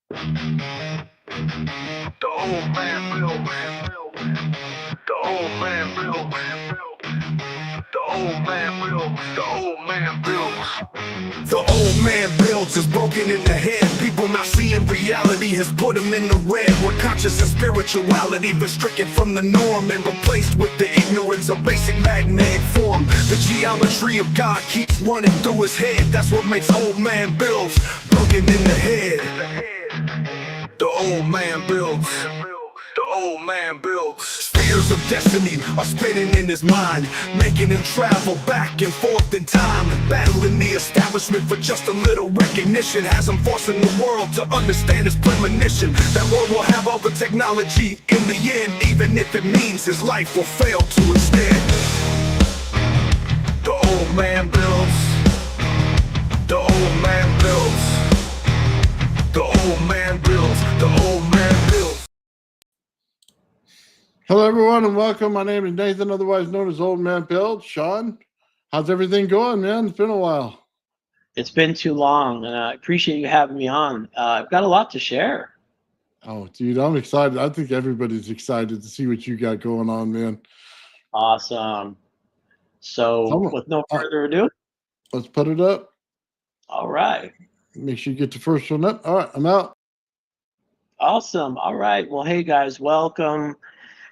The old man built. The old man built. The old man built. The old man built. The old man builds is broken in the head. People not seeing reality has put them in the red. Where conscious and spirituality been stricken from the norm and replaced with the ignorance of basic magnetic form. The geometry of God keeps running through his head. That's what makes old man builds broken in the head. The old man builds. The old man builds. Spheres of destiny are spinning in his mind, making him travel back and forth in time, battling the establishment for just a little recognition. Has him forcing the world to understand his premonition. That world will have all the technology in the end, even if it means his life will fail to instead. The old man builds. The old man builds. The old man builds. The old man builds. Hello, everyone, and welcome. My name is Nathan, otherwise known as Old Man Bill. Shawn, how's everything going, man? It's been a while. It's been too long, and I appreciate you having me on. I've got a lot to share. Oh, dude, I'm excited. I think everybody's excited to see what you got going on, man. Awesome. So, with no further ado, let's put it up. All right. Make sure you get the first one up. All right, I'm out. Awesome. All right. Well, hey, guys, welcome.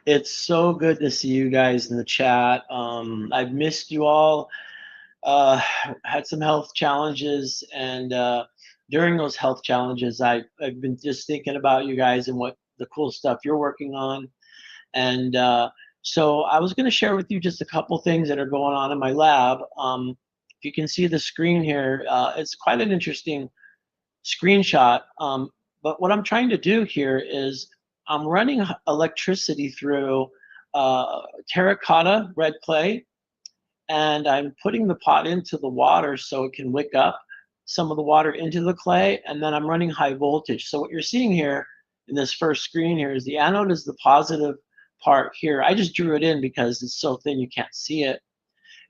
It's so good to see you guys in the chat. I've missed you all. Had some health challenges, and during those health challenges, I've been just thinking about you guys and what the cool stuff you're working on. And so I was going to share with you just a couple things that are going on in my lab. If you can see the screen here, it's quite an interesting screenshot. But what I'm trying to do here is I'm running electricity through terracotta red clay, and I'm putting the pot into the water so it can wick up some of the water into the clay, and then I'm running high voltage. So what you're seeing here in this first screen here is the anode is the positive part here. I just drew it in because it's so thin you can't see it.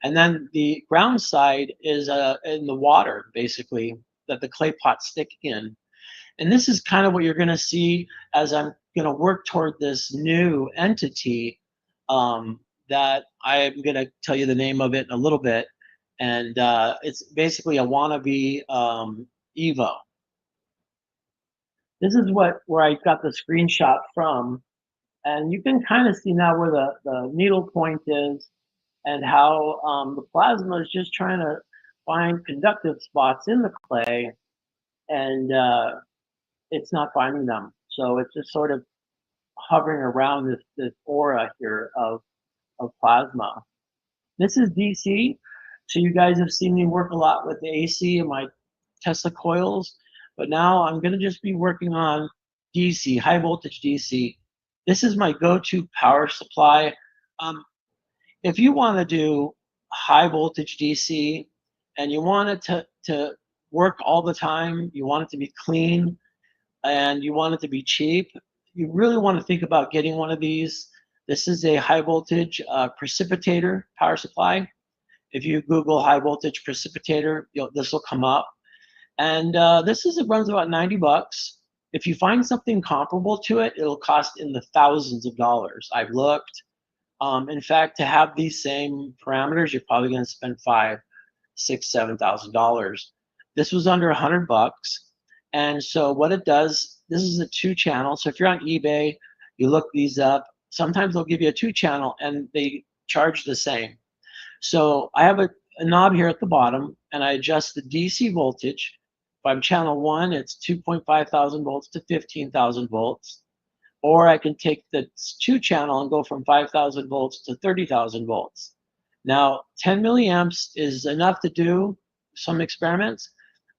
And then the ground side is in the water, basically, that the clay pots stick in. And this is kind of what you're going to see as I'm going to work toward this new entity that I'm going to tell you the name of it in a little bit. And it's basically a wannabe Evo. This is where I got the screenshot from. And you can kind of see now where the needle point is and how the plasma is just trying to find conductive spots in the clay, and it's not finding them. So it's just sort of hovering around this aura here of plasma. This is DC. So you guys have seen me work a lot with the AC and my Tesla coils, but now I'm going to just be working on DC, high voltage DC. This is my go-to power supply. If you want to do high voltage DC and you want it to work all the time, you want it to be clean, and you want it to be cheap, you really want to think about getting one of these. This is a high voltage precipitator power supply. If you Google high voltage precipitator, this will come up. And it runs about 90 bucks. If you find something comparable to it, it'll cost in the thousands of dollars. I've looked. In fact, to have these same parameters, you're probably going to spend $5,000, $6,000, $7,000. This was under 100 bucks. And so what it does, this is a 2-channel. So if you're on eBay, you look these up. Sometimes they'll give you a 2-channel and they charge the same. So I have a knob here at the bottom, and I adjust the DC voltage. If I'm channel 1, it's 2.5 thousand volts to 15,000 volts. Or I can take the 2-channel and go from 5,000 volts to 30,000 volts. Now, 10 milliamps is enough to do some experiments,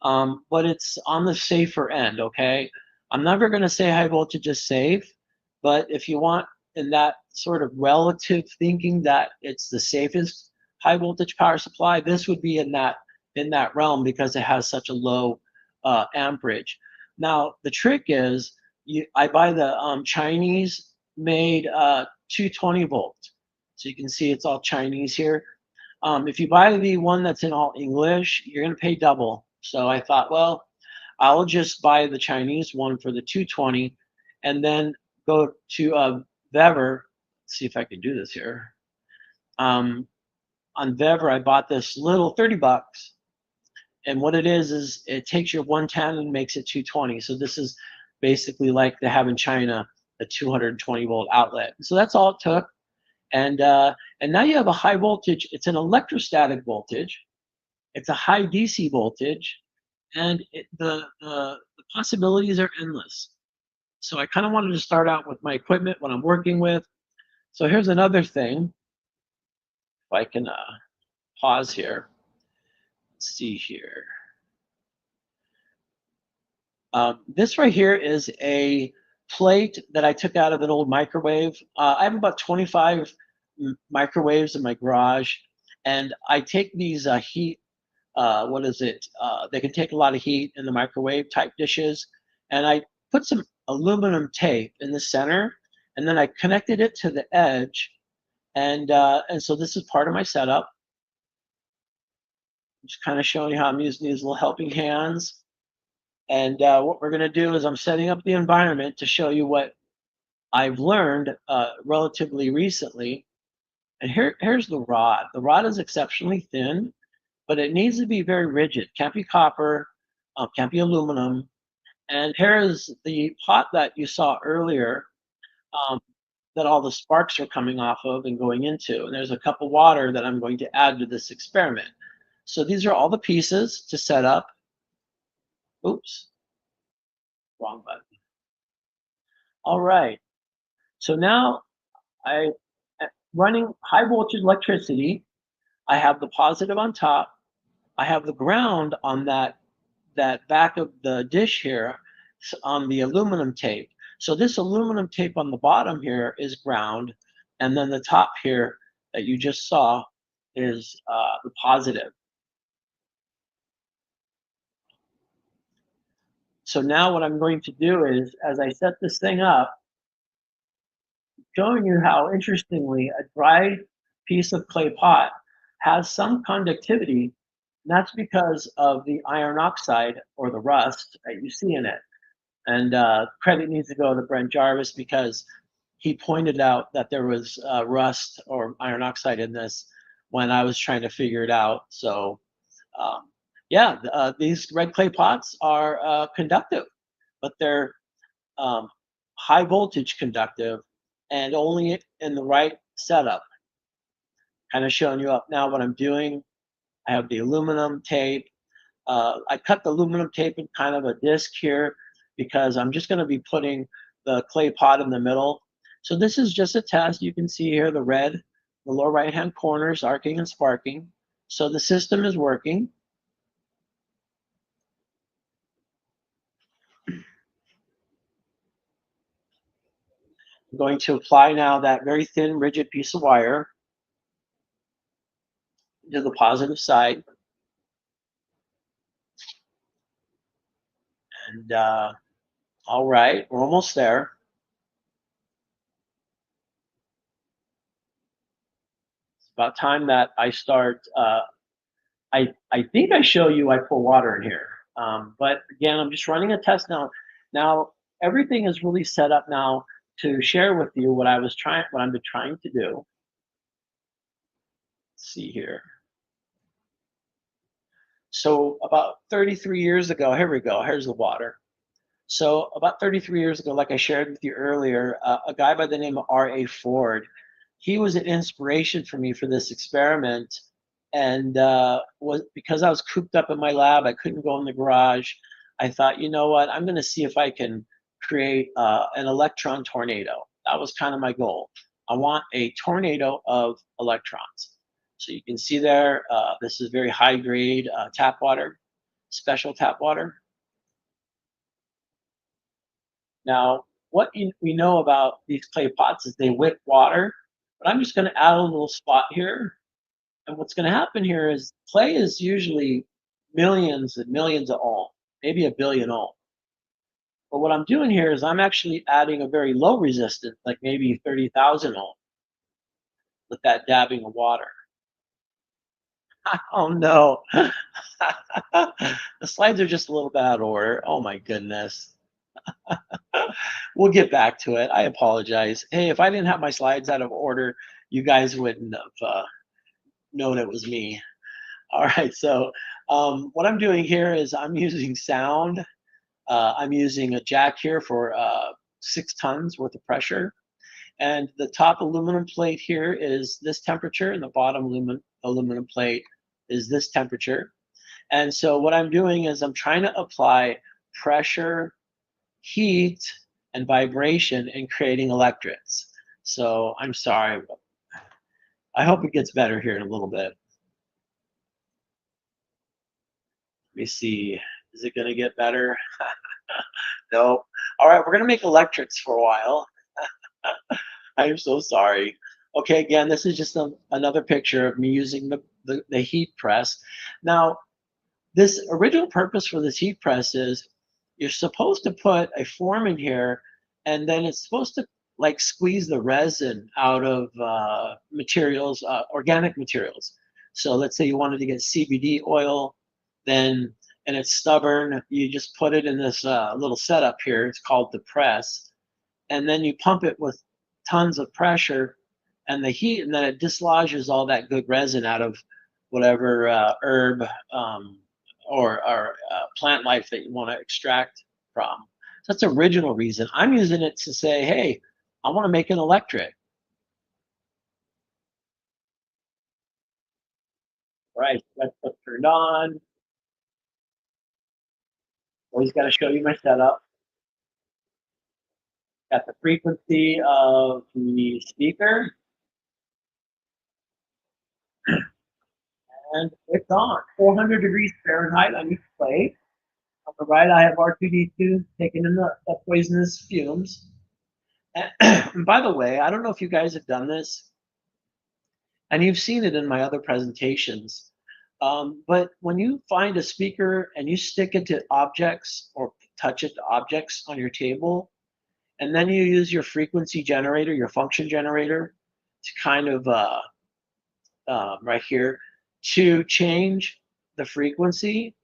but it's on the safer end, okay? I'm never going to say high voltage is safe, but if you want in that sort of relative thinking that it's the safest high voltage power supply, this would be in that realm because it has such a low amperage. Now, the trick is, I buy the Chinese made 220 volt. So you can see it's all Chinese here. If you buy the one that's in all English, you're going to pay double. So I thought, well, I'll just buy the Chinese one for the 220 and then go to Vever. Let's see if I can do this here. On Vever, I bought this little 30 bucks. And what it is it takes your 110 and makes it 220. So this is basically like they have in China, a 220 volt outlet. So that's all it took. And now you have a high voltage. It's an electrostatic voltage. It's a high DC voltage, and the possibilities are endless. So I kind of wanted to start out with my equipment, what I'm working with. So here's another thing. If I can pause here. Let's see here. This right here is a plate that I took out of an old microwave. I have about 25 microwaves in my garage, and I take these heat, they can take a lot of heat in the microwave type dishes, and I put some aluminum tape in the center, and then I connected it to the edge, and so this is part of my setup. Just kind of showing you how I'm using these little helping hands. And what we're going to do is I'm setting up the environment to show you what I've learned relatively recently. And here's the rod. The rod is exceptionally thin, but it needs to be very rigid. Can't be copper, can't be aluminum. And here's the pot that you saw earlier that all the sparks are coming off of and going into. And there's a cup of water that I'm going to add to this experiment. So these are all the pieces to set up. Oops, wrong button. All right, so now I'm running high voltage electricity. I have the positive on top. I have the ground on that back of the dish here on the aluminum tape. So this aluminum tape on the bottom here is ground, and then the top here that you just saw is the positive. So now what I'm going to do is, as I set this thing up, showing you how, interestingly, a dry piece of clay pot has some conductivity, and that's because of the iron oxide or the rust that you see in it. And credit needs to go to Brent Jarvis because he pointed out that there was rust or iron oxide in this when I was trying to figure it out. So yeah, these red clay pots are conductive, but they're high voltage conductive and only in the right setup. Kind of showing you up now what I'm doing. I have the aluminum tape. I cut the aluminum tape in kind of a disc here because I'm just going to be putting the clay pot in the middle. So this is just a test. You can see here the red, the lower right hand corners arcing and sparking. So the system is working. I'm going to apply now that very thin, rigid piece of wire to the positive side. And all right, we're almost there. It's about time that I start. I think I show you I pour water in here. But again, I'm just running a test now. Now everything is really set up now to share with you what I've been trying to do. Let's see here. So about 33 years ago, here we go. Here's the water. So about 33 years ago, like I shared with you earlier, a guy by the name of R.A. Ford, he was an inspiration for me for this experiment. And was because I was cooped up in my lab, I couldn't go in the garage. I thought, you know what, I'm going to see if I can create an electron tornado. That was kind of my goal. I want a tornado of electrons. So you can see there, this is very high grade tap water, special tap water. Now, what we know about these clay pots is they wick water, but I'm just going to add a little spot here. And what's going to happen here is clay is usually millions and millions of ohm, maybe a billion ohm. But what I'm doing here is I'm actually adding a very low resistance, like maybe 30,000 ohm, with that dabbing of water. Oh no. The slides are just a little bit out of order. Oh my goodness. We'll get back to it. I apologize. Hey, if I didn't have my slides out of order, you guys wouldn't have known it was me. All right, so what I'm doing here is I'm using sound. I'm using a jack here for 6 tons worth of pressure. And the top aluminum plate here is this temperature, and the bottom aluminum plate is this temperature. And so what I'm doing is I'm trying to apply pressure, heat, and vibration in creating electrodes. So I'm sorry, but I hope it gets better here in a little bit. Let me see. Is it going to get better? No. All right, we're going to make electrics for a while. I'm so sorry. Okay, again, this is just another picture of me using the heat press. Now, this original purpose for this heat press is you're supposed to put a form in here, and then it's supposed to like squeeze the resin out of materials, organic materials. So let's say you wanted to get CBD oil, then and it's stubborn, you just put it in this little setup here. It's called the press, and then you pump it with tons of pressure and the heat, and then it dislodges all that good resin out of whatever herb or plant life that you want to extract from. So that's the original reason. I'm using it to say, hey, I want to make an electric. Right, that's what's turned on. Always got to show you my setup. Got the frequency of the speaker, and it's on. 400 degrees Fahrenheit on each plate. On the right, I have R2D2 taking in the poisonous fumes. And by the way, I don't know if you guys have done this, and you've seen it in my other presentations, but when you find a speaker and you stick it to objects or touch it to objects on your table, and then you use your frequency generator, your function generator, to kind of right here to change the frequency,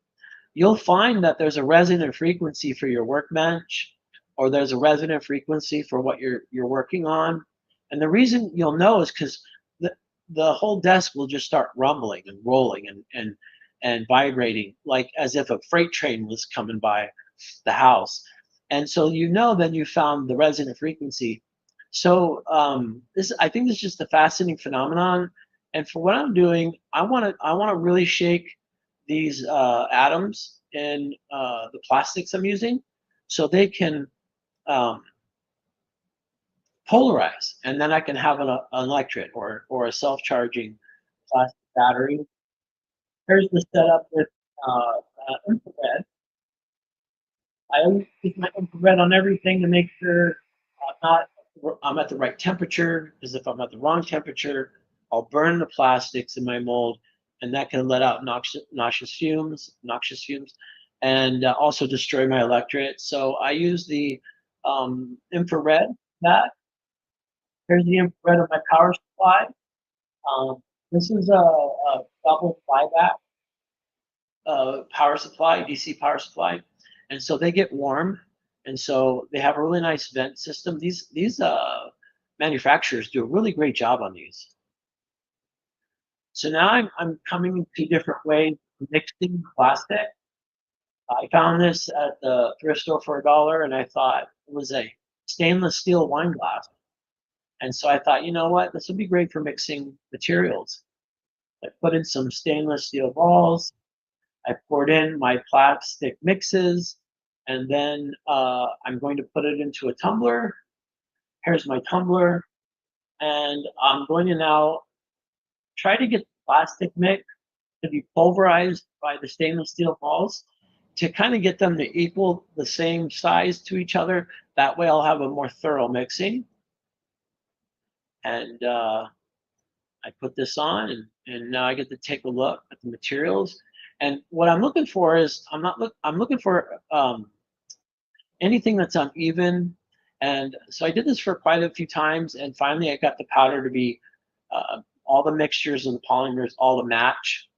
you'll find that there's a resonant frequency for your workbench, or there's a resonant frequency for what you're working on. And the reason you'll know is because the whole desk will just start rumbling and rolling and vibrating, like as if a freight train was coming by the house. And so then you found the resonant frequency. So I think this is just a fascinating phenomenon. And for what I'm doing, I want to really shake these atoms in the plastics I'm using, so they can polarize, and then I can have an electret or a self-charging plastic battery. Here's the setup with infrared. I always use my infrared on everything to make sure I'm at the right temperature, because if I'm at the wrong temperature, I'll burn the plastics in my mold, and that can let out noxious fumes, and also destroy my electrolyte. So I use the infrared. Here's the infrared of my power supply. This is a double flyback power supply, DC power supply, and so they get warm, and so they have a really nice vent system. These manufacturers do a really great job on these. So now I'm coming to different ways of mixing plastic. I found this at the thrift store for $1, and I thought it was a stainless steel wine glass. And so I thought, you know what, this would be great for mixing materials. I put in some stainless steel balls. I poured in my plastic mixes, and then I'm going to put it into a tumbler. Here's my tumbler, and I'm going to now try to get the plastic mix to be pulverized by the stainless steel balls to kind of get them to equal the same size to each other. That way I'll have a more thorough mixing. And I put this on, and now I get to take a look at the materials. And what I'm looking for is I'm looking for anything that's uneven. And so I did this for quite a few times, and finally I got the powder to be all the mixtures and the polymers all to match.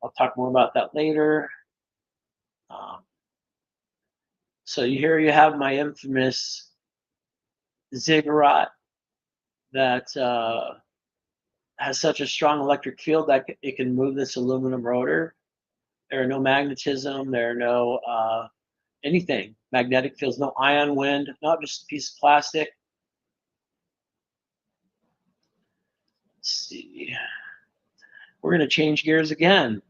I'll talk more about that later. So here you have my infamous ziggurat that has such a strong electric field that it can move this aluminum rotor. There are no magnetism, there are no anything, magnetic fields, no ion wind, not just a piece of plastic. Let's see. We're going to change gears again.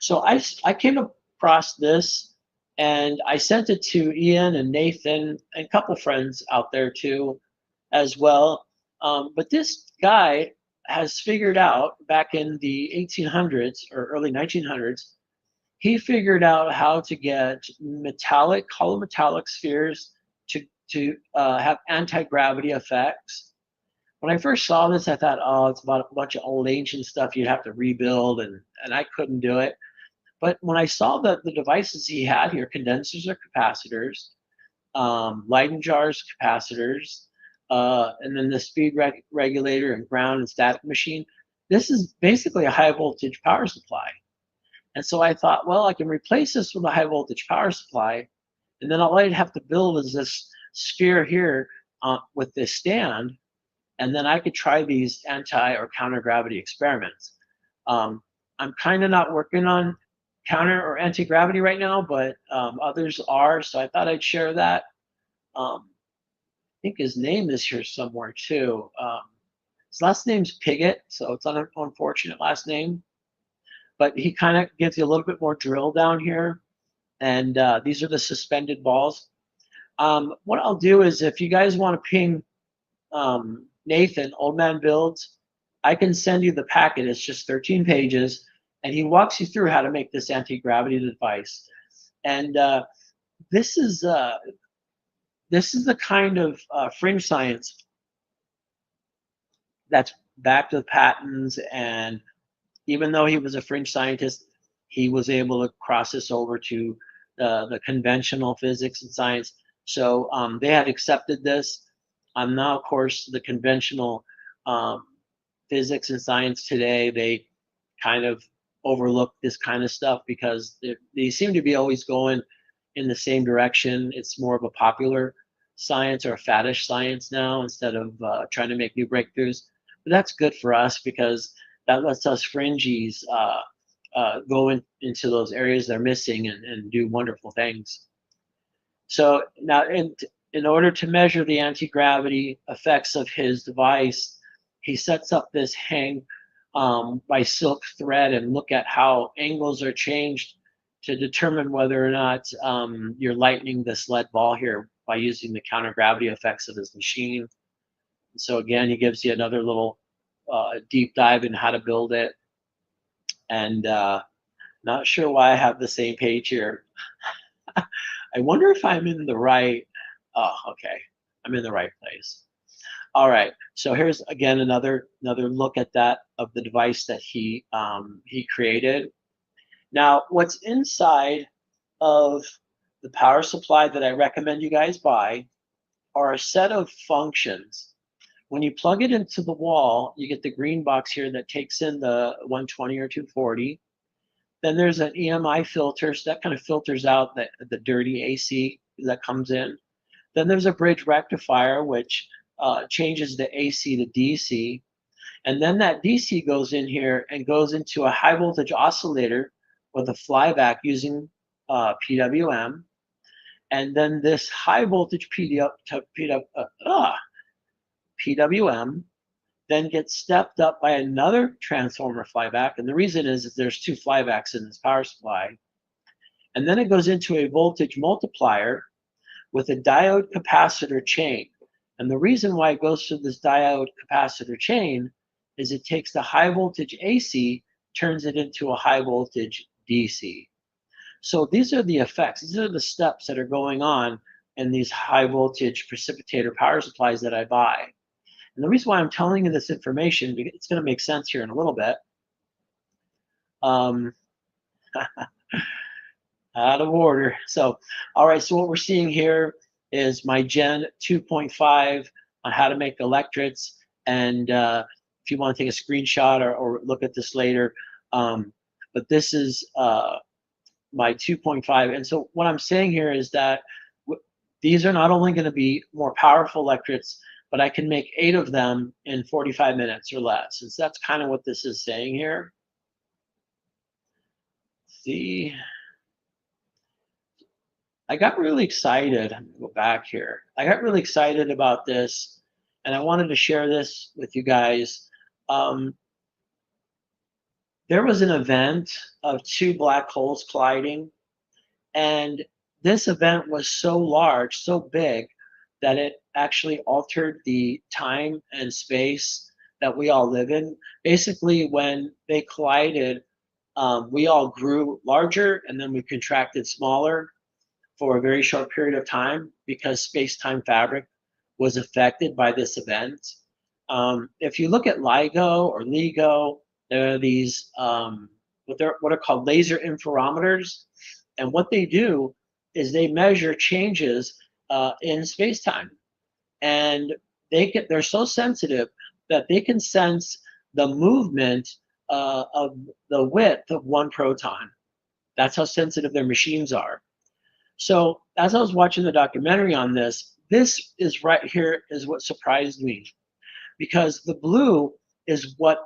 So I came across this and I sent it to Ian and Nathan and a couple friends out there too as well. But this guy has figured out back in the 1800s or early 1900s, he figured out how to get metallic, hollow metallic spheres to have anti-gravity effects. When I first saw this, I thought, oh, it's about a bunch of old ancient stuff you'd have to rebuild, and I couldn't do it. But when I saw that the devices he had here, condensers or capacitors, Leyden jars, capacitors, and then the speed regulator and ground and static machine, this is basically a high voltage power supply. And so I thought, well, I can replace this with a high voltage power supply, and then all I'd have to build is this sphere here with this stand, and then I could try these anti or counter gravity experiments. I'm kind of not working on counter or anti-gravity right now, but others are, so I thought I'd share that. I think his name is here somewhere too. His last name's Piggott, so it's an unfortunate last name, but he kind of gives you a little bit more drill down here, and these are the suspended balls. What I'll do is, if you guys want to ping Nathan, Old Man Builds, I can send you the packet. It's just 13 pages, and he walks you through how to make this anti-gravity device. And this is the kind of fringe science that's backed with patents. And even though he was a fringe scientist, he was able to cross this over to the conventional physics and science. So they had accepted this. Now, of course, the conventional physics and science today, they kind of overlook this kind of stuff because they seem to be always going in the same direction. It's more of a popular science or a faddish science now instead of trying to make new breakthroughs. But that's good for us because that lets us fringies go into those areas they're missing and do wonderful things. So now, in order to measure the anti-gravity effects of his device, he sets up this hang by silk thread and look at how angles are changed to determine whether or not you're lightening this lead ball here by using the counter-gravity effects of his machine. And so again, he gives you another little deep dive in how to build it. And not sure why I have the same page here. I wonder if I'm in the right, oh, okay, I'm in the right place. All right, so here's again another look at that of the device that he created. Now, what's inside of the power supply that I recommend you guys buy are a set of functions. When you plug it into the wall, you get the green box here that takes in the 120 or 240. Then there's an EMI filter, so that kind of filters out the dirty AC that comes in. Then there's a bridge rectifier, which changes the AC to DC. And then that DC goes in here and goes into a high voltage oscillator with a flyback using PWM. And then this high voltage PWM then gets stepped up by another transformer flyback. And the reason is that there's two flybacks in this power supply. And then it goes into a voltage multiplier with a diode capacitor chain. And the reason why it goes through this diode capacitor chain is it takes the high voltage AC, turns it into a high voltage DC. So these are the effects. These are the steps that are going on in these high voltage precipitator power supplies that I buy. And the reason why I'm telling you this information, it's going to make sense here in a little bit. Out of order. So, all right, so what we're seeing here is my Gen 2.5 on how to make electrodes. And if you want to take a screenshot or look at this later. But this is my 2.5. And so what I'm saying here is that these are not only going to be more powerful electrodes, but I can make 8 of them in 45 minutes or less. And so that's kind of what this is saying here. See, I got really excited. I'm gonna go back here. I got really excited about this, and I wanted to share this with you guys. There was an event of 2 black holes colliding, and this event was so large, so big, that it actually altered the time and space that we all live in. Basically, when they collided, we all grew larger and then we contracted smaller for a very short period of time because space-time fabric was affected by this event. If you look at LIGO or LIGO, there are these what are called laser interferometers, and what they do is they measure changes in space-time, and they're so sensitive that they can sense the movement of the width of one proton. That's how sensitive their machines are. So as I was watching the documentary on this is right here is what surprised me, because the blue is what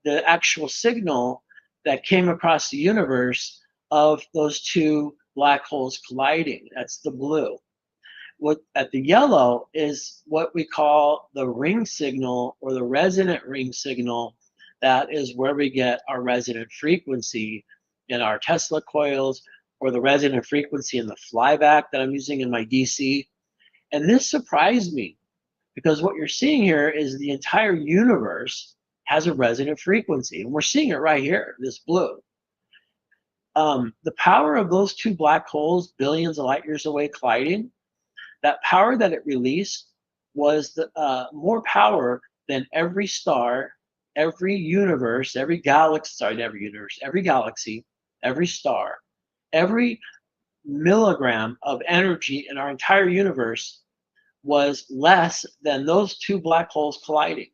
the actual signal that came across the universe of those 2 black holes colliding. That's the blue. What at the yellow is what we call the ring signal or the resonant ring signal. That is where we get our resonant frequency in our Tesla coils, or the resonant frequency in the flyback that I'm using in my DC. And this surprised me, because what you're seeing here is the entire universe has a resonant frequency, and we're seeing it right here, this blue. The power of those 2 black holes, billions of light years away colliding, that power that it released was more power than every star, every universe, every galaxy, every galaxy, every star, every milligram of energy in our entire universe was less than those 2 black holes colliding.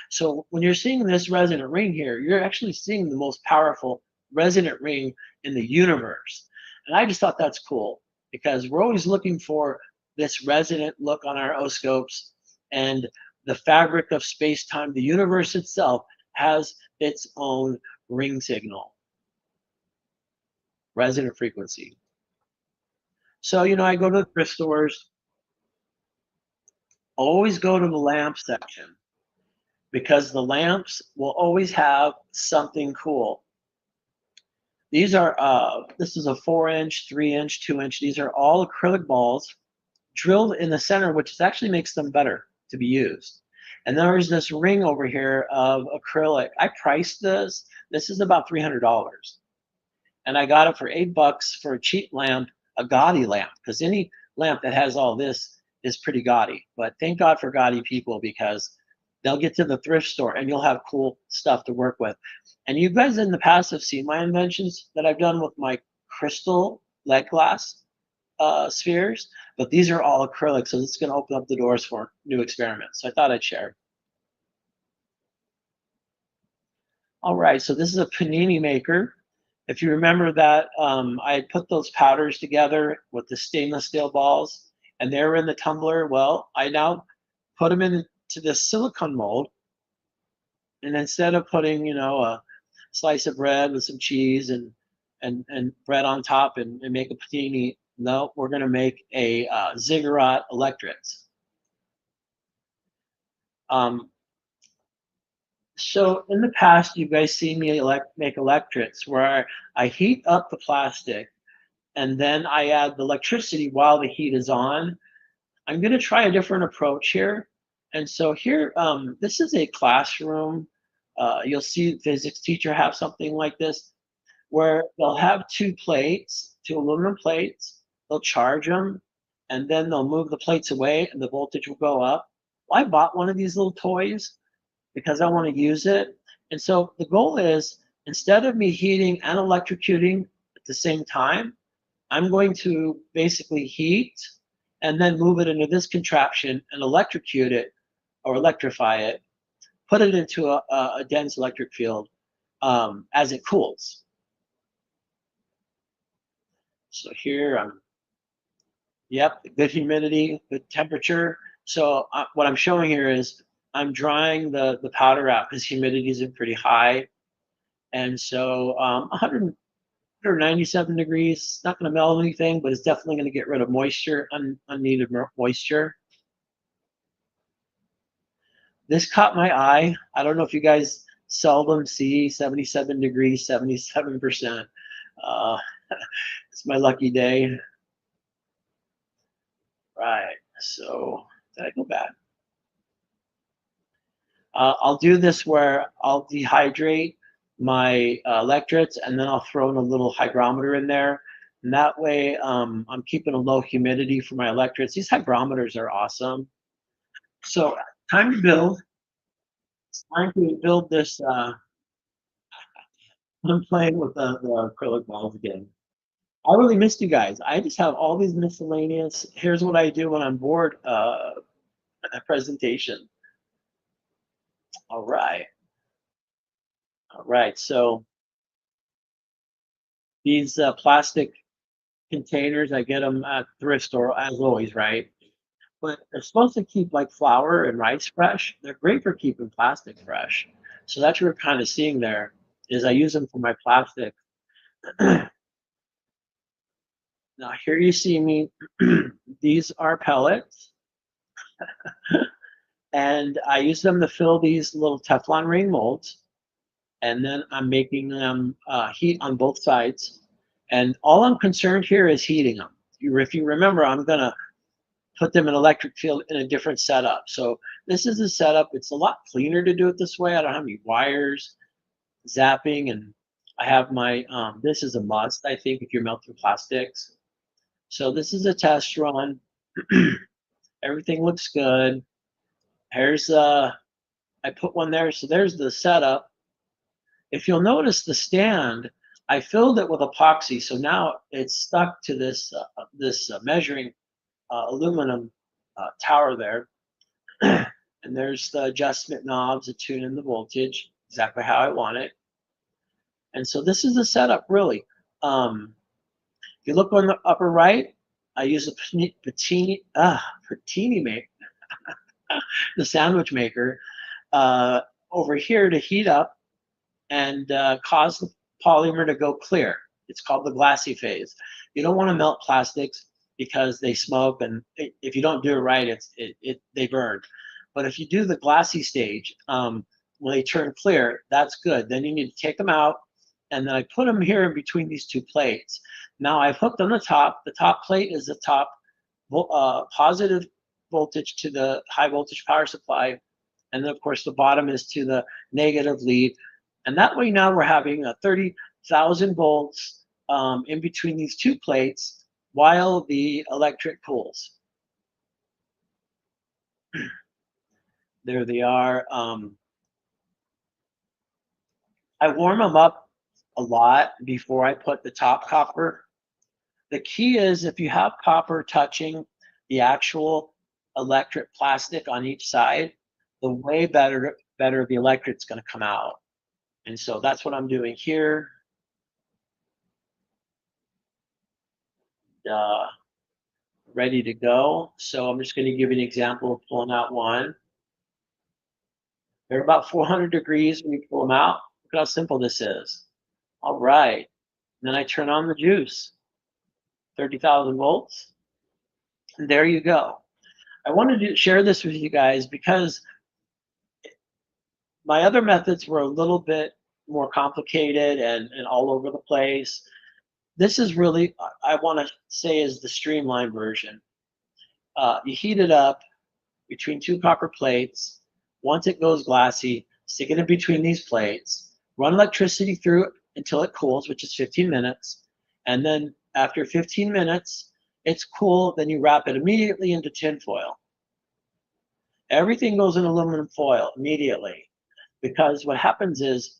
So when you're seeing this resonant ring here, you're actually seeing the most powerful resonant ring in the universe. And I just thought that's cool, because we're always looking for this resonant look on our oscopes, and the fabric of space-time, the universe itself, has its own ring signal, resonant frequency. So, I go to the thrift stores, always go to the lamp section, because the lamps will always have something cool. These are, this is a 4-inch, 3-inch, 2-inch. These are all acrylic balls drilled in the center, which actually makes them better to be used. And there's this ring over here of acrylic. I priced this. This is about $300. And I got it for $8 for a cheap lamp, a gaudy lamp, because any lamp that has all this is pretty gaudy. But thank God for gaudy people, because they'll get to the thrift store and you'll have cool stuff to work with. And you guys in the past have seen my inventions that I've done with my crystal lead glass spheres, but these are all acrylic, so it's going to open up the doors for new experiments. So I thought I'd share. All right, so this is a panini maker. If you remember that, I had put those powders together with the stainless steel balls, and they were in the tumbler. Well, I now put them into this silicone mold, and instead of putting, a slice of bread with some cheese and bread on top and make a panini, no, we're going to make a ziggurat electrodes. So in the past, you guys see me make electrodes where I heat up the plastic and then I add the electricity while the heat is on. I'm going to try a different approach here. And so here, this is a classroom. You'll see the physics teacher have something like this, where they'll have 2 plates, 2 aluminum plates. They'll charge them, and then they'll move the plates away, and the voltage will go up. Well, I bought one of these little toys because I want to use it. And so the goal is, instead of me heating and electrocuting at the same time, I'm going to basically heat and then move it into this contraption and electrocute it or electrify it, put it into a dense electric field as it cools. So here yep, good humidity, good temperature. So what I'm showing here is I'm drying the powder out because humidity is pretty high. And so 197 degrees, not going to melt anything, but it's definitely going to get rid of moisture, unneeded moisture. This caught my eye. I don't know if you guys seldom see 77 degrees, 77%. It's my lucky day. Right, so did I go back? I'll do this where I'll dehydrate my electrodes and then I'll throw in a little hygrometer in there. And that way I'm keeping a low humidity for my electrodes. These hygrometers are awesome. So time to build. It's time to build this. I'm playing with the acrylic balls again. I really missed you guys. I just have all these miscellaneous. Here's what I do when I'm bored a presentation. All right. All right. So these plastic containers, I get them at thrift store as always, right? But they're supposed to keep like flour and rice fresh. They're great for keeping plastic fresh. So that's what we're kind of seeing there is I use them for my plastic. Now here you see me, these are pellets. And I use them to fill these little Teflon ring molds. And then I'm making them heat on both sides. And all I'm concerned here is heating them. If you remember, I'm gonna put them in electric field in a different setup. So this is a setup. It's a lot cleaner to do it this way. I don't have any wires, zapping, and I have my, this is a must, I think, if you're melting plastics. So this is a test run. Everything looks good. Here's, I put one there. So there's the setup. If you'll notice the stand, I filled it with epoxy. So now it's stuck to this, measuring aluminum tower there. And there's the adjustment knobs to tune in the voltage exactly how I want it. And so this is the setup really. If you look on the upper right, I use a patini maker, the sandwich maker, over here to heat up and cause the polymer to go clear. It's called the glassy phase. You don't want to melt plastics because they smoke, and if you don't do it right, they burn. But if you do the glassy stage, when they turn clear, that's good. Then you need to take them out, and then I put them here in between these two plates. Now I've hooked on the top. The top plate is the top positive voltage to the high voltage power supply, and then of course the bottom is to the negative lead. And that way now we're having a 30,000 volts in between these two plates while the electric cools. There they are. I warm them up a lot before I put the top copper. The key is if you have copper touching the actual electric plastic on each side, the way better the electric's going to come out. And so that's what I'm doing here. Ready to go. So I'm just going to give you an example of pulling out one. They're about 400 degrees when you pull them out. Look how simple this is. All right. And then I turn on the juice. 30,000 volts. And there you go. I wanted to share this with you guys because my other methods were a little bit more complicated and all over the place. This is really, I want to say, is the streamlined version. You heat it up between two copper plates. Once it goes glassy, stick it in between these plates, run electricity through it until it cools, which is 15 minutes. And then after 15 minutes, it's cool. Then you wrap it immediately into tin foil. Everything goes in aluminum foil immediately because what happens is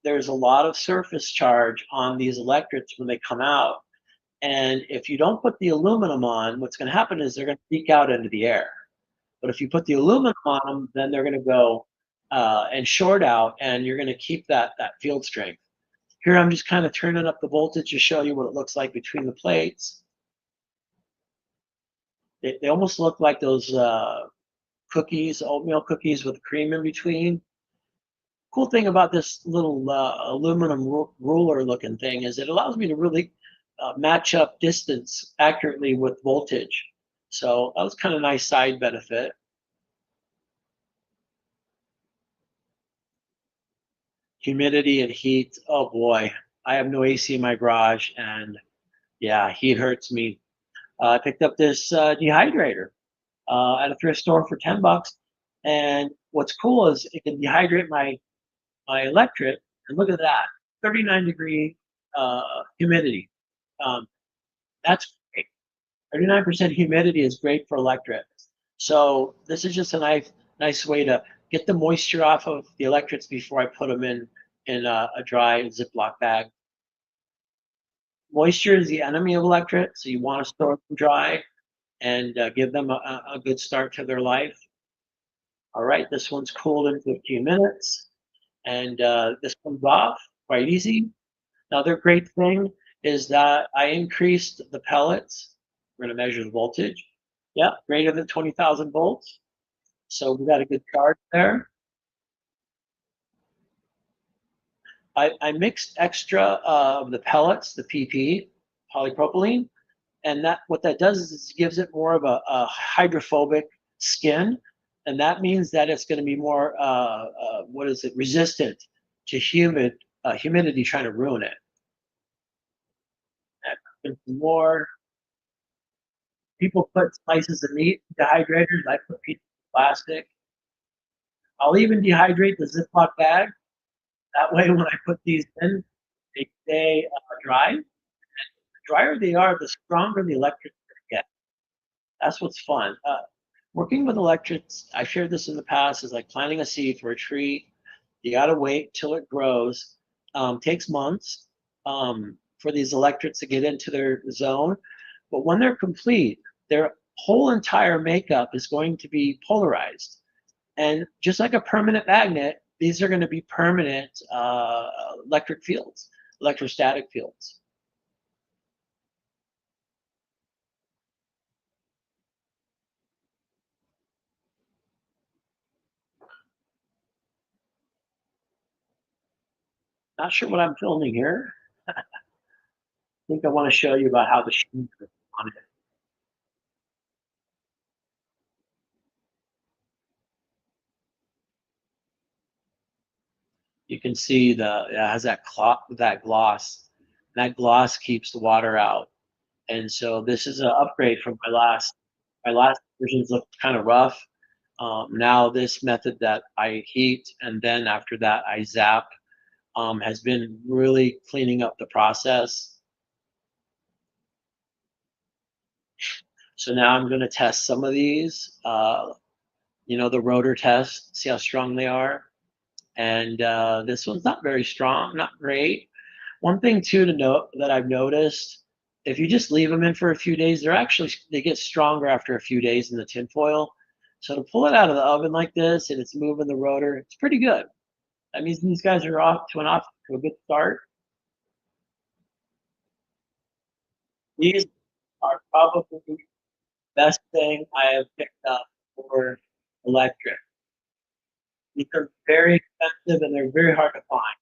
there's a lot of surface charge on these electrodes when they come out. And if you don't put the aluminum on, what's going to happen is they're going to leak out into the air. But if you put the aluminum on them, then they're going to go and short out, and you're going to keep that field strength. Here I'm just kind of turning up the voltage to show you what it looks like between the plates. They almost look like those cookies, oatmeal cookies with cream in between. Cool thing about this little aluminum ruler looking thing is it allows me to really match up distance accurately with voltage. So that was kind of a nice side benefit. Humidity and heat, oh boy. I have no AC in my garage, and yeah, heat hurts me. I picked up this dehydrator at a thrift store for $10. And what's cool is it can dehydrate my electric, and look at that, 39-degree humidity. Um, that's great. 39% humidity is great for electric. So this is just a nice way to get the moisture off of the electrics before I put them in a dry Ziploc bag. Moisture is the enemy of electric, so you want to store them dry and give them a good start to their life. All right, this one's cooled in 15 minutes, and this comes off quite easy. Another great thing is that I increased the pellets. We're going to measure the voltage. Yeah, greater than 20,000 volts. So we got a good charge there. I mixed extra of the pellets, the PP, polypropylene, and what that does is it gives it more of a hydrophobic skin, and that means that it's going to be more resistant to humidity trying to ruin it. And more people put slices of meat in dehydrators. I put pieces of plastic. I'll even dehydrate the Ziploc bag. That way, when I put these in, they stay dry. The drier they are, the stronger the electrics get. That's what's fun. Working with electrics, I shared this in the past, is like planting a seed for a tree. You got to wait till it grows. Takes months for these electrics to get into their zone. But when they're complete, their whole entire makeup is going to be polarized. And just like a permanent magnet, these are going to be permanent electric fields, electrostatic fields. Not sure what I'm filming here. I think I want to show you about how the shoes are on it. You can see it has that gloss. That gloss keeps the water out. And so this is an upgrade from my last versions looked kind of rough. Now this method that I heat and then after that I zap has been really cleaning up the process. So now I'm going to test some of these, the rotor test, see how strong they are. And this one's not very strong, not great. One thing too to note that I've noticed, if you just leave them in for a few days, they get stronger after a few days in the tinfoil. So to pull it out of the oven like this and it's moving the rotor, it's pretty good. That means these guys are off to a good start. These are probably the best thing I have picked up for electric. These are very expensive and they're very hard to find.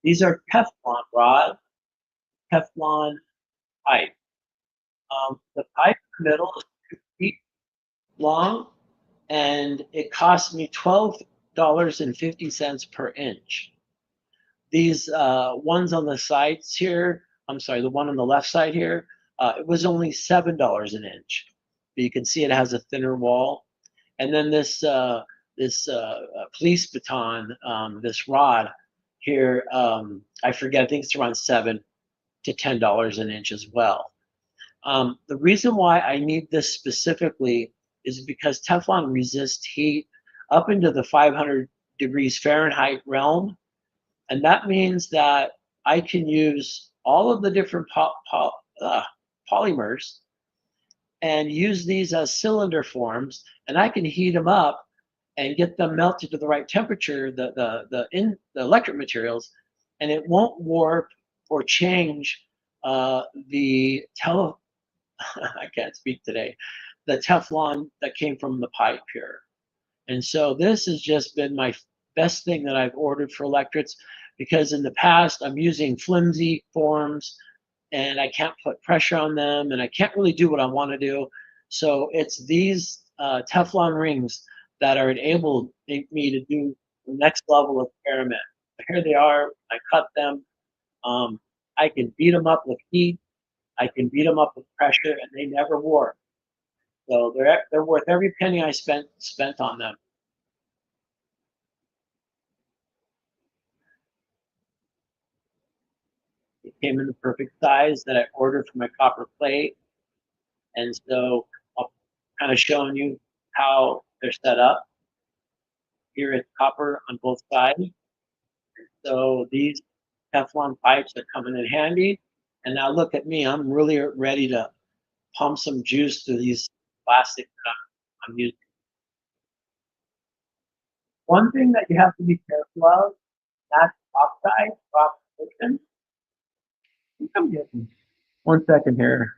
These are Teflon rod, Teflon pipe. The pipe in the middle is 2 feet long, and it cost me $12.50 per inch. These ones on the sides here, I'm sorry, the one on the left side here, it was only $7 an inch. But you can see it has a thinner wall. And then this police baton, this rod here, I forget, I think it's around $7 to $10 an inch as well. The reason why I need this specifically is because Teflon resists heat up into the 500 degrees Fahrenheit realm. And that means that I can use all of the different polymers and use these as cylinder forms, and I can heat them up and get them melted to the right temperature, the electric materials, and it won't warp or change the I can't speak today, the Teflon that came from the pipe here. And so this has just been my best thing that I've ordered for electrodes, because in the past I'm using flimsy forms and I can't put pressure on them and I can't really do what I want to do. So it's these Teflon rings that are enabled me to do the next level of experiment. Here they are. I cut them. Um, I can beat them up with heat. I can beat them up with pressure, and they never warp. So they're worth every penny I spent on them. It came in the perfect size that I ordered for my copper plate, and so I'll kind of showing you how they're set up. Here it's copper on both sides. So these Teflon pipes are coming in handy. And now look at me, I'm really ready to pump some juice through these plastics that I'm using. One thing that you have to be careful of, that's oxide, rock friction. I'm getting 1 second here.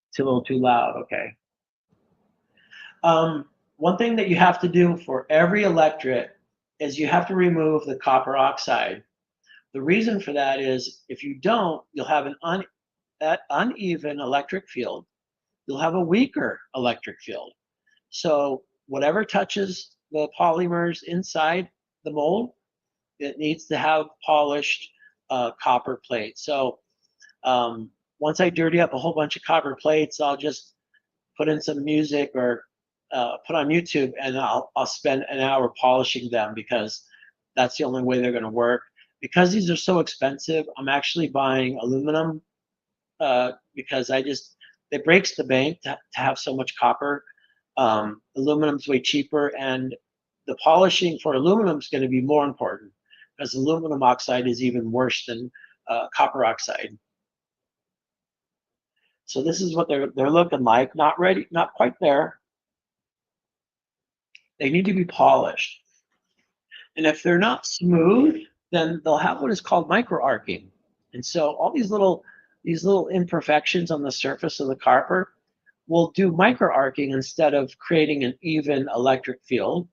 It's a little too loud. Okay. One thing that you have to do for every electret is you have to remove the copper oxide. The reason for that is if you don't, you'll have that uneven electric field. You'll have a weaker electric field. So whatever touches the polymers inside the mold, it needs to have polished copper plates. So once I dirty up a whole bunch of copper plates, I'll just put in some music or put on YouTube, and I'll spend an hour polishing them, because that's the only way they're going to work. Because these are so expensive, I'm actually buying aluminum because it breaks the bank to have so much copper. Aluminum's way cheaper, and the polishing for aluminum is going to be more important, because aluminum oxide is even worse than copper oxide. So this is what they're looking like. Not ready, not quite there. They need to be polished. And if they're not smooth, then they'll have what is called micro arcing. And so all these little imperfections on the surface of the copper will do micro arcing instead of creating an even electric field.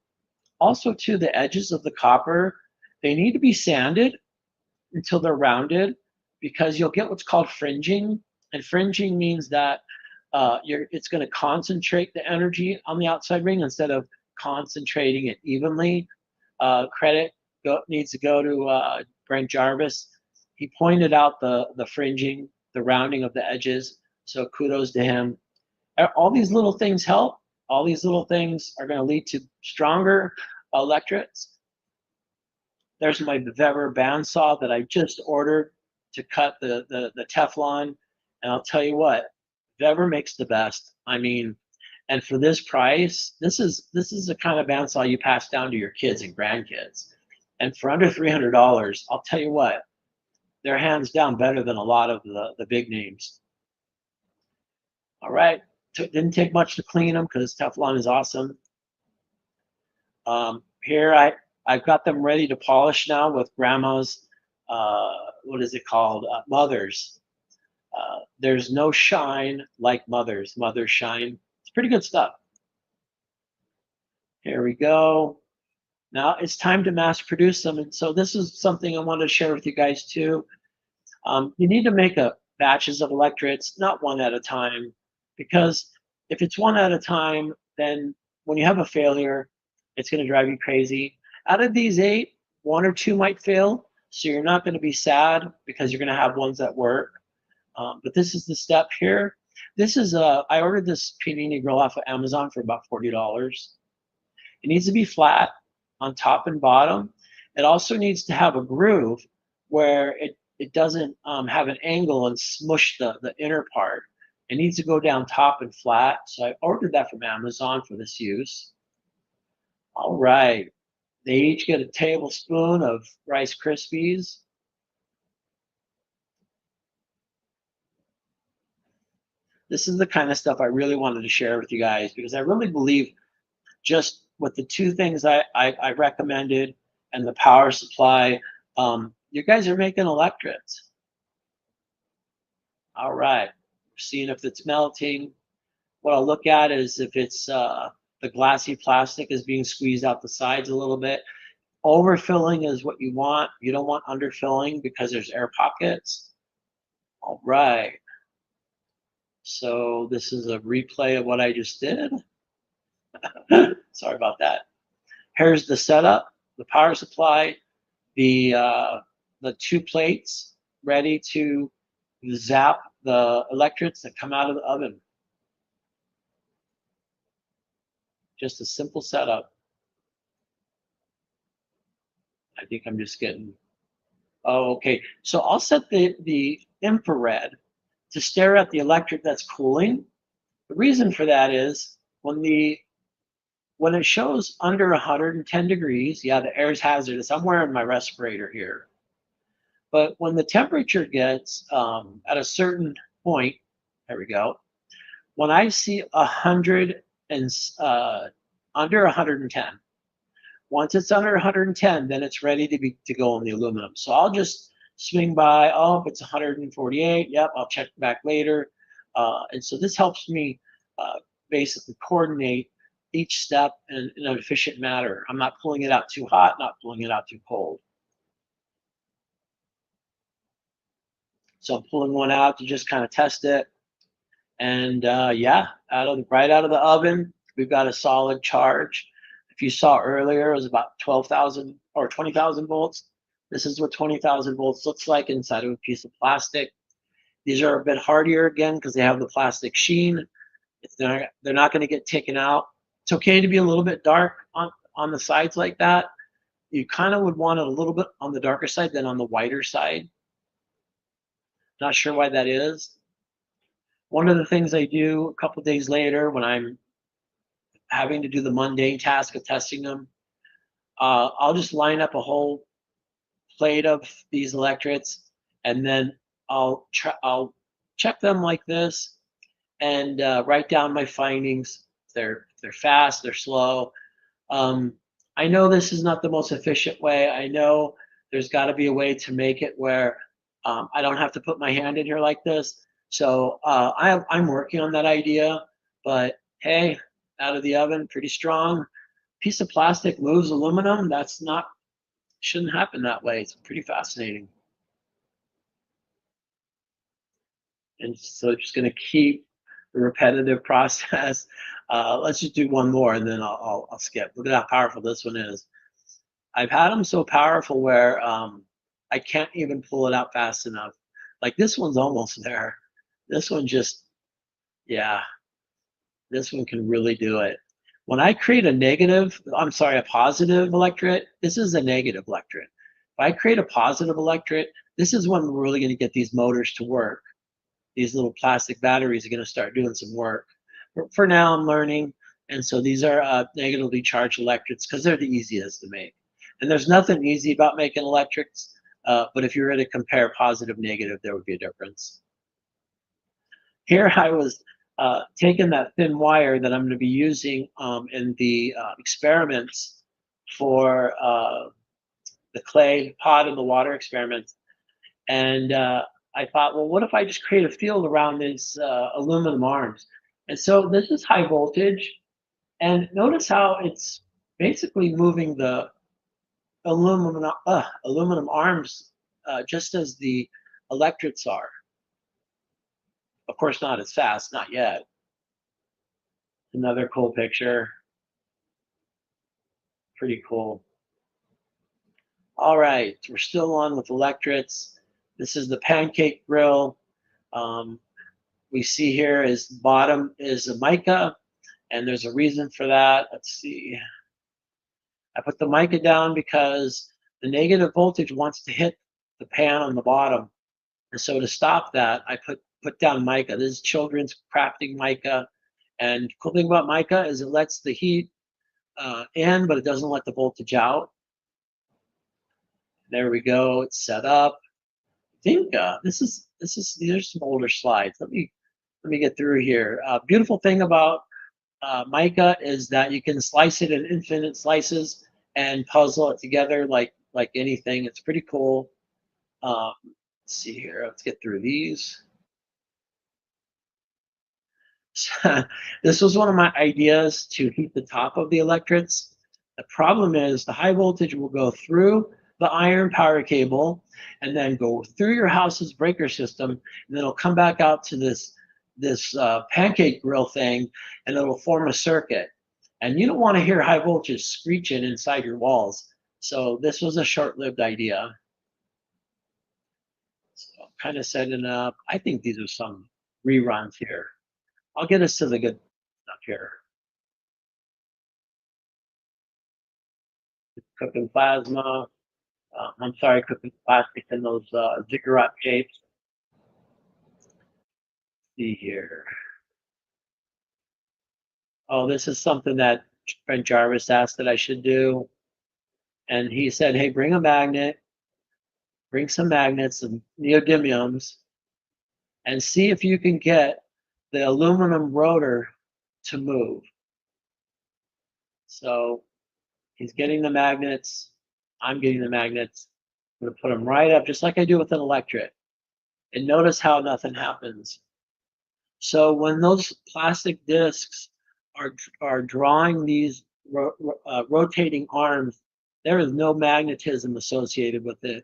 Also, to the edges of the copper, they need to be sanded until they're rounded, because you'll get what's called fringing. And fringing means that it's going to concentrate the energy on the outside ring instead of concentrating it evenly. Credit needs to go to Brent Jarvis. He pointed out the fringing, the rounding of the edges. So kudos to him. All these little things help. All these little things are going to lead to stronger electrodes. There's my Weber bandsaw that I just ordered to cut the Teflon. And I'll tell you what, Weber makes the best. I mean, and for this price, this is the kind of bandsaw you pass down to your kids and grandkids. And for under $300, I'll tell you what, they're hands down better than a lot of the big names. All right, didn't take much to clean them, because Teflon is awesome. Here I've got them ready to polish now with Grandma's, what is it called, Mother's. There's no shine like Mother's shine. It's pretty good stuff. Here we go. Now it's time to mass produce them. And so this is something I wanted to share with you guys too. You need to make batches of electrodes, not one at a time, because if it's one at a time, then when you have a failure, it's going to drive you crazy. Out of these 8, 1 or 2 might fail, so you're not going to be sad, because you're going to have ones that work. But this is the step here. This is I ordered this panini grill off of Amazon for about $40. It needs to be flat on top and bottom. It also needs to have a groove where it doesn't have an angle and smush the inner part. It needs to go down top and flat. So I ordered that from Amazon for this use. All right. They each get a tablespoon of Rice Krispies. This is the kind of stuff I really wanted to share with you guys, because I really believe just with the two things I recommended and the power supply, you guys are making electrodes. All right, seeing if it's melting. What I'll look at is if it's the glassy plastic is being squeezed out the sides a little bit. Overfilling is what you want. You don't want underfilling because there's air pockets. All right. So this is a replay of what I just did. Sorry about that. Here's the setup, the power supply, the 2 plates ready to zap the electrodes that come out of the oven. Just a simple setup. I think I'm just getting, oh, okay. So I'll set the infrared to stare at the electrode that's cooling. The reason for that is when it shows under 110 degrees, yeah, the air is hazardous. I'm wearing my respirator here. But when the temperature gets at a certain point, there we go. When I see 100 and under 110, once it's under 110, then it's ready to go in the aluminum. So I'll just swing by. Oh, if it's 148, yep, I'll check back later. And so this helps me basically coordinate each step in an efficient manner. I'm not pulling it out too hot, not pulling it out too cold. So I'm pulling one out to just kind of test it. And yeah, right out of the oven, we've got a solid charge. If you saw earlier, it was about 12,000 or 20,000 volts. This is what 20,000 volts looks like inside of a piece of plastic. These are a bit hardier again because they have the plastic sheen. They're not going to get taken out. It's okay to be a little bit dark on the sides like that. You kind of would want it a little bit on the darker side than on the whiter side. Not sure why that is. One of the things I do a couple of days later when I'm having to do the mundane task of testing them, I'll just line up a whole plate of these electrodes, and then I'll check them like this and write down my findings. They're fast, they're slow. I know this is not the most efficient way. I know there's got to be a way to make it where I don't have to put my hand in here like this. So I'm working on that idea, but hey, out of the oven, pretty strong. Piece of plastic moves aluminum. Shouldn't happen that way. It's pretty fascinating. And so just going to keep the repetitive process. Let's just do one more and then I'll skip. Look at how powerful this one is. I've had them so powerful where I can't even pull it out fast enough. Like this one's almost there. This one just, yeah, this one can really do it. When I create a positive electret, this is a negative electret. If I create a positive electret, this is when we're really going to get these motors to work. These little plastic batteries are going to start doing some work. For now, I'm learning. And so these are negatively charged electrets because they're the easiest to make. And there's nothing easy about making electrics. But if you were to compare positive, negative, there would be a difference. Here I was taking that thin wire that I'm going to be using in the experiments for the clay pot and the water experiments. And I thought, well, what if I just create a field around these aluminum arms? And so this is high voltage. And notice how it's basically moving the aluminum arms just as the electrodes are. Of course, not as fast, not yet. Another cool picture. Pretty cool. All right, we're still on with electrodes. This is the pancake grill. We see here is bottom is a mica, and there's a reason for that. Let's see. I put the mica down because the negative voltage wants to hit the pan on the bottom. And so to stop that, I put down mica. This is children's crafting mica. And cool thing about mica is it lets the heat in, but it doesn't let the voltage out. There we go. It's set up. I think these are some older slides. Let me get through here. Beautiful thing about mica is that you can slice it in infinite slices and puzzle it together like anything. It's pretty cool. Let's see here. Let's get through these. This was one of my ideas to heat the top of the electrodes. The problem is the high voltage will go through the iron power cable and then go through your house's breaker system, and then it'll come back out to this pancake grill thing, and it'll form a circuit. And you don't want to hear high voltage screeching inside your walls. So this was a short-lived idea. So kind of setting up. I think these are some reruns here. I'll get us to the good stuff here. Cooking plasma. I'm sorry, cooking plastic in those ziggurat shapes. See here. Oh, this is something that friend Jarvis asked that I should do. And he said, hey, bring a magnet, bring some magnets and neodymiums, and see if you can get the aluminum rotor to move. So he's getting the magnets. I'm getting the magnets. I'm going to put them right up, just like I do with an electric. And notice how nothing happens. So when those plastic discs are drawing these rotating arms, there is no magnetism associated with it.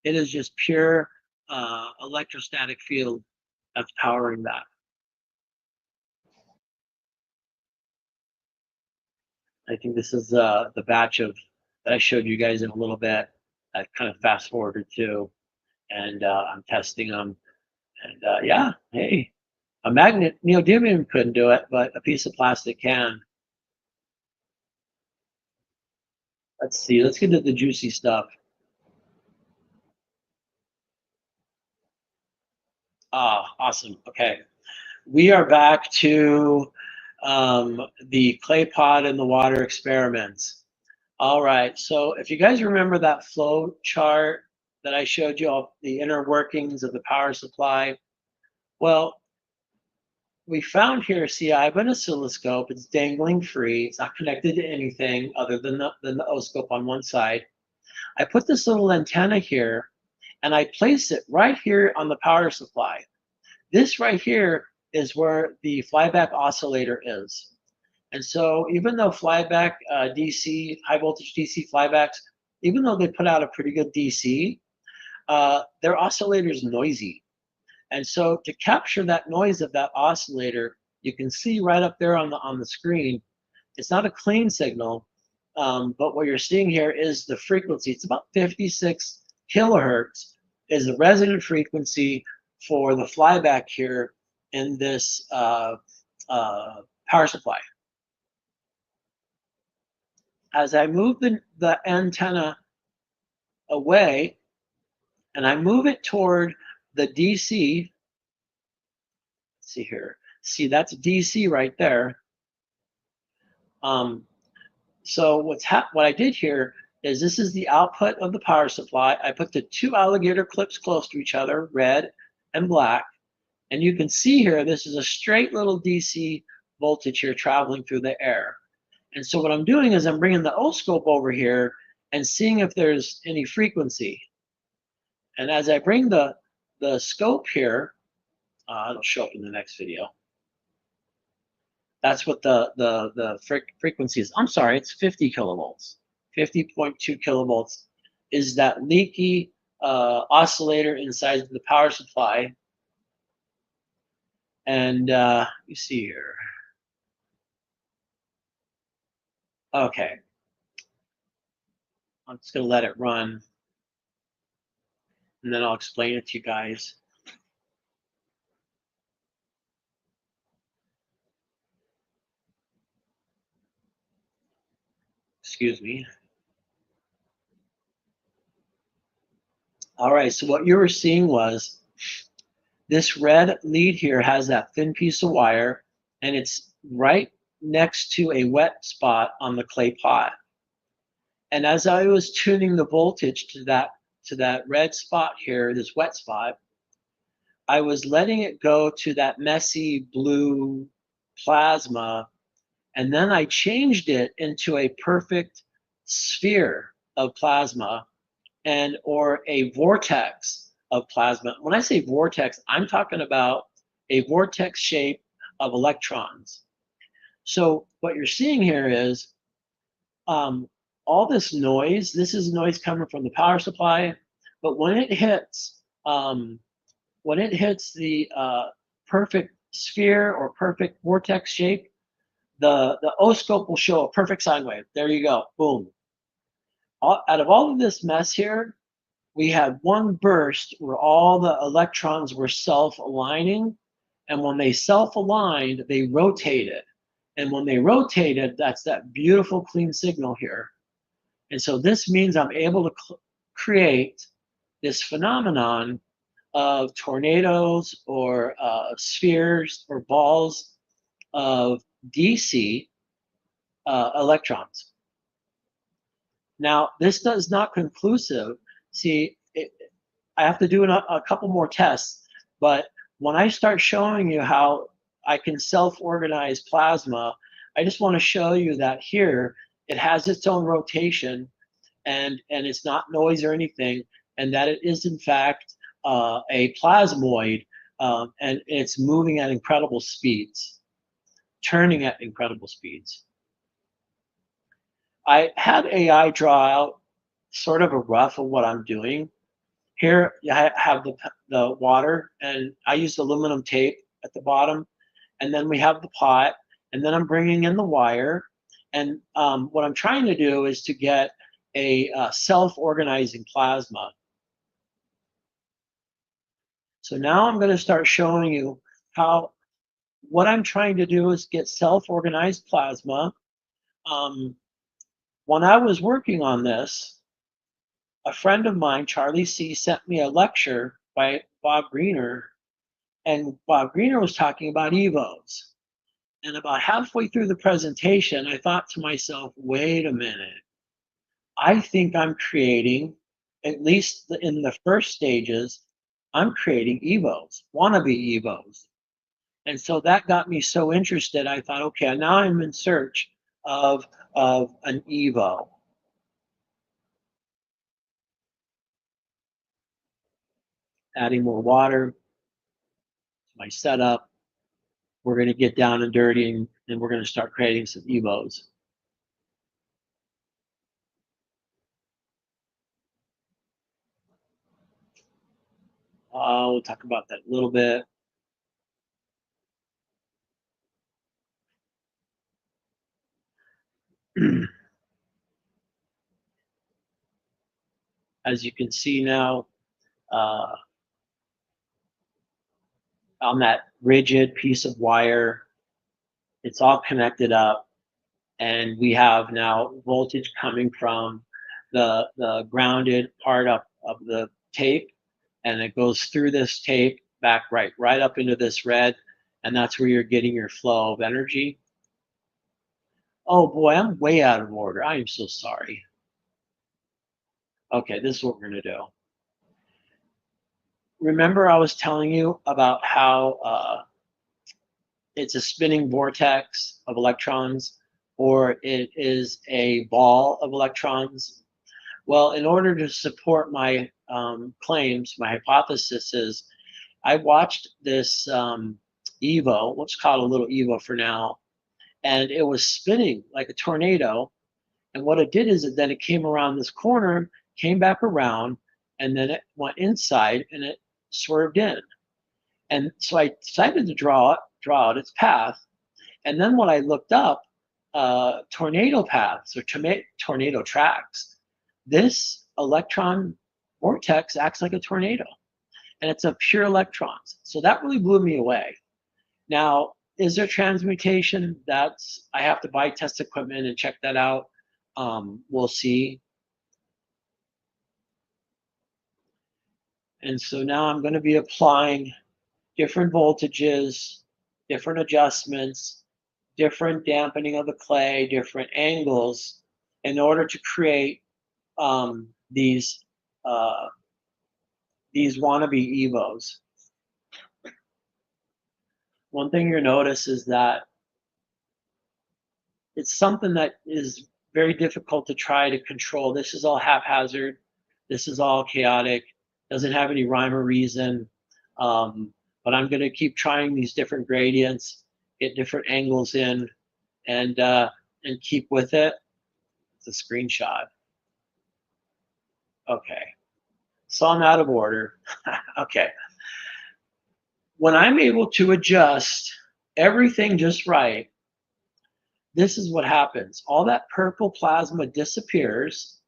It is just pure electrostatic field that's powering that. I think this is the batch of that I showed you guys in a little bit. I kind of fast forwarded to, and I'm testing them. And yeah, hey, a magnet, neodymium couldn't do it, but a piece of plastic can. Let's see, let's get to the juicy stuff. Ah, awesome. Okay. We are back to the clay pot and the water experiments. All right. So if you guys remember that flow chart that I showed you, all the inner workings of the power supply, well, we found here, see, I have an oscilloscope. It's dangling free. It's not connected to anything other than the oscilloscope on one side. I put this little antenna here, and I place it right here on the power supply. This right here is where the flyback oscillator is. And so even though flyback DC, high voltage DC flybacks, even though they put out a pretty good DC, their oscillator is noisy. And so to capture that noise of that oscillator, you can see right up there on the screen, it's not a clean signal, but what you're seeing here is the frequency. It's about 56 kilohertz is the resonant frequency for the flyback here in this power supply. As I move the antenna away and I move it toward the DC, let's see here, see that's DC right there. So what I did here is this is the output of the power supply. I put the two alligator clips close to each other, red and black. And you can see here, this is a straight little DC voltage here traveling through the air. And so what I'm doing is I'm bringing the oscilloscope over here and seeing if there's any frequency. And as I bring the scope here, it'll show up in the next video. That's what the frequency is. I'm sorry, it's 50 kilovolts. 50.2 kilovolts is that leaky oscillator inside the power supply. And you see here. Okay. I'm just going to let it run. And then I'll explain it to you guys. Excuse me. All right, so what you were seeing was this red lead here has that thin piece of wire, and it's right next to a wet spot on the clay pot. And as I was tuning the voltage to that red spot here, this wet spot, I was letting it go to that messy blue plasma And then I changed it into a perfect sphere of plasma and or a vortex of plasma. When I say vortex, I'm talking about a vortex shape of electrons. So what you're seeing here is all this noise. This is noise coming from the power supply, but when it hits the perfect sphere or perfect vortex shape, the oscope will show a perfect sine wave. There you go, boom. Out of all of this mess here, we had one burst where all the electrons were self-aligning, and when they self-aligned, they rotated. And when they rotated, that's that beautiful clean signal here. And so this means I'm able to create this phenomenon of tornadoes or spheres or balls of DC electrons. Now, this is not conclusive. See, I have to do a couple more tests, but when I start showing you how I can self-organize plasma, I just want to show you that here it has its own rotation, and it's not noise or anything, and that it is in fact a plasmoid, and it's moving at incredible speeds, turning at incredible speeds. I had AI draw out sort of a rough of what I'm doing. Here I have the water, and I used aluminum tape at the bottom, and then we have the pot, and then I'm bringing in the wire, and what I'm trying to do is to get a self-organizing plasma. So now I'm going to start showing you how what I'm trying to do is get self-organized plasma. When I was working on this, a friend of mine, Charlie C., sent me a lecture by Bob Greener, and Bob Greener was talking about EVOs. And about halfway through the presentation, I thought to myself, wait a minute. I think I'm creating, at least in the first stages, I'm creating EVOs, wannabe EVOs. And so that got me so interested. I thought, okay, now I'm in search of an EVO. Adding more water to my setup. We're going to get down and dirty, and we're going to start creating some EVOs. We'll talk about that a little bit. As you can see now, on that rigid piece of wire, it's all connected up, and we have now voltage coming from the grounded part of the tape, and it goes through this tape back right up into this red, and that's where you're getting your flow of energy. Oh boy, I'm way out of order. I am so sorry. Okay, this is what we're going to do. Remember I was telling you about how it's a spinning vortex of electrons, or it is a ball of electrons? Well, in order to support my claims, my hypothesis is, I watched this EVO, let's call it a little EVO for now, and it was spinning like a tornado. And what it did is then it came around this corner, came back around, and then it went inside and it swerved in. And so I decided to draw out its path. And then when I looked up tornado paths or tornado tracks, this electron vortex acts like a tornado, and it's a pure electrons. So that really blew me away. Now, is there transmutation? I have to buy test equipment and check that out. We'll see. And so now I'm going to be applying different voltages, different adjustments, different dampening of the clay, different angles, in order to create these wannabe EVOs. One thing you'll notice is that it's something that is very difficult to try to control. This is all haphazard. This is all chaotic. Doesn't have any rhyme or reason. But I'm going to keep trying these different gradients, get different angles in, and keep with it. It's a screenshot. Okay. So I'm out of order. Okay. When I'm able to adjust everything just right, this is what happens. All that purple plasma disappears,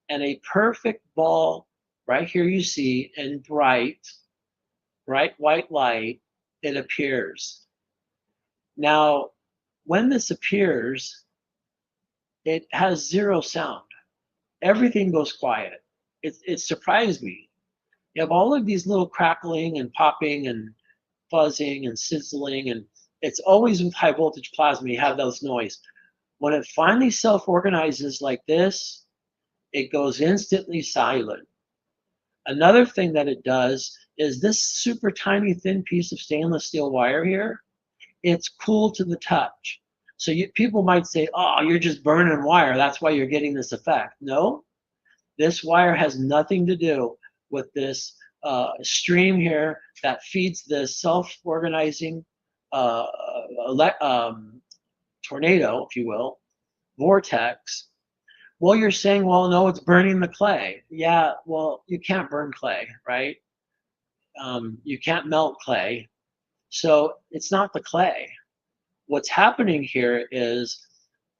and a perfect ball right here you see in bright white light, it appears. Now, when this appears, it has zero sound. Everything goes quiet. It surprised me. You have all of these little crackling and popping and buzzing and sizzling, and it's always with high voltage plasma, you have those noise. When it finally self-organizes like this, it goes instantly silent. Another thing that it does is this super tiny thin piece of stainless steel wire here, it's cool to the touch. So people might say, oh, you're just burning wire, that's why you're getting this effect. No, this wire has nothing to do with this stream here that feeds this self-organizing tornado, if you will, vortex. Well, you're saying, well, no, it's burning the clay. Yeah, well, you can't burn clay, right? You can't melt clay. So it's not the clay. What's happening here is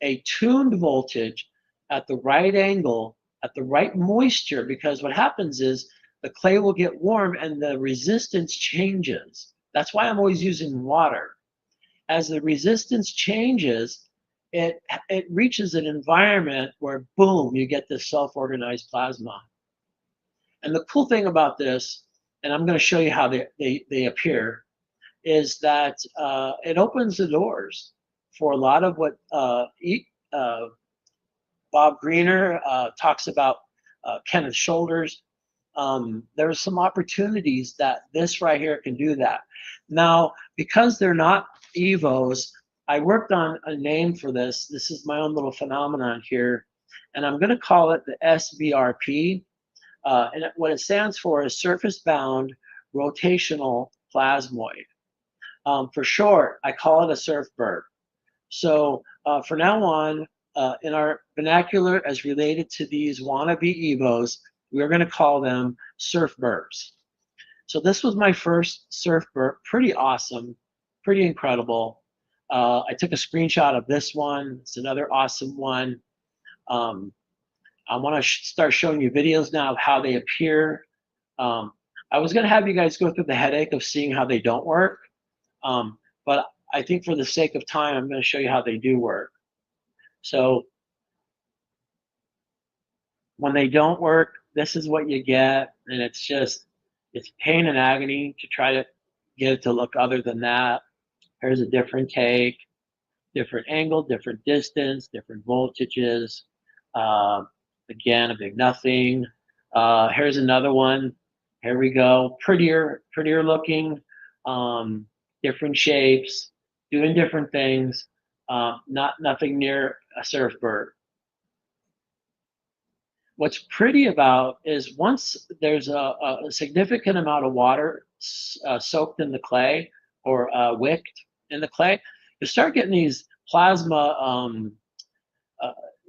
a tuned voltage at the right angle, at the right moisture, because what happens is the clay will get warm and the resistance changes. That's why I'm always using water. As the resistance changes, it reaches an environment where, boom, you get this self-organized plasma. And the cool thing about this, and I'm going to show you how they appear, is that it opens the doors for a lot of what Bob Greener talks about, Kenneth Shoulders. There's some opportunities that this right here can do that. Now, because they're not EVOs, I worked on a name for this. This is my own little phenomenon here, and I'm going to call it the SBRP. And what it stands for is surface-bound rotational plasmoid. For short, I call it a surf burp. So for now on, in our vernacular as related to these wannabe EVOs, we're going to call them surf burps. So this was my first surf burp. Pretty awesome, pretty incredible. I took a screenshot of this one. It's another awesome one. I want to start showing you videos now of how they appear. I was going to have you guys go through the headache of seeing how they don't work. But I think for the sake of time, I'm going to show you how they do work. So when they don't work, this is what you get. And it's pain and agony to try to get it to look other than that. Here's a different take, different angle, different distance, different voltages. Again, a big nothing. Here's another one. Here we go. Prettier looking. Different shapes, doing different things. Nothing near a surf burp. What's pretty about is once there's a significant amount of water soaked in the clay or wicked in the clay, you start getting these plasma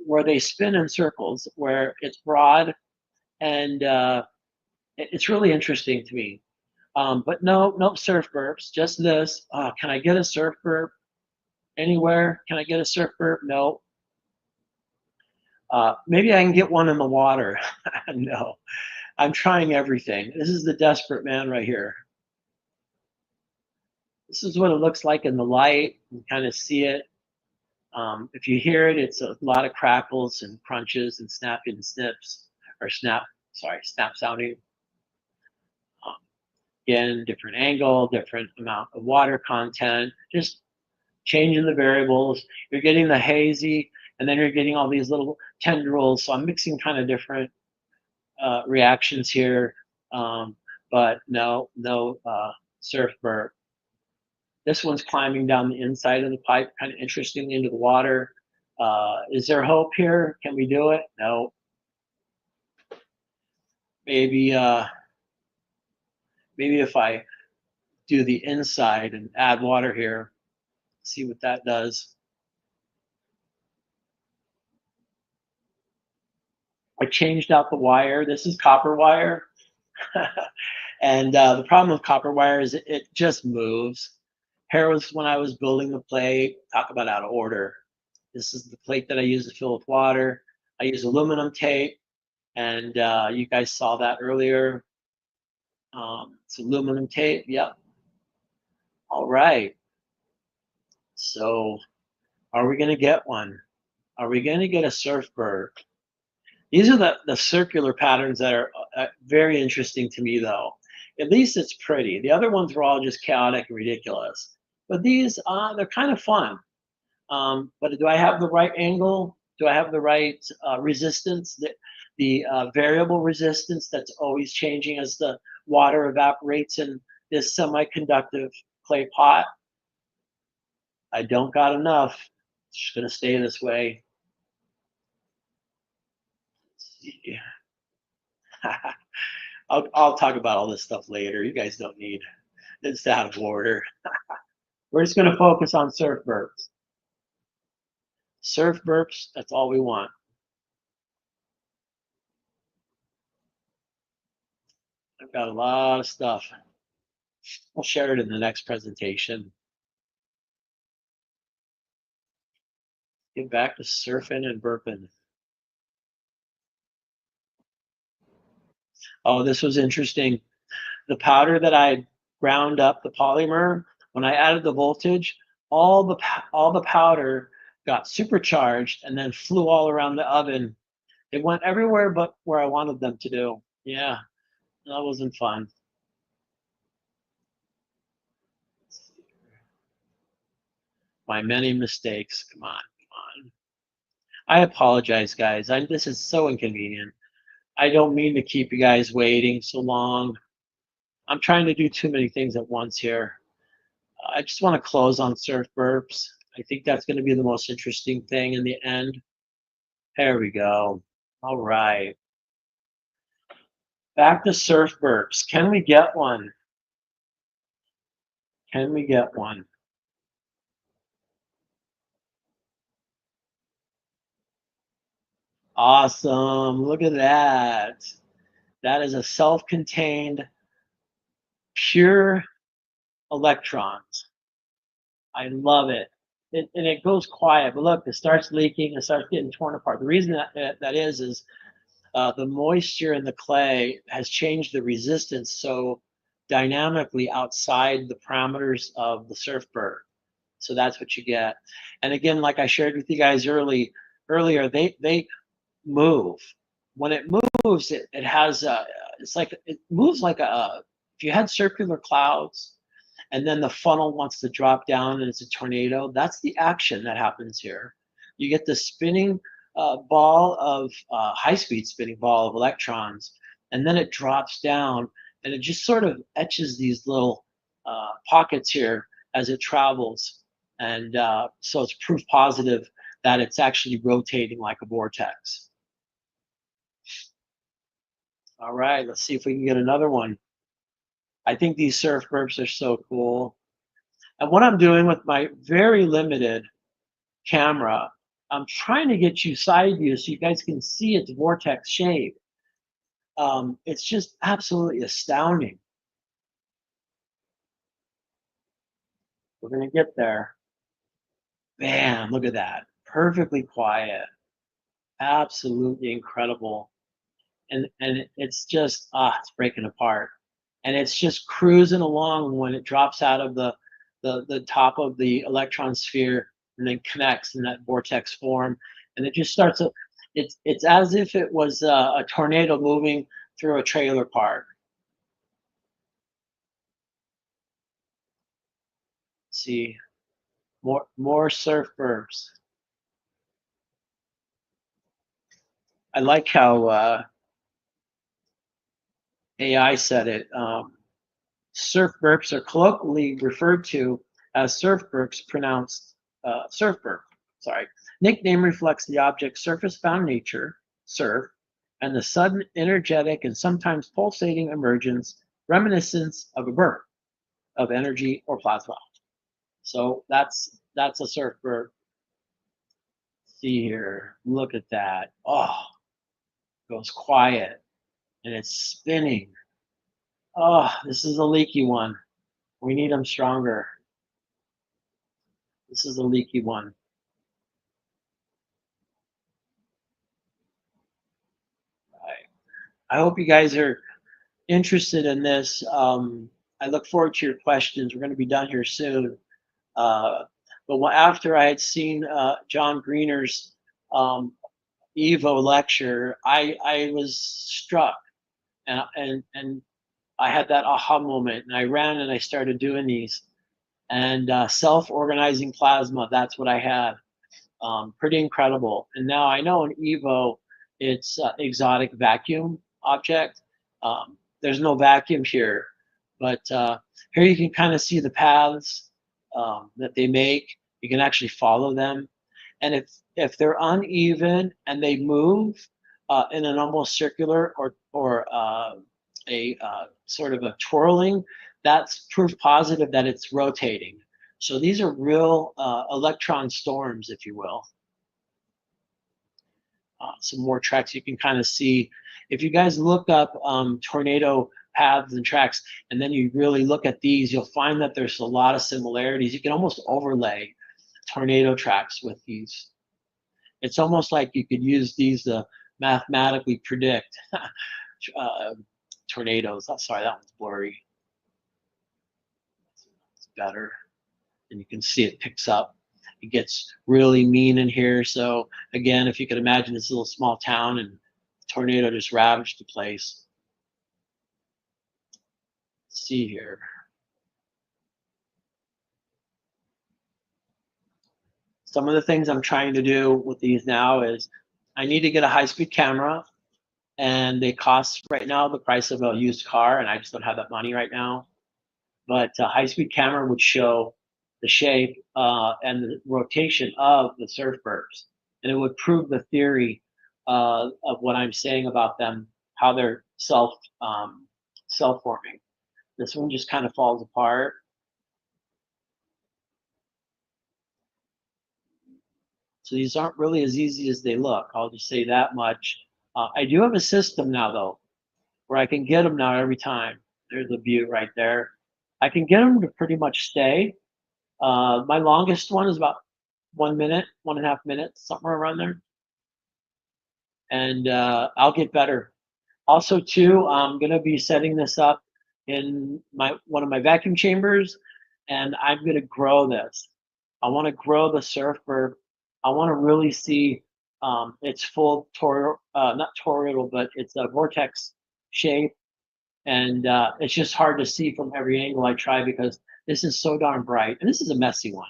where they spin in circles, where it's broad, and it's really interesting to me. But no surf burps, just this. Can I get a surf burp anywhere? Can I get a surf burp? No. Maybe I can get one in the water. No, I'm trying everything. This is the desperate man right here. This is what it looks like in the light. You kind of see it. If you hear it, it's a lot of crackles and crunches and snapping and snips, or snap sounding. Again, different angle, different amount of water content, just changing the variables. You're getting the hazy, and then you're getting all these little tendrils. So I'm mixing kind of different reactions here, but no surf burp. This one's climbing down the inside of the pipe, kind of interesting, into the water. Is there hope here? Can we do it? No. Maybe maybe if I do the inside and add water here, see what that does. I changed out the wire. This is copper wire. And the problem with copper wire is it just moves. Here was when I was building the plate. Talk about out of order. This is the plate that I use to fill with water. I use aluminum tape, and you guys saw that earlier. It's aluminum tape. Yep. All right. So, are we going to get one? Are we going to get a surfbird? These are the circular patterns that are very interesting to me, though. At least it's pretty. The other ones were all just chaotic and ridiculous. But these, they're kind of fun. But do I have the right angle? Do I have the right resistance? The variable resistance that's always changing as the water evaporates in this semiconductive clay pot? I don't got enough. It's just going to stay this way. Let's see. I'll talk about all this stuff later. You guys don't need, it's out of order. We're just going to focus on surf burps. Surf burps, that's all we want. I've got a lot of stuff. I'll share it in the next presentation. Get back to surfing and burping. Oh, this was interesting. The powder that I ground up, the polymer, when I added the voltage, all the powder got supercharged and then flew all around the oven. It went everywhere but where I wanted them to do. Yeah, that wasn't fun. My many mistakes. Come on, come on. I apologize, guys. This is so inconvenient. I don't mean to keep you guys waiting so long. I'm trying to do too many things at once here. I just want to close on surf burps. I think that's going to be the most interesting thing in the end. There we go. All right. Back to surf burps. Can we get one? Can we get one? Awesome. Look at that. That is a self-contained pure electrons. I love it. And it goes quiet, but look, it starts leaking, it starts getting torn apart. The reason that is the moisture in the clay has changed the resistance so dynamically outside the parameters of the surfbird. So that's what you get. And again, like I shared with you guys earlier, they move. When it moves, it has it's like it moves like if you had circular clouds and then the funnel wants to drop down and it's a tornado, that's the action that happens here. You get the spinning ball of high-speed spinning ball of electrons, and then it drops down and it just sort of etches these little pockets here as it travels. And so it's proof positive that it's actually rotating like a vortex. All right, let's see if we can get another one. I think these surf burps are so cool. And what I'm doing with my very limited camera, I'm trying to get you side view so you guys can see its vortex shape. It's just absolutely astounding. We're gonna get there. Bam, look at that. Perfectly quiet. Absolutely incredible. And it's just, it's breaking apart. And it's just cruising along when it drops out of the top of the electron sphere and then connects in that vortex form. And it just starts, it's as if it was a tornado moving through a trailer park. Let's see, more surf burps. I like how AI said it. Surf burps are colloquially referred to as surf burps, pronounced surf burp. sorry, nickname reflects the object's surface-bound nature, surf, and the sudden energetic and sometimes pulsating emergence, reminiscence of a burst of energy or plasma. So that's a surf bird. See here, look at that. Oh, goes quiet and it's spinning. Oh, this is a leaky one. We need them stronger. This is a leaky one. I hope you guys are interested in this. I look forward to your questions. We're going to be done here soon. But after I had seen John Greener's Evo lecture, I was struck, and I had that aha moment, and I ran and I started doing these. And self-organizing plasma, that's what I had. Pretty incredible. And now I know in Evo, it's exotic vacuum object. There's no vacuum here, but here you can kind of see the paths that they make. You can actually follow them. And if they're uneven and they move in an almost circular or a sort of a twirling, that's proof positive that it's rotating. So these are real electron storms, if you will. Some more tracks you can kind of see. If you guys look up tornado paths and tracks, and then you really look at these, you'll find that there's a lot of similarities. You can almost overlay tornado tracks with these. It's almost like you could use these to mathematically predict tornadoes. Oh, sorry, that one's blurry. It's better. And you can see it picks up. It gets really mean in here. So again, if you could imagine this little small town and tornado just ravaged the place. Let's see here. Some of the things I'm trying to do with these now is I need to get a high-speed camera, and they cost right now the price of a used car, and I just don't have that money right now. But a high-speed camera would show the shape and the rotation of the surf birds, and it would prove the theory of what I'm saying about them, how they're self-forming. This one just kind of falls apart. So these aren't really as easy as they look. I'll just say that much. I do have a system now, though, where I can get them now every time. There's a view right there. I can get them to pretty much stay. My longest one is about 1 minute, 1.5 minutes, somewhere around there. And I'll get better. Also, too, I'm going to be setting this up in one of my vacuum chambers, and I'm going to grow this. I want to grow the surfer. I want to really see its full not toroidal, but it's a vortex shape. And it's just hard to see from every angle I try because this is so darn bright. And this is a messy one.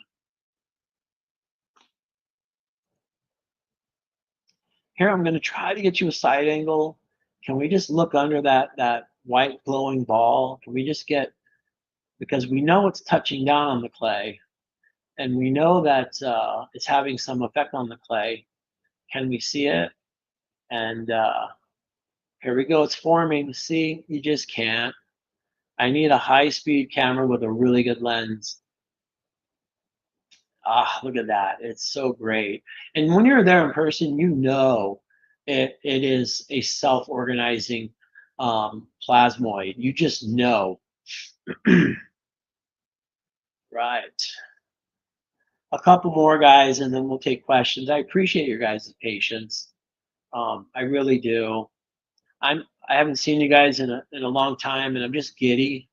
Here, I'm going to try to get you a side angle. Can we just look under that white glowing ball? Can we just get, because we know it's touching down on the clay, and we know that it's having some effect on the clay. Can we see it? And here we go, it's forming. See, you just can't. I need a high-speed camera with a really good lens. Ah, look at that. It's so great. And when you're there in person, you know it is a self-organizing plasmoid. You just know. Right. A couple more, guys, and then we'll take questions. I appreciate your guys' patience. I really do. I haven't seen you guys in a long time, and I'm just giddy.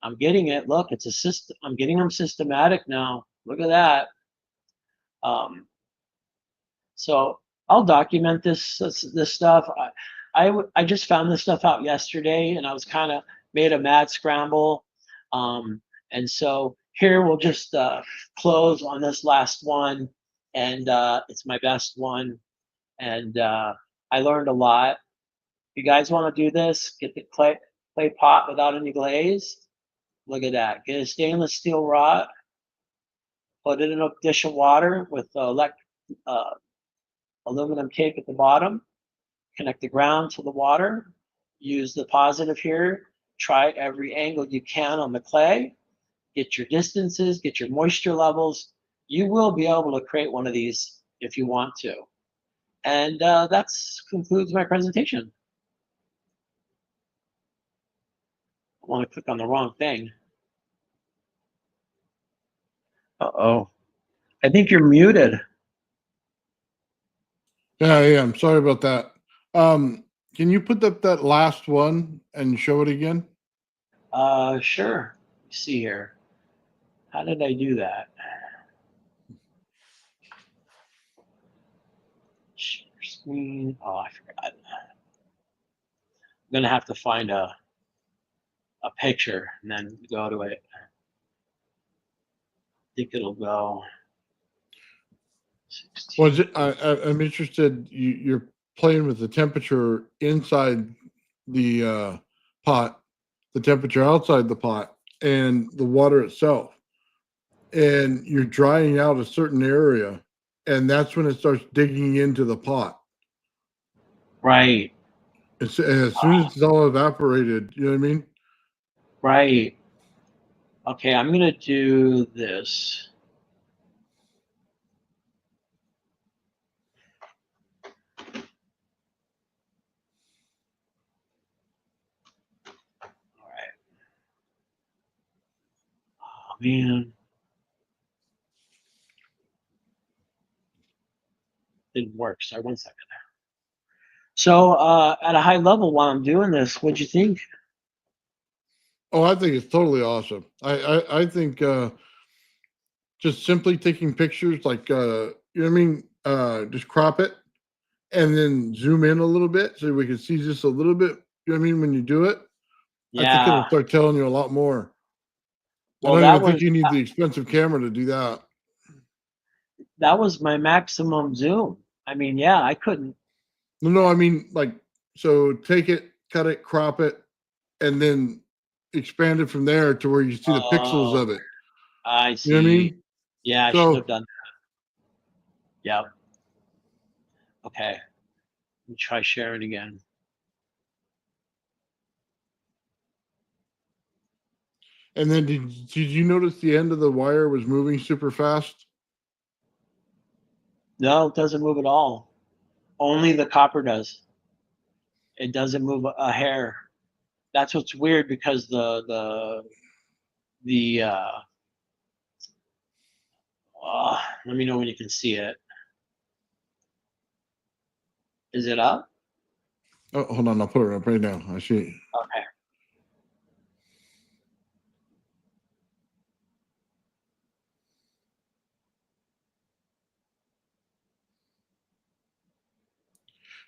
I'm getting it. Look, it's a system. I'm getting them systematic now. Look at that. So I'll document this stuff. I just found this stuff out yesterday, and I was kind of made a mad scramble. And so here we'll just close on this last one, and it's my best one. And I learned a lot. If you guys want to do this, get the clay pot without any glaze. Look at that. Get a stainless steel rod. Put it in a dish of water with uh, aluminum tape at the bottom, connect the ground to the water, use the positive here, try every angle you can on the clay, get your distances, get your moisture levels. You will be able to create one of these if you want to. And that concludes my presentation. I want to click on the wrong thing. Uh-oh. I think you're muted. Yeah, yeah. I'm sorry about that. Can you put up that last one and show it again? Sure. Let's see here. How did I do that? Share screen. Oh, I forgot. I'm gonna have to find a picture and then go to it. I think it'll go. 16. Was it? I'm interested. You're playing with the temperature inside the pot, the temperature outside the pot, and the water itself, and you're drying out a certain area, and that's when it starts digging into the pot. Right. As soon as it's all evaporated, you know what I mean? Right. Okay, I'm gonna do this. All right. Oh man. Didn't work. Sorry, 1 second. So at a high level while I'm doing this, what'd you think? Oh, I think it's totally awesome. I think just simply taking pictures, like you know what I mean, just crop it and then zoom in a little bit so we can see just a little bit. You know what I mean? When you do it, I think it'll Yeah. start telling you a lot more. I Well, don't even think you need the expensive camera to do that. that was my maximum zoom. I mean, yeah, I couldn't. No, I mean, like, so take it, cut it, crop it, and then expand it from there to where you see the pixels Oh, of it. I You know what I see. mean? Yeah, I should have So, done that. Yep. Okay. Let me try sharing again. and then did you notice the end of the wire was moving super fast? No, it doesn't move at all. Only the copper does. It doesn't move a hair. That's what's weird because the let me know when you can see it. Is it up? Oh, hold on, I'll put it up right now. I see. Okay.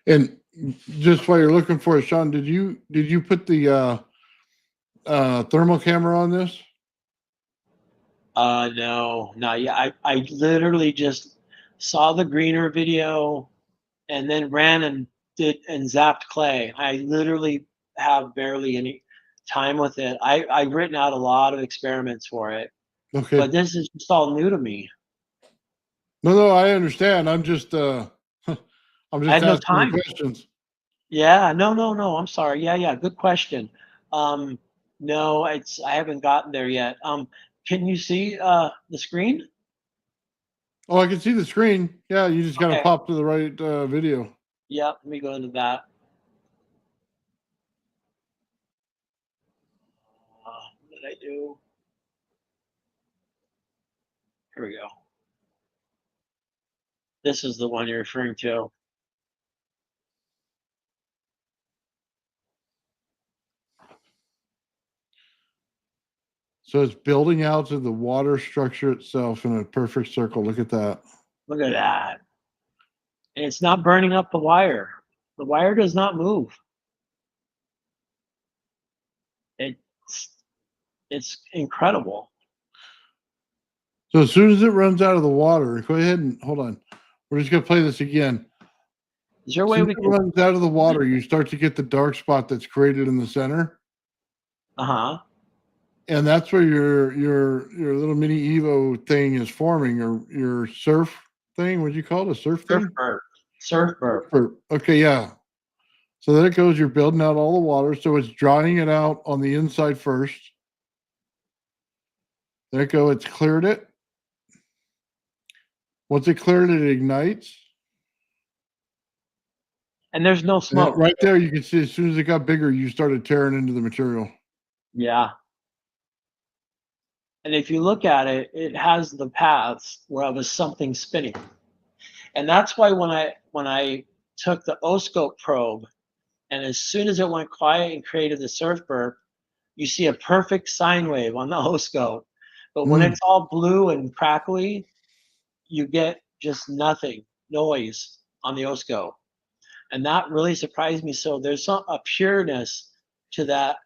And just while you're looking for it, Shawn, did you put the thermal camera on this? No, not yet. I literally just saw the greener video and then ran and did and zapped clay. I literally have barely any time with it. I've written out a lot of experiments for it, Okay. but this is just all new to me. No, I understand. I'm just I'm I just had no asking the time. questions. Yeah, no. I'm sorry. Yeah. Good question. Um, no, I haven't gotten there yet. Can you see the screen? Oh, I can see the screen. Yeah, you just gotta Okay. pop to the right video. Yep. Let me go into that. What did I do? Here we go. This is the one you're referring to. So it's building out to the water structure itself in a perfect circle. Look at that. Look at that. And it's not burning up the wire. The wire does not move. It's it's incredible. So as soon as it runs out of the water, go ahead and hold on. We're just gonna play this again. Is there a As way soon as we it can? runs out of the water, you start to get the dark spot that's created in the center. Uh-huh. And that's where your little mini Evo thing is forming, or your surf thing. What'd you call it? A surf Surf thing? burp. Surf burp. Okay, yeah. So then it goes, you're building out all the water. So it's drying it out on the inside first. There it go, it's cleared it. Once it cleared it, it ignites. And there's no And smoke. right there, you can see as soon as it got bigger, you started tearing into the material. Yeah. And if you look at it, it has the paths where it was something spinning. And that's why when I took the O-scope probe, and as soon as it went quiet and created the surf burp, you see a perfect sine wave on the O-scope. But when it's all blue and crackly, you get just nothing, noise on the O-scope. And that really surprised me. So there's a pureness to that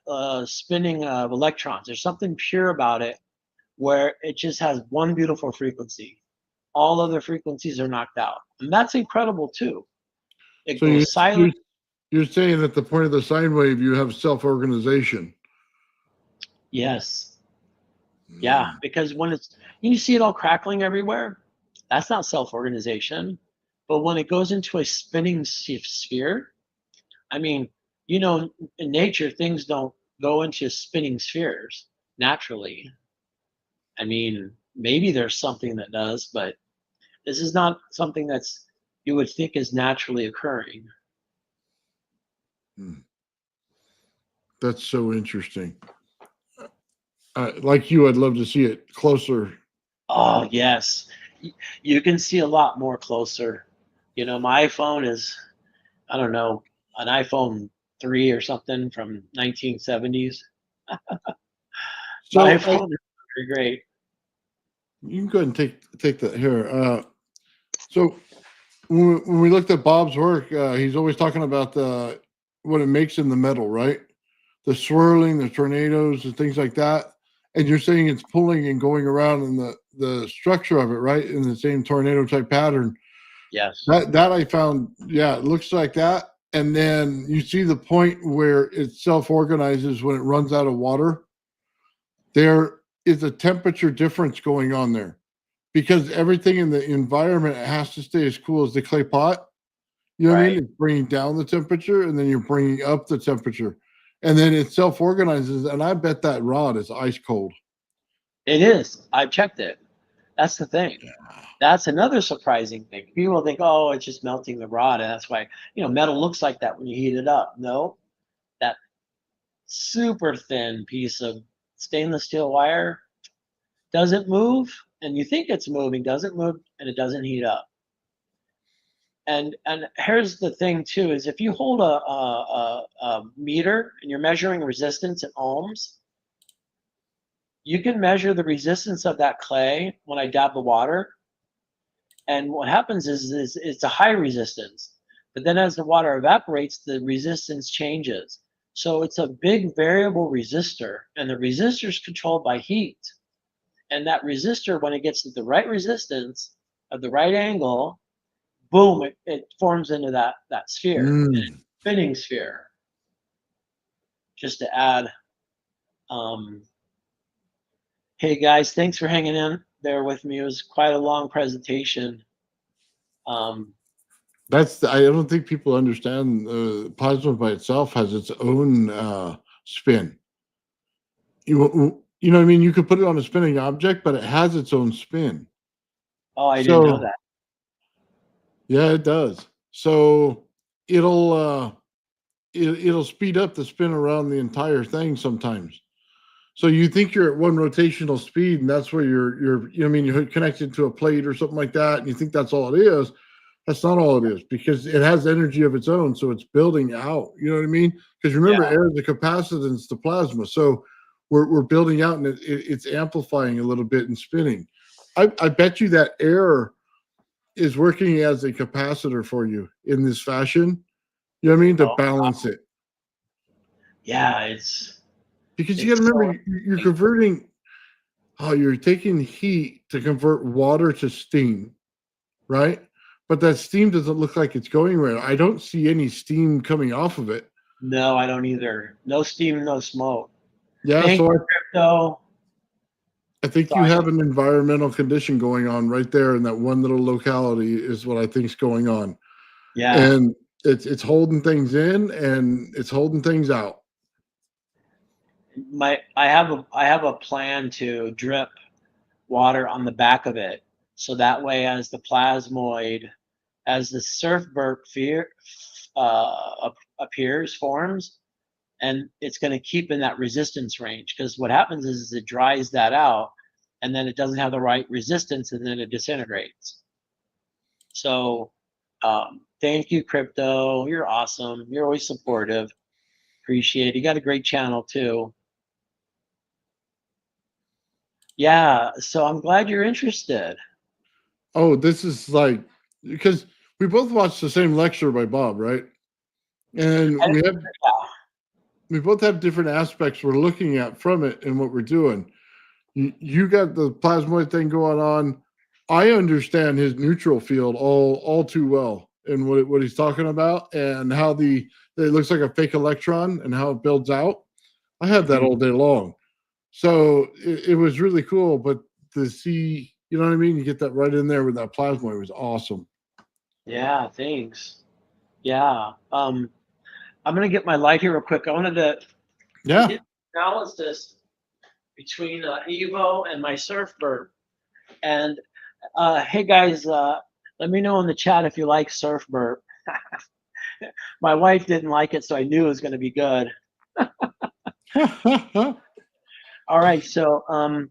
spinning of electrons. There's something pure about it where it just has one beautiful frequency. All other frequencies are knocked out. And that's incredible too. It So goes silent. you're saying at the point of the sine wave, you have self-organization. Yes. Yeah, because when you see it all crackling everywhere, that's not self-organization. But when it goes into a spinning sphere, I mean, in nature, things don't go into spinning spheres naturally. I mean, maybe there's something that does, but this is not something that's you would think is naturally occurring. That's so interesting. Like you, I'd love to see it closer. Oh, yes. You can see a lot more closer. My iPhone is, I don't know, an iPhone 3 or something from 1970s. So My iPhone is pretty great. you can go ahead and take that here. So when we looked at Bob's work, he's always talking about what it makes in the metal, right? The swirling, the tornadoes, and things like that. And you're saying it's pulling and going around in the structure of it, right? In the same tornado type pattern. Yes. That I found, yeah, it looks like that. And then you see the point where it self-organizes when it runs out of water. There is a temperature difference going on there because everything in the environment has to stay as cool as the clay pot. You know what I mean? It's bringing down the temperature and then you're bringing up the temperature. And then it self-organizes. And I bet that rod is ice cold. It is. I've checked it. That's the thing. Yeah. That's another surprising thing. People think, oh, it's just melting the rod. And that's why, metal looks like that when you heat it up. No, that super thin piece of stainless steel wire doesn't move. And you think it's moving, doesn't move, and it doesn't heat up. And here's the thing too, is if you hold a meter and you're measuring resistance in ohms, you can measure the resistance of that clay when I dab the water. And what happens is it's a high resistance. But then as the water evaporates, the resistance changes. So it's a big variable resistor. And the resistor is controlled by heat. And that resistor, when it gets to the right resistance of the right angle, boom, it forms into that sphere, spinning sphere. Just to add, hey guys, thanks for hanging in there with me. It was quite a long presentation. I don't think people understand plasma by itself has its own spin. You know what I mean? You could put it on a spinning object, but it has its own spin. Oh, I didn't know that. Yeah, it does. So it'll speed up the spin around the entire thing sometimes. So you think you're at one rotational speed, and that's where you're connected to a plate or something like that, and you think that's all it is. That's not all it is because it has energy of its own, so it's building out. You know what I mean? Because remember, air is the capacitance to plasma, so we're building out, and it's amplifying a little bit and spinning. I bet you that air is working as a capacitor for you in this fashion. You know what I mean? To balance it. Yeah, it's because you got to remember you're converting. Oh, you're taking heat to convert water to steam, right? But that steam doesn't look like it's going right. I don't see any steam coming off of it. No, I don't either. No steam, no smoke. Yeah, Thank you, Crypto. I think So you I, have an environmental condition going on right there in that one little locality is what I think is going on. yeah, And it's holding things in and it's holding things out. I have a plan to drip water on the back of it, so that way, as the plasmoid, as the surf burp appears, forms, and it's going to keep in that resistance range. Because what happens is it dries that out, and then it doesn't have the right resistance, and then it disintegrates. So, thank you, Crypto. You're awesome. You're always supportive. Appreciate it. You got a great channel too. Yeah. So I'm glad you're interested. Oh, this is like because we both watched the same lecture by Bob, right? And And, yeah. we both have different aspects we're looking at from it and what we're doing. You got the plasmoid thing going on. I understand his neutral field all too well and what he's talking about and how it looks like a fake electron and how it builds out. I have that Mhm. all day long. So it was really cool, but to see, you know what I mean? You get that right in there with that plasmoid was awesome. Yeah. Thanks. Yeah. I'm gonna get my light here real quick. I Yeah. did analysis between Evo and my Surfbird. And hey guys, let me know in the chat if you like Surfbird. My wife didn't like it, so I knew it was going to be good. All right, so the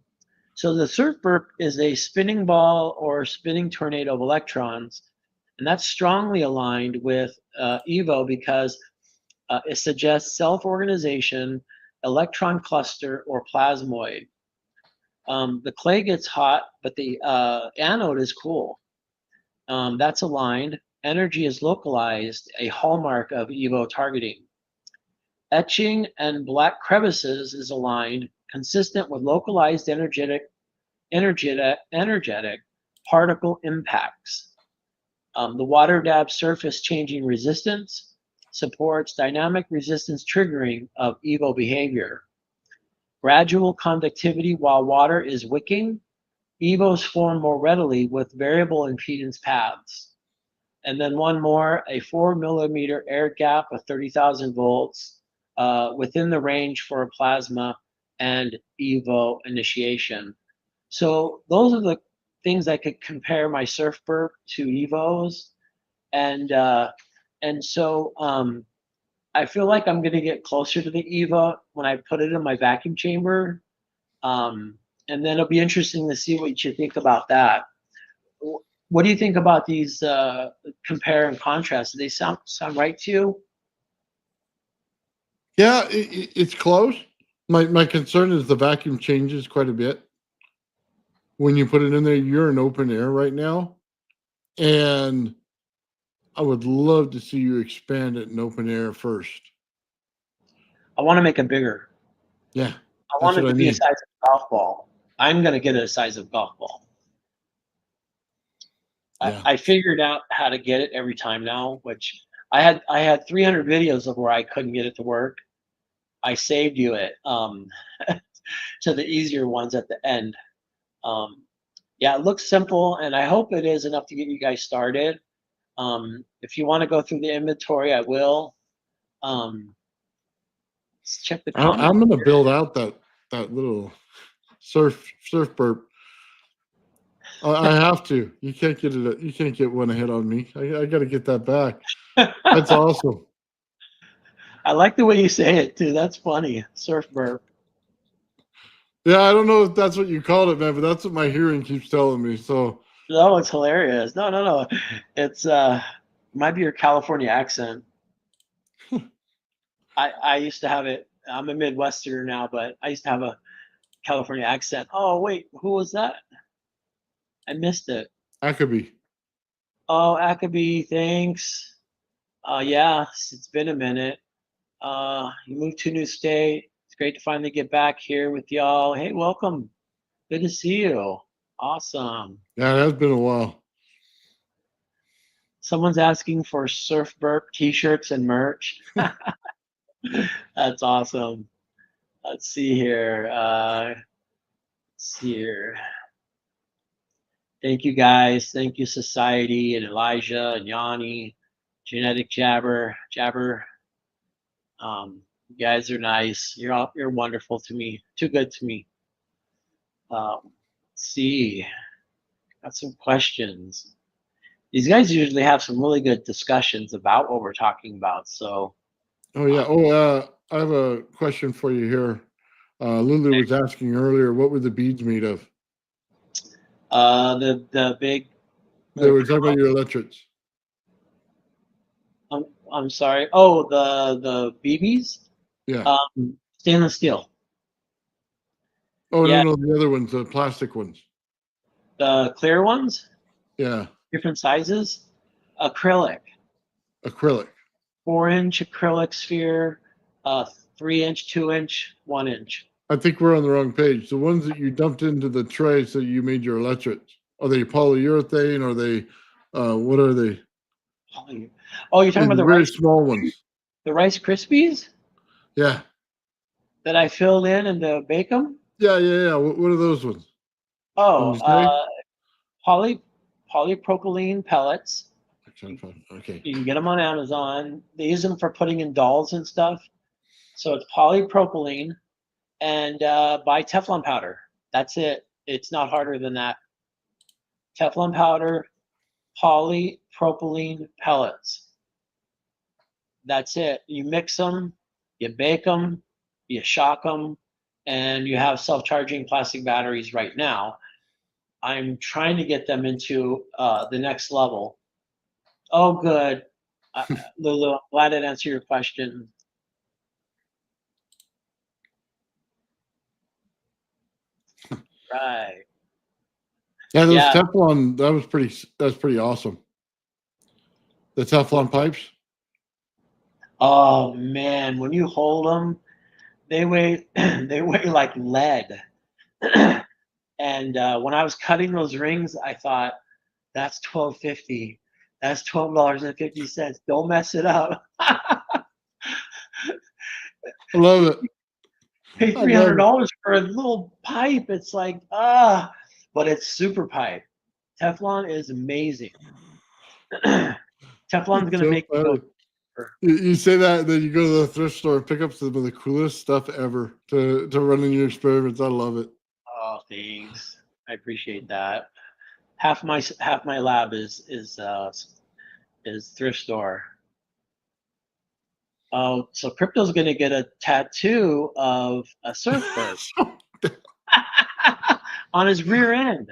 Surfbird is a spinning ball or spinning tornado of electrons, and that's strongly aligned with Evo because it suggests self-organization, electron cluster, or plasmoid. The clay gets hot, but the anode is cool. That's aligned. Energy is localized, a hallmark of Evo targeting. Etching and black crevices is aligned, consistent with localized energetic particle impacts. The water dab surface changing resistance supports dynamic resistance triggering of Evo behavior. Gradual conductivity while water is wicking. Evos form more readily with variable impedance paths. And then one more, a 4 millimeter air gap of 30,000 volts within the range for a plasma and Evo initiation. So those are the things I could compare my Surfbird to Evos. And I feel like I'm going to get closer to the Evo when I put it in my vacuum chamber. Um, and then it'll be interesting to see what you think about that. What do you think about these compare and contrast? Do they sound right to you? Yeah, it's close. My concern is the vacuum changes quite a bit when you put it in there. You're in open air right now, and I would love to see you expand it in open air first. I want to make it bigger. Yeah, I that's want it what I to be a need. size of a golf ball. I'm going to get it a size of golf ball. Yeah. I figured out how to get it every time now, which I had 300 videos of where I couldn't get it to work. I saved you it to the easier ones at the end. Um, yeah, it looks simple, and I hope it is enough to get you guys started. If you want to go through the inventory, I will. Um, let's check the comments. I'm gonna build out that little surf burp. I have to. You can't get it. You can't get one ahead on me. I got to get that back. That's awesome. I like the way you say it too. That's funny. Surf burp. Yeah, I don't know if that's what you called it, man, but that's what my hearing keeps telling me. So No, it's hilarious. No. It's might be your California accent. I used to have it. I'm a Midwesterner now, but I used to have a California accent. Oh wait, who was that? I missed it. Ackerby. Oh, Ackaby, thanks. Yeah, it's been a minute. You moved to a new state. It's great to finally get back here with y'all. Hey, welcome. Good to see you. Awesome. Yeah, it has been a while. Someone's asking for Surf Burp t-shirts and merch. That's awesome. Let's see here. see here. Thank you guys. Thank you, Society and Elijah and Yanni, Genetic Jabber. You guys are nice. You're wonderful to me. Too good to me. Let's see. Got some questions. These guys usually have some really good discussions about what we're talking about. So, Oh yeah. I have a question for you here. Lulu was asking earlier, what were the beads made of? the big. They were talking about your electrics. I'm sorry. Oh, the BBs. Yeah. Stainless steel. Oh Yeah. no, the other ones, the plastic ones. The clear ones, Yeah. different sizes. Acrylic. Acrylic. 4-inch acrylic sphere. 3-inch, 2-inch, 1-inch. I think we're on the wrong page. The ones that you dumped into the tray so you made your electrics, are they polyurethane? Are they, what are they? Oh, you're talking about the very small ones. The Rice Krispies Yeah. that I filled in and to bake them? Yeah. What are those ones? Oh, Can you say? polypropylene pellets. Okay. You can get them on Amazon. They use them for putting in dolls and stuff. So it's polypropylene and buy Teflon powder. That's it. It's not harder than that. Teflon powder, polypropylene pellets. That's it. You mix them, you bake them, you shock them, and you have self-charging plastic batteries right now. I'm trying to get them into the next level. Oh, good. Lulu, I'm glad it answered your question. Right. Yeah, those Yeah. Teflon, that's pretty awesome. The Teflon pipes. Oh man, when you hold them, they weigh they weigh like lead. And when I was cutting those rings, I thought that's $12.50. That's $12.50. Don't mess it up. I love it. Pay $300 for a little pipe. It's like but it's super pipe. Teflon is amazing. Teflon's gonna make you go. You say that, and then you go to the thrift store and pick up some of the coolest stuff ever to run in your experiments. I love it. Oh, thanks. I appreciate that. Half my lab is thrift store. Oh, so Crypto's gonna get a tattoo of a surfboard on his rear end.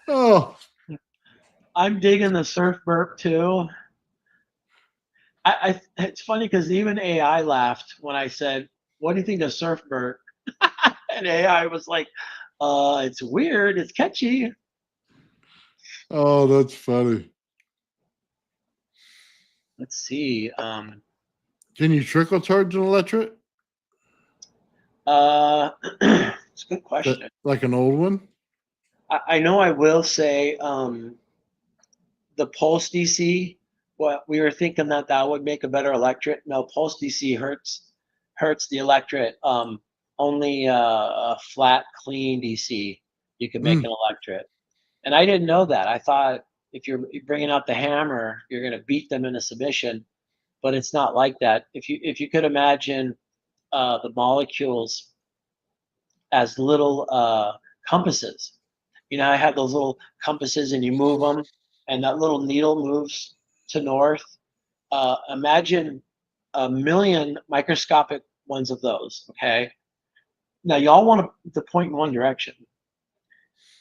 Oh, I'm digging the surf burp too. It's funny because even AI laughed when I said, "What do you think of surf burp?" And AI was like, "It's weird. It's catchy." oh, that's funny. Let's see. Can you trickle charge an electric? It's a good question. Like an old one? I know I will say the pulse DC. What we were thinking that would make a better electric. No, pulse DC hurts the electric. Only a flat, clean DC you can make an electric. And I didn't know that. I thought if you're bringing out the hammer, you're going to beat them into submission, but it's not like that. If you could imagine the molecules as little compasses. You know, I have those little compasses, and you move them, and that little needle moves to north. Imagine a million microscopic ones of those. Okay. Now, y'all want to point in one direction.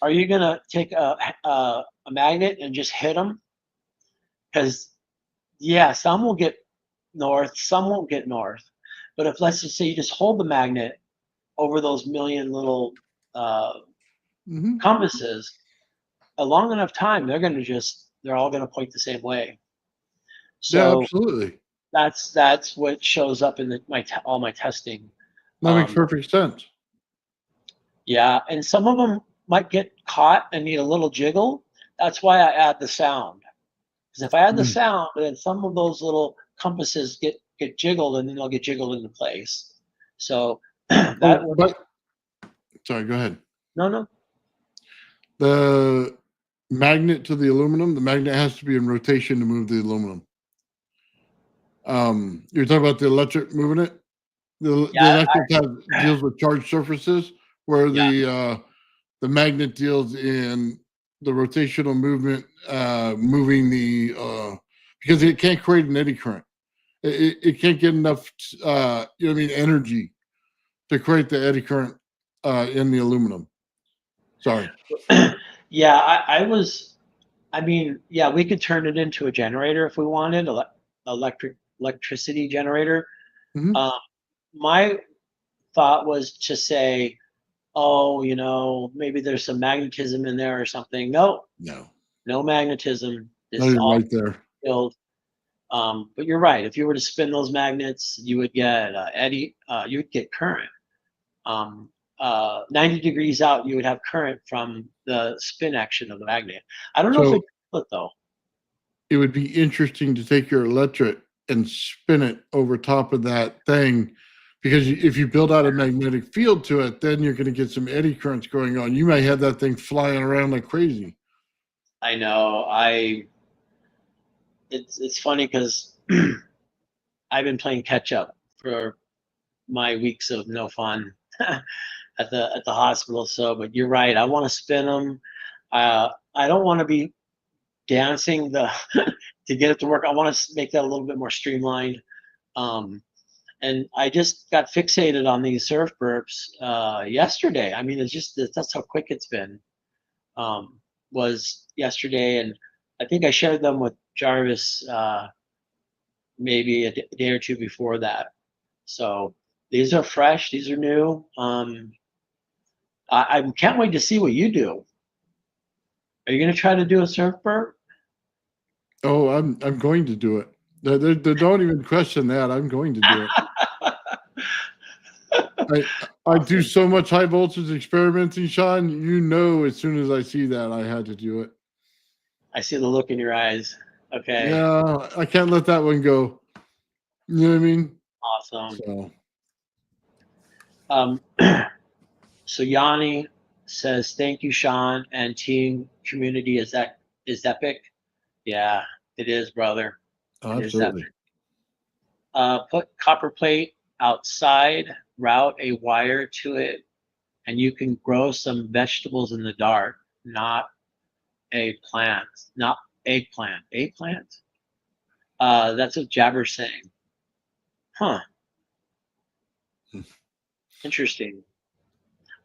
Are you gonna take a magnet and just hit them? Because yeah, some will get north, some won't get north. But if let's just say you just hold the magnet over those million little compasses, a long enough time, they're all gonna point the same way. So yeah, absolutely. that's what shows up in all my testing. That makes perfect sense. Yeah, and some of them might get caught and need a little jiggle. That's why I add the sound. Because if I add the sound, then some of those little compasses get get jiggled, and then they'll get jiggled into place. So Oh, that would but sorry, go ahead. no. The magnet to the aluminum, the magnet has to be in rotation to move the aluminum. You're talking about the electric moving it. The Yeah, electric deals with charged surfaces, where yeah. the magnet deals in the rotational movement, moving the because it can't create an eddy current. It can't get enough, you know what I mean, energy to create the eddy current in the aluminum. Sorry. Yeah, I mean, yeah, we could turn it into a generator if we wanted, electricity generator. Mhm. Um, my thought was to say, oh, maybe there's some magnetism in there or something. No, No, no magnetism. not This is even all right there. filled. But you're right. If you were to spin those magnets, you would get eddy. You would get current. 90 degrees out, you would have current from the spin action of the magnet. I don't know if So it split though. it would be interesting to take your electric and spin it over top of that thing, because if you build out a magnetic field to it, then you're going to get some eddy currents going on. You may have that thing flying around like crazy. I know. It's funny because I've been playing catch up for my weeks of no fun at the hospital. So, but you're right. I want to spin them. I don't want to be dancing the to get it to work. I want to make that a little bit more streamlined. Um, and I just got fixated on these surf burps yesterday. I mean, that's how quick it's been. Was yesterday, and I think I shared them with Jarvis maybe a day or two before that. So these are fresh. These are new. I can't wait to see what you do. Are you going to try to do a surf burp? Oh, I'm going to do it. Don't even question that. I'm going to do it. I do so much high voltage experimenting, Shawn. You know, as soon as I see that, I had to do it. I see the look in your eyes. Okay. Yeah, I can't let that one go. You know what I mean? Awesome. So Um, so Yanni says, "Thank you, Shawn, and team community is epic." Yeah, it is, brother. It is epic. absolutely. Put copper plate outside, route a wire to it, and you can grow some vegetables in the dark. Not a plant, not eggplant. Eggplant? That's what Jabber's saying. Huh. Interesting.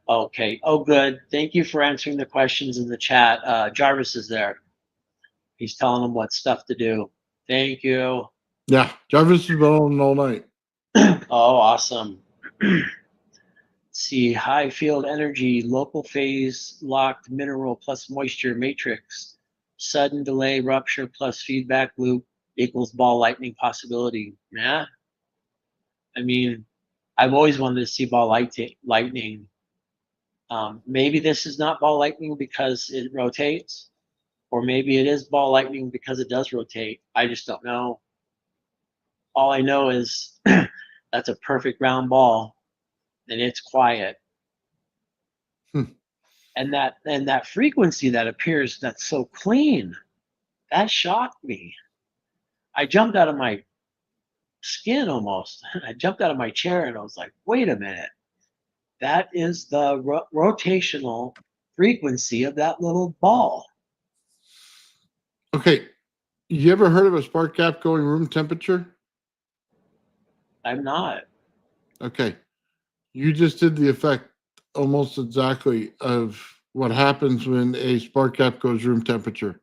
Okay. Oh, good. Thank you for answering the questions in the chat. Jarvis is there. He's telling them what stuff to do. Thank you. Yeah, Jarvis has been on all night. Oh, awesome. See, high field energy, local phase locked mineral plus moisture matrix, sudden delay rupture plus feedback loop equals ball lightning possibility. Yeah. I mean, I've always wanted to see ball lightning. Maybe this is not ball lightning because it rotates, or maybe it is ball lightning because it does rotate. I just don't know. All I know is that's a perfect round ball, and it's quiet. Hmm. And that frequency that appears that's so clean, that shocked me. I jumped out of my skin almost. I jumped out of my chair and I was like, wait a minute. That is the rotational frequency of that little ball. Okay, you ever heard of a spark gap going room temperature? I'm not. Okay, you just did the effect almost exactly of what happens when a spark gap goes room temperature.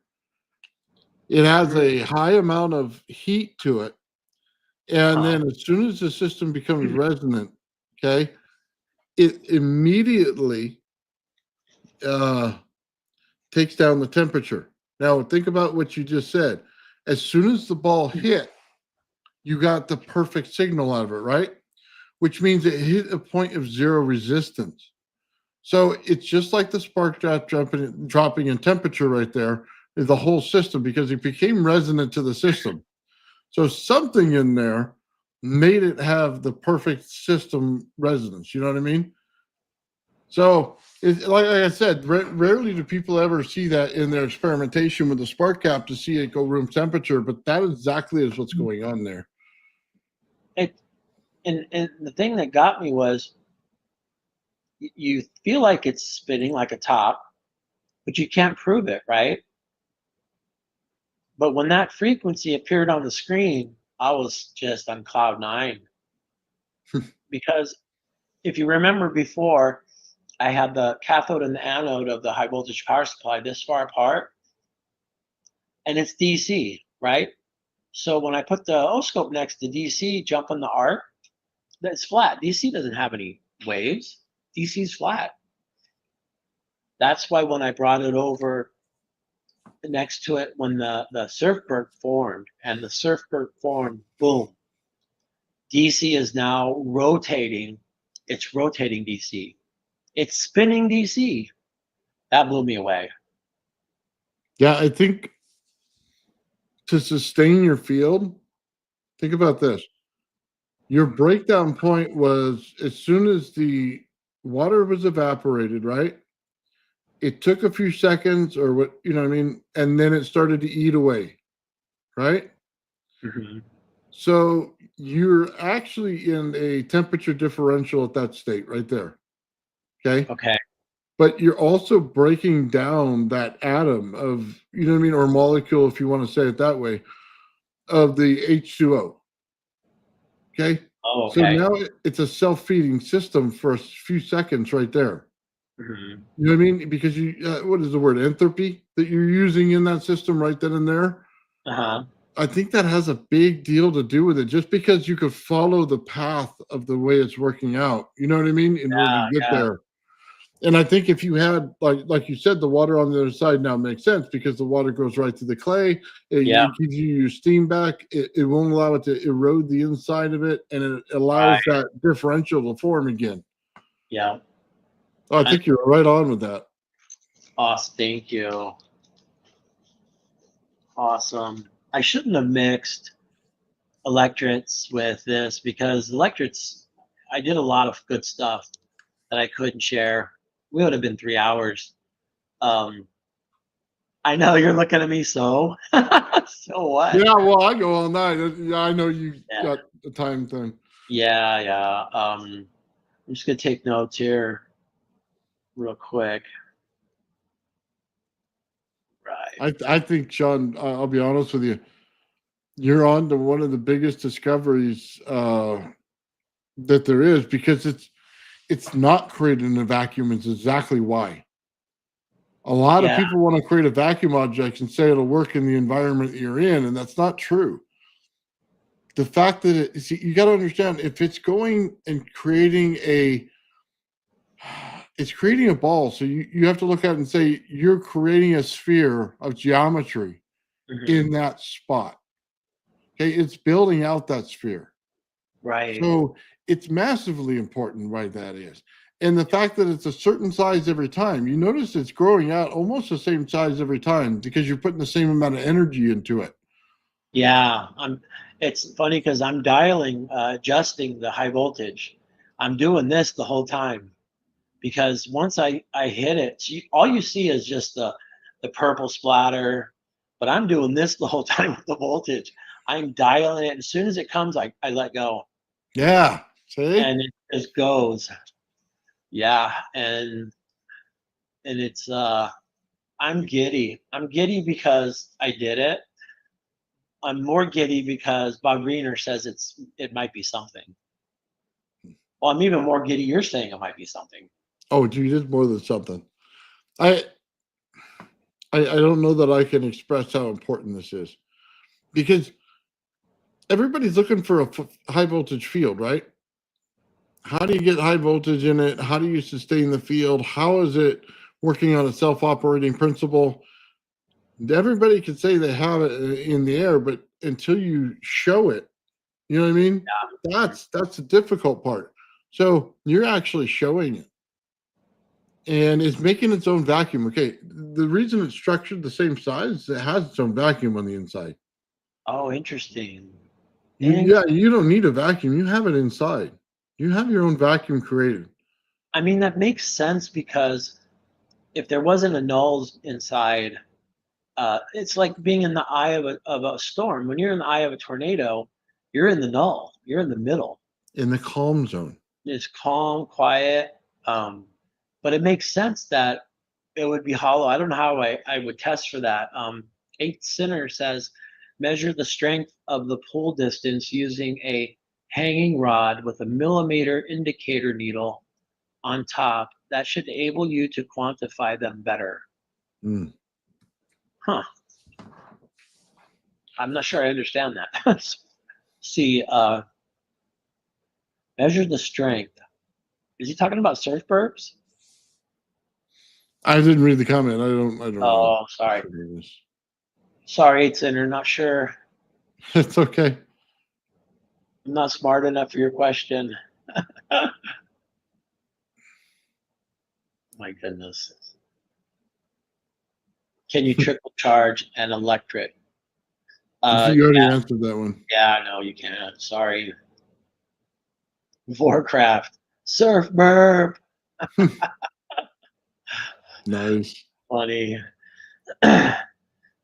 It has a high amount of heat to it, and then as soon as the system becomes resonant, okay, it immediately takes down the temperature. Now, think about what you just said. As soon as the ball hit, you got the perfect signal out of it, right? Which means it hit a point of zero resistance. So it's just like the spark gap dropping in temperature right there, the whole system, because it became resonant to the system. So something in there made it have the perfect system resonance. You know what I mean? So, like I said, rarely do people ever see that in their experimentation with the spark gap to see it go room temperature, but that exactly is what's going on there. It and the thing that got me was you feel like it's spinning like a top, but you can't prove it, right? But when that frequency appeared on the screen, I was just on cloud nine because if you remember before, I had the cathode and the anode of the high voltage power supply this far apart, and it's DC, right? So when I put the oscope next to DC, jumping the arc, that's flat. DC doesn't have any waves. DC's flat. That's why when I brought it over next to it, when the surfberg formed, and the surfberg formed, boom, DC is now rotating. It's rotating DC. It's spinning DC. That blew me away. Yeah, I think to sustain your field, think about this. Your breakdown point was as soon as the water was evaporated, right? It took a few seconds or what, you know what I mean? And then it started to eat away, right? Mm-hmm. So you're actually in a temperature differential at that state right there. Okay. Okay. But you're also breaking down that atom of, you know what I mean, or molecule, if you want to say it that way, of the H2O. Okay. Oh, So okay. now it's a self-feeding system for a few seconds right there. Mm-hmm. You know what I mean? Because you, what is the word, entropy that you're using in that system right then and there? Uh-huh. I think that has a big deal to do with it. Just because you could follow the path of the way it's working out, you know what I mean, in order to get Yeah. there. And I think if you had, like you said, the water on the other side now makes sense because the water goes right to the clay. Yeah. It gives you your steam back. It won't allow it to erode the inside of it, and it allows Right. that differential to form again. Yeah. Oh, I think you're right on with that. Awesome. Thank you. Awesome. I shouldn't have mixed electrodes with this because electrodes, I did a lot of good stuff that I couldn't share. We would have been 3 hours. I know you're looking at me, so so what? Yeah, well, I go all night. Yeah, I know you Yeah, got the time thing. yeah. I'm just gonna take notes here real quick. Right. I think, Shawn, I'll be honest with you. You're on to one of the biggest discoveries that there is because it's not created in a vacuum. It's exactly why. A lot of Yeah, people want to create a vacuum object and say it'll work in the environment that you're in, and that's not true. The fact that you got to understand if it's going and it's creating a ball. So you have to look at it and say you're creating a sphere of geometry in that spot. Okay, it's building out that sphere. right. So it's massively important why that is. And the fact that it's a certain size every time, you notice it's growing out almost the same size every time because you're putting the same amount of energy into it. Yeah, it's funny because I'm dialing, adjusting the high voltage. I'm doing this the whole time because once I hit it, all you see is just the purple splatter, but I'm doing this the whole time with the voltage. I'm dialing it. As soon as it comes, I let go, Yeah. See? and it just goes. Yeah, and it's I'm giddy. I'm giddy because I did it. I'm more giddy because Bob Greener says it might be something. Well, I'm even more giddy. You're saying it might be something. Oh, gee, it's more than something. I I don't know that I can express how important this is because everybody's looking for a high voltage field, right? How do you get high voltage in it? How do you sustain the field? How is it working on a self-operating principle? Everybody can say they have it in the air, but until you show it, you know what I mean? That's the difficult part. So you're actually showing it. And it's making its own vacuum. Okay. The reason it's structured the same size is it has its own vacuum on the inside. Oh, interesting. Yeah, you don't need a vacuum. You have it inside. You have your own vacuum created. I mean, that makes sense because if there wasn't a nulls inside, it's like being in the eye of a storm. When you're in the eye of a tornado, you're in the null. You're in the middle. In the calm zone. It's calm, quiet. Um, but it makes sense that it would be hollow. I don't know how I would test for that. Eighth Sinner says measure the strength of the pull distance using a hanging rod with a millimeter indicator needle on top. That should enable you to quantify them better. Mm. Huh. I'm not sure I understand that. See, measure the strength. Is he talking about surf burps? I didn't read the comment. I don't know. Oh, sorry. Sorry, it's in. Not sure. It's okay. I'm not smart enough for your question. My goodness. Can you trickle charge an electric? You already answered that one. Yeah, no, you can't. Sorry. Warcraft. Surf burp. Nice. Funny.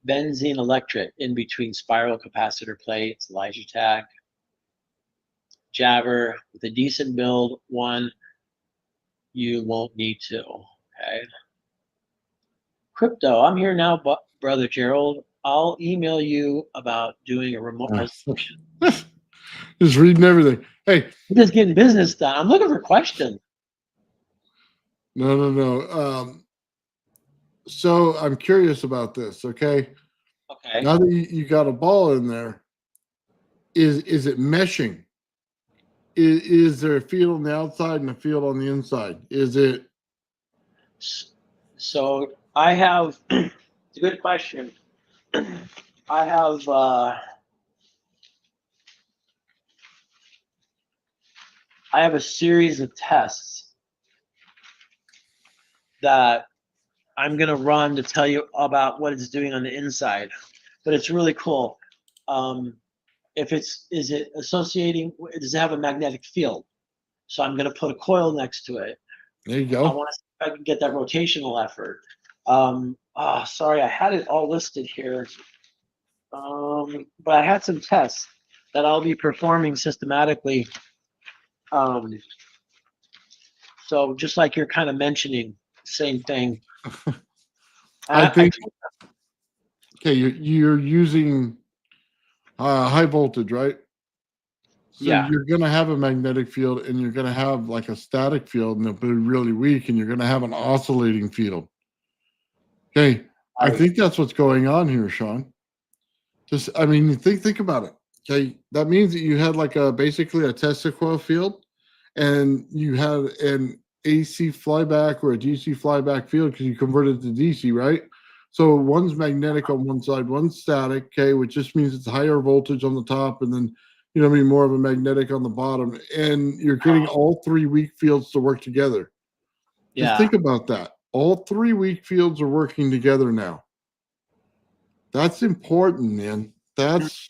Benzene electric in between spiral capacitor plates, Elijah Jabber with a decent build one, you won't need to. Okay. Crypto, I'm here now, brother Gerald. I'll email you about doing a remote presentation. Just reading everything. Hey, I'm just getting business done. I'm looking for questions. No. So I'm curious about this. Okay. Okay. Now that you got a ball in there, is it meshing? Is there a field on the outside and a field on the inside? Is it? So I have. It's a good question. I have. I have a series of tests that I'm going to run to tell you about what it's doing on the inside, but it's really cool. Is it associating? Does it have a magnetic field? So I'm going to put a coil next to it. There you go. I want to see if I can get that rotational effort. Sorry, I had it all listed here. But I had some tests that I'll be performing systematically. So just like you're kind of mentioning, same thing. I think. Okay, you're using high voltage, right? So yeah. you're going to have a magnetic field, and you're going to have like a static field, and it'll be really weak, and you're going to have an oscillating field. Okay, I think that's what's going on here, Shawn. Just, I mean, think about it. Okay, that means that you had like basically a Tesla coil field, and you had an AC flyback or a DC flyback field because you converted to DC, right? So one's magnetic on one side, one's static, okay, which just means it's higher voltage on the top, and then more of a magnetic on the bottom, and you're getting all three weak fields to work together. Just think about that. All three weak fields are working together now. That's important, man. That's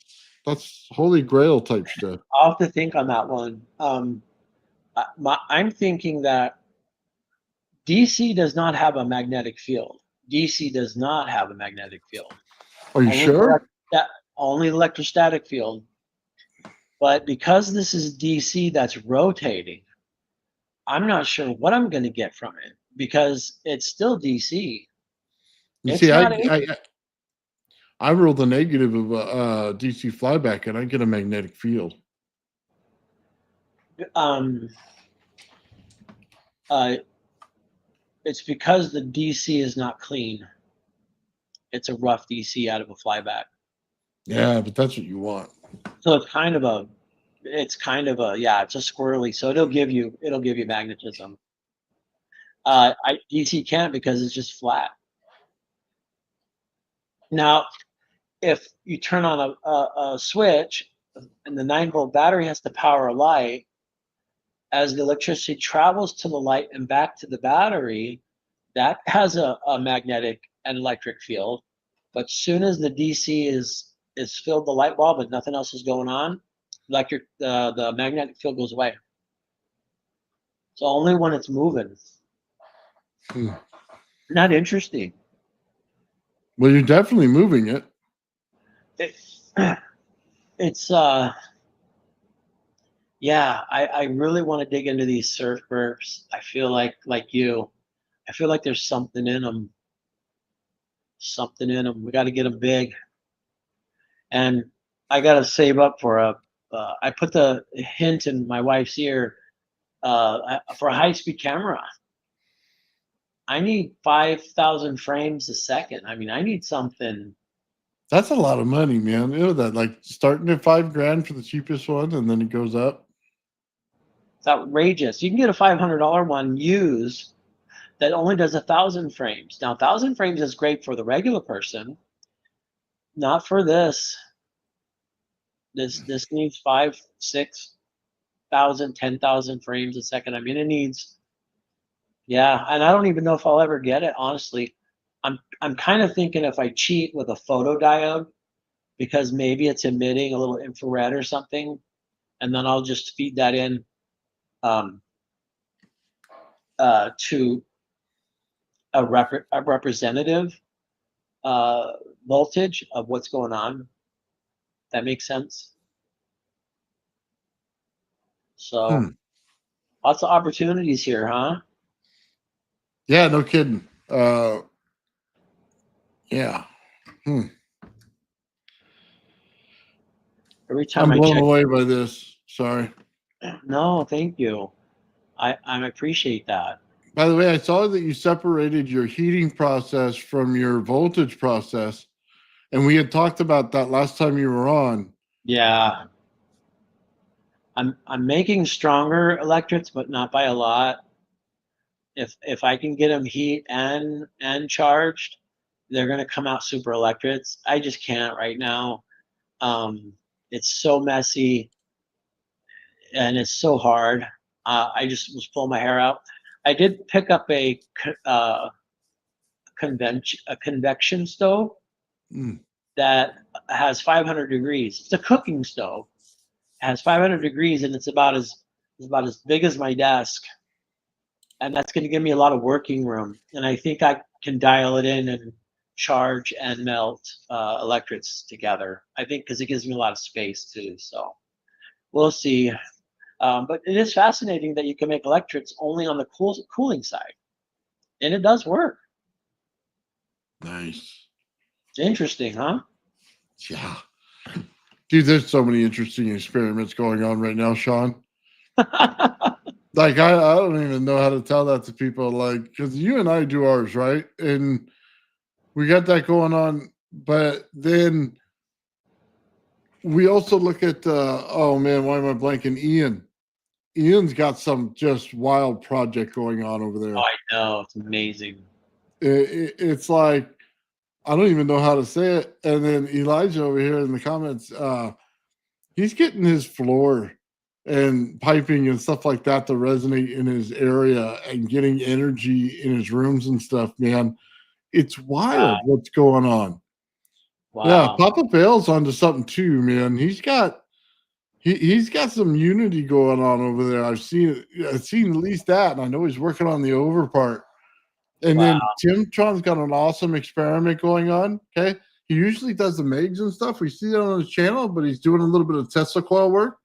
holy grail type stuff. I'll have to think on that one. I'm thinking that DC does not have a magnetic field. DC does not have a magnetic field. Are you sure? Only electrostatic field. But because this is DC that's rotating, I'm not sure what I'm going to get from it because it's still DC. You see, I roll the negative of a DC flyback, and I get a magnetic field. It's because the DC is not clean. It's a rough DC out of a flyback. Yeah, but that's what you want. So it's kind of a it's a squirrely. So it'll give you magnetism. DC can't because it's just flat. Now, if you turn on a switch and the 9-volt battery has to power a light, as the electricity travels to the light and back to the battery, that has a magnetic and electric field. But soon as the DC is filled the light bulb and nothing else is going on, the magnetic field goes away. So only when it's moving. Hmm. Not interesting. Well, you're definitely moving it. It, it's yeah, I really want to dig into these surf burps. I feel like you, I feel like there's something in them. Something in them. We got to get them big, and I got to save up for a. I put the hint in my wife's ear for a high-speed camera. I need 5,000 frames a second. I mean, I need something. That's a lot of money, man. You know that, like starting at $5,000 for the cheapest one, and then it goes up. It's outrageous. You can get a $500 one used that only does 1,000 frames. Now, 1,000 frames is great for the regular person, not for this. This needs 5, 6,000, 10,000 frames a second. I mean, it needs, yeah, and I don't even know if I'll ever get it, honestly. I'm kind of thinking if I cheat with a photodiode, because maybe it's emitting a little infrared or something, and then I'll just feed that in um, to a representative voltage of what's going on. That makes sense. So Hmm. lots of opportunities here, huh? Yeah, no kidding. Yeah. Hmm. Every time I'm I blown check, away by this. Sorry. no, thank you. I appreciate that. By the way, I saw that you separated your heating process from your voltage process, and we had talked about that last time you were on. Yeah, I'm making stronger electrics, but not by a lot. If I can get them heat and charged, they're gonna come out super electrics. I just can't right now. It's so messy and it's so hard. I just was pulling my hair out. I did pick up a convection stove Hmm. that has 500 degrees. It's a cooking stove. It has 500 degrees and it's about as big as my desk, and that's going to give me a lot of working room. And I think I can dial it in and charge and melt electrics together. I think because it gives me a lot of space too. So we'll see. But it is fascinating that you can make electrics only on the cooling side, and it does work. Nice. It's interesting, huh? Yeah. Dude, there's so many interesting experiments going on right now, Shawn. Like, I don't even know how to tell that to people. Like, because you and I do ours, right? And we got that going on. But then we also look at, oh man, why am I blanking? Ian. Ian's got some just wild project going on over Oh, there. I know. It's amazing. It's like, I don't even know how to say it. And then Elijah over here in the comments, he's getting his floor and piping and stuff like that to resonate in his area and getting energy in his rooms and stuff, man. It's wild Wow. what's going on. Yeah, Wow. Papa Bale's onto something too, man. He's got some unity going on over there. I've seen at least that, and I know he's working on the over part. And Wow. then Tim Tron's got an awesome experiment going on. Okay. He usually does the MIGs and stuff. We see that on his channel, but he's doing a little bit of Tesla coil work.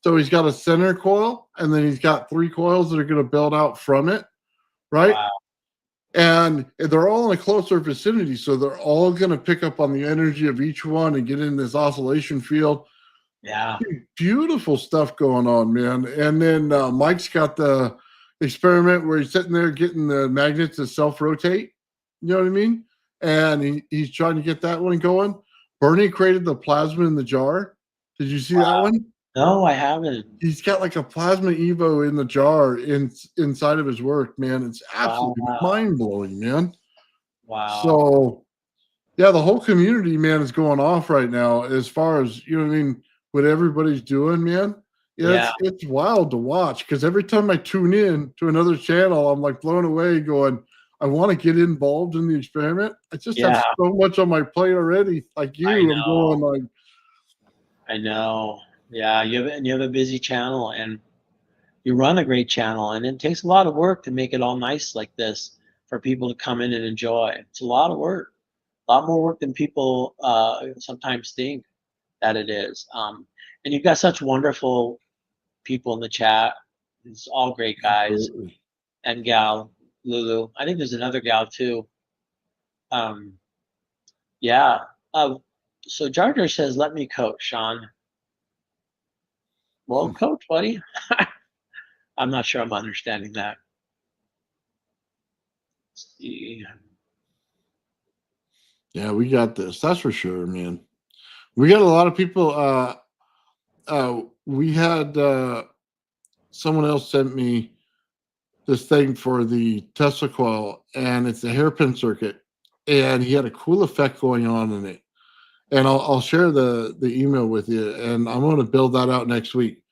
So he's got a center coil, and then he's got 3 coils that are going to build out from it, right? Wow. And they're all in a closer vicinity, so they're all going to pick up on the energy of each one and get in this oscillation field. Yeah. Beautiful stuff going on, man. And then Mike's got the experiment where he's sitting there getting the magnets to self-rotate. You know what I mean? And he's trying to get that one going. Bernie created the plasma in the jar. Did you see that one? No, I haven't. He's got like a plasma Evo in the jar inside of his work, man. It's absolutely Wow. mind blowing, man. Wow. So yeah, the whole community, man, is going off right now as far as, you know what I mean, what everybody's doing, man. Yeah, Yeah. it's wild to watch because every time I tune in to another channel, I'm like blown away going, I want to get involved in the experiment. I just have Yeah. so much on my plate already. Like I you, I'm know. going like, I know. Yeah, you have a busy channel, and you run a great channel, and it takes a lot of work to make it all nice like this for people to come in and enjoy. It's a lot of work, a lot more work than people sometimes think that it is. And you've got such wonderful people in the chat. It's all great guys Absolutely. and gal Lulu. I think there's another gal too. Um, yeah. Uh, so Jar Jar says, "Let me coach, Sean." Well, coach, buddy. I'm not sure I'm understanding that. Let's see. Yeah, we got this. That's for sure, man. We got a lot of people. We had someone else sent me this thing for the Tesla coil, and it's a hairpin circuit, and he had a cool effect going on in it. And I'll share the email with you, and I'm going to build that out next week.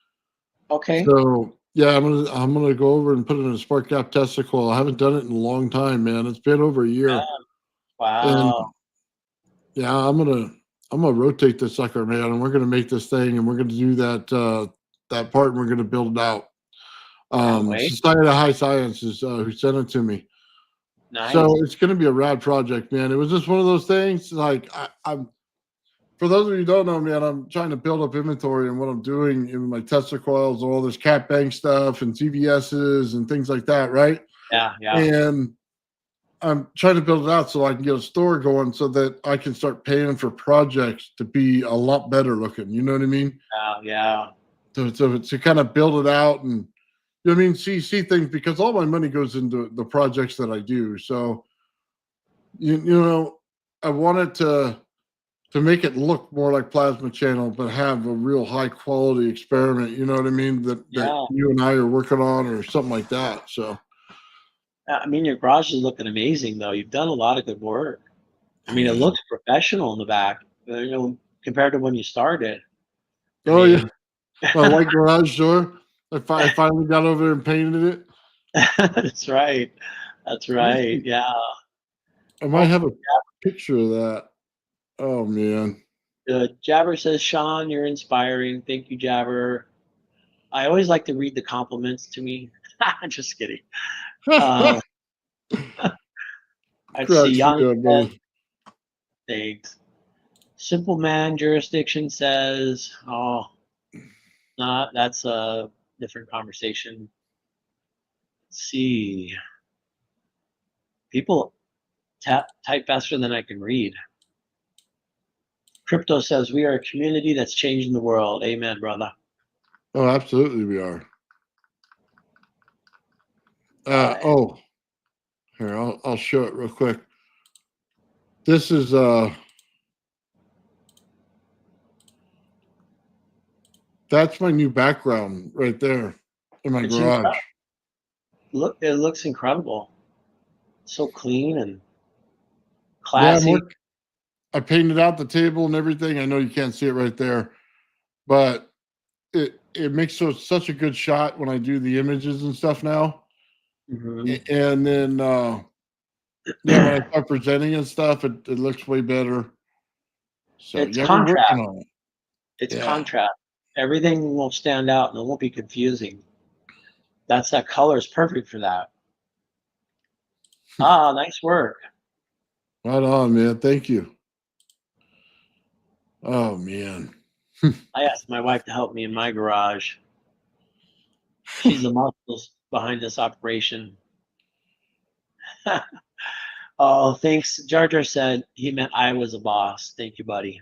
Okay. So yeah, I'm gonna go over and put it in a spark gap Tesla coil. I haven't done it in a long time, man. It's been over a year, Yeah. and Wow. yeah, I'm gonna rotate this sucker, man, and we're gonna make this thing, and we're gonna do that part, and we're gonna build it out. Can't wait. Society of High Sciences who sent it to me. So Nice. it's going to be a rad project, man. It was just one of those things. Like I'm, for those of you who don't know, man, I'm trying to build up inventory and what I'm doing in my Tesla coils, all this cat bank stuff and CVSs and things like that, right? Yeah. Yeah. And I'm trying to build it out so I can get a store going so that I can start paying for projects to be a lot better looking. You know what I mean? Yeah. Yeah. So to kind of build it out and you know what I mean, see things because all my money goes into the projects that I do. So you know, I wanted to make it look more like Plasma Channel, but have a real high quality experiment. You know what I mean? That Yeah. you and I are working on, or something like that. So, I mean, your garage is looking amazing, though. You've done a lot of good work. I oh, mean, it man. looks professional in the back, compared to when you started. I Oh yeah, mean, my white garage door. I finally got over there and painted it. that's right. That's Let me right. see. Yeah. I might Oh, have a picture of that. Oh man. good. Jabber says, Sean, you're inspiring. Thank you, Jabber. I always like to read the compliments to me. Just kidding. Uh, I'd see Cracks me Young up, says, buddy. thanks. Simple Man Jurisdiction says, oh, not that's a different conversation. Let's see. People type faster than I can read. Crypto says, we are a community that's changing the world. Amen, brother. Oh, absolutely, we are. Right. Oh, here I'll show it real quick. This is that's my new background right there in my It's garage. incredible. Look, it looks incredible. So clean and Yeah, classy. I painted out the table and everything. I know you can't see it right there, but it makes such a good shot when I do the images and stuff now. Hmm. And then yeah, when I start presenting and stuff, it looks way better. So It's yeah, we're working contrast. on it. It's Yeah. contrast. Everything will stand out and it won't be confusing. That color is perfect for that. Ah, nice work. Right on, man. Thank you. Oh man. I asked my wife to help me in my garage. She's the muscles behind this operation. Oh, thanks. Jar Jar said he meant I was a boss. Thank you, buddy.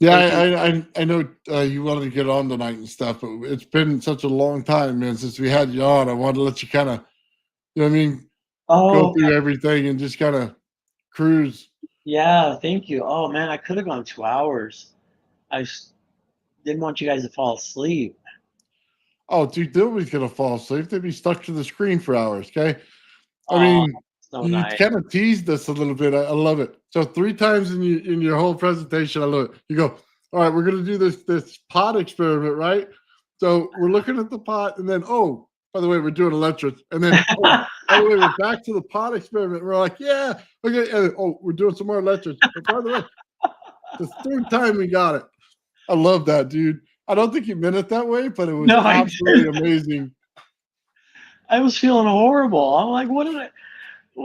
Yeah, Thank you. I know you wanted to get on tonight and stuff, but it's been such a long time, man, since we had you on. I wanted to let you kind of, you know what I mean, go Oh, through everything and just kind of cruise. yeah. Thank you. Oh, man, I could have gone 2 hours. I didn't want you guys to fall asleep. Oh, dude, nobody's gonna fall asleep. They'd be stuck to the screen for hours. Okay, I Oh, mean, so you nice. kind of teased us a little bit. I love it. So 3 times in your whole presentation, I love it. You go, all right, we're gonna do this pot experiment, right? So we're looking at the pot, and then oh, by the way, we're doing electrics, and then oh, by the way, we're back to the pot experiment. We're like, yeah, okay, and then, oh, we're doing some more electrics. But by the way, the third time we got it. I love that, dude. I don't think he meant it that way, but it was No, I absolutely did. amazing. I was feeling horrible. I'm like, what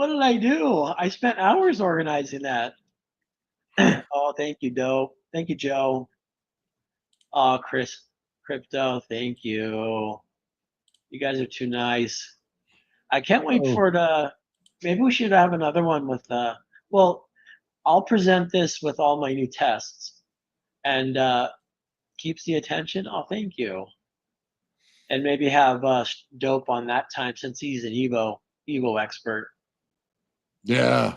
did I do? I spent hours organizing that. Oh, thank you, Dope. Thank you, Joe. Oh, Chris, Crypto, thank you. You guys are too nice. I can't wait Oh, for the. Maybe we should have another one with. Well, I'll present this with all my new tests, and keeps the attention. Oh, thank you. And maybe have Dope on that time since he's an Evo expert. yeah.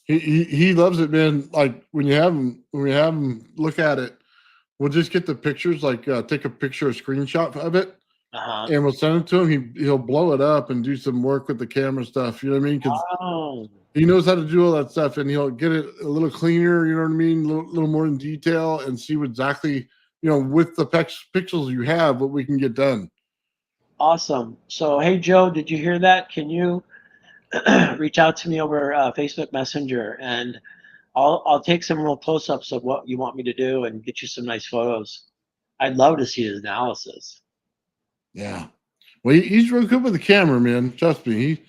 He loves it, man. Like when we have him look at it, we'll just get the pictures, like take a picture, a screenshot of it, Uh huh. and we'll send it to him. He'll blow it up and do some work with the camera stuff. You know what I mean? Because Oh, he knows how to do all that stuff, and he'll get it a little cleaner. You know what I mean? Little more in detail, and see what exactly, with the pixels you have, what we can get done. awesome. So, hey, Joe, did you hear that? Can you reach out to me over Facebook Messenger, and I'll take some real close-ups of what you want me to do and get you some nice photos. I'd love to see his analysis. Yeah. Well, he's real good with the camera, man. Trust me.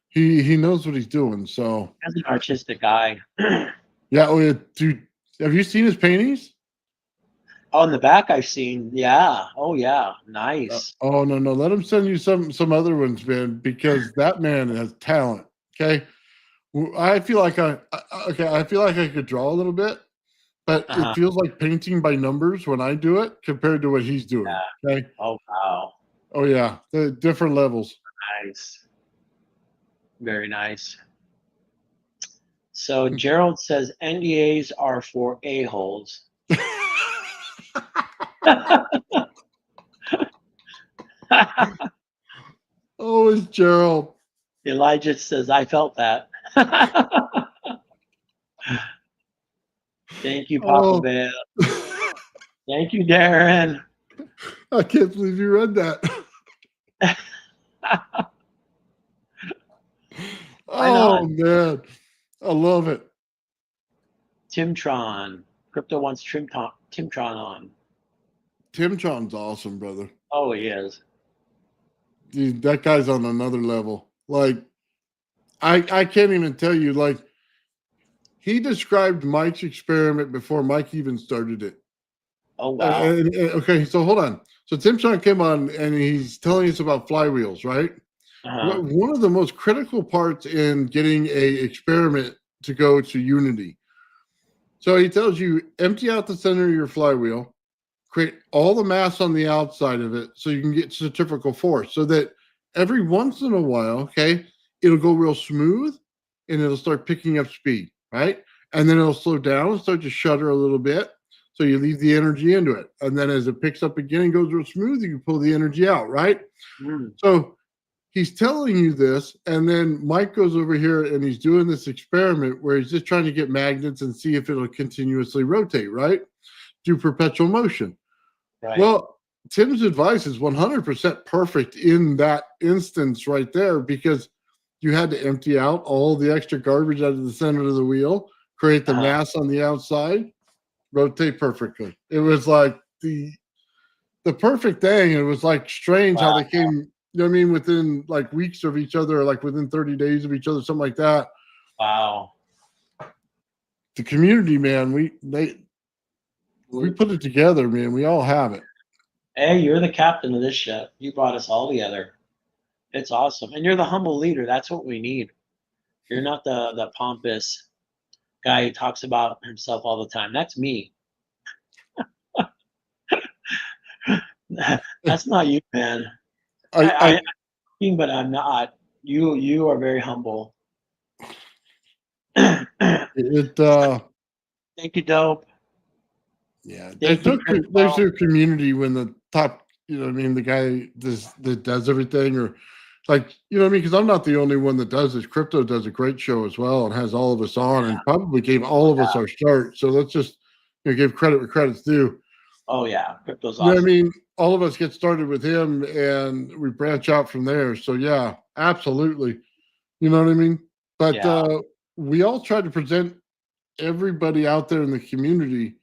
He knows what he's doing. So As an artistic guy. yeah. Oh yeah, dude. Have you seen his paintings? Oh, in the back I've seen. Yeah. Oh, yeah. Nice. Oh no. Let him send you some other ones, man, because that man has talent. Okay. I feel like I feel like I could draw a little bit, but it Uh-huh. feels like painting by numbers when I do it compared to what he's doing. Yeah. Okay. Oh, wow. Oh yeah, the different levels. Nice. Very nice. So Gerald says NDAs are for a-holes. Oh, it's Gerald. Elijah says, I felt that. Thank you, Papa Oh, Bear. Thank you, Darren. I can't believe you read that. Why not? Oh man, I love it. Timtron. Crypto wants Timtron on. Timtron's awesome, brother. Oh, he is. Dude, that guy's on another level. Like, I can't even tell you. Like, he described Mike's experiment before Mike even started it. Oh, wow. Okay, so hold on. So Timtron came on and he's telling us about flywheels, right? Uh-huh. One of the most critical parts in getting a experiment to go to Unity. So he tells you empty out the center of your flywheel, create all the mass on the outside of it so you can get centrifugal force, so that every once in a while, okay, it'll go real smooth and it'll start picking up speed, right? And then it'll slow down and start to shudder a little bit. So you leave the energy into it. And then as it picks up again and goes real smooth, you can pull the energy out, right? Mm. So he's telling you this, and then Mike goes over here and he's doing this experiment where he's just trying to get magnets and see if it'll continuously rotate, right? Do perpetual motion. Right. Well, Tim's advice is 100% perfect in that instance right there, because you had to empty out all the extra garbage out of the center of the wheel, create the mass on the outside, rotate perfectly. It was like the perfect thing. It was like strange how they came, you know what I mean, within like weeks of each other, like within 30 days of each other, something like that. Wow. The community, man, we put it together, man. We all have it. Hey, you're the captain of this ship. You brought us all together. It's awesome. And you're the humble leader. That's what we need. You're not the pompous guy who talks about himself all the time. That's me. That's not you, man. I But I'm not. You are very humble. Thank it you, Dope. yeah, Thank you, there's Crypto. no community when the top, you know what I mean, the guy that does everything, or like, you know what I mean, because I'm not the only one that does this. Crypto does a great show as well and has all of us on, and probably gave all of us our start. So let's just, give credit where credit's due. Oh yeah, Crypto's You know what I awesome. mean? All of us get started with him and we branch out from there. So yeah, absolutely. You know what I mean? But Yeah. we all try to present everybody out there in the community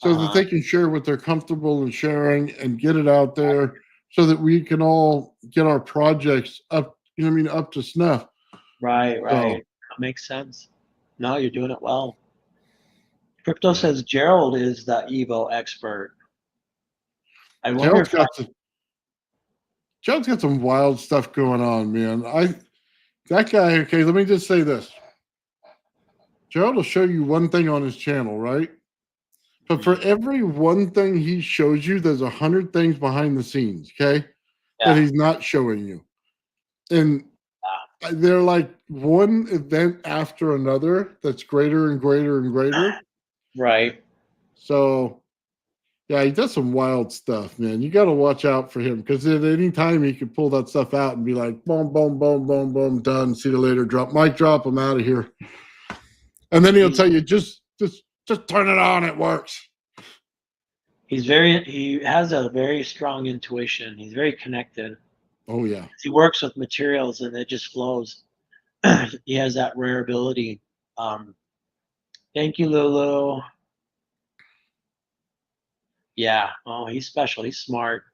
so that they can share what they're comfortable in sharing and get it out there so that we can all get our projects up, you know what I mean, up to snuff. Right, So, right. That makes sense. No, you're doing it well. Crypto yeah. says Gerald is the Evo expert. I wonder Gerald's if I, got Gerald's got some wild stuff going on, man. That guy, okay, let me just say this. Gerald will show you one thing on his channel, right? But for every one thing he shows you, there's 100 things behind the scenes, okay, that yeah, he's not showing you. And they're like one event after another that's greater and greater and greater. right. So, yeah, he does some wild stuff, man. You got to watch out for him because at any time he could pull that stuff out and be like, boom, boom, boom, boom, boom, done. See you later. Drop mic drop. I'm out of here. And then he'll tell you, just turn it on. It works. He has a very strong intuition. He's very connected. Oh yeah. He works with materials and it just flows. He has that rare ability. Thank you, Lulu. Yeah. Oh, he's special. He's smart.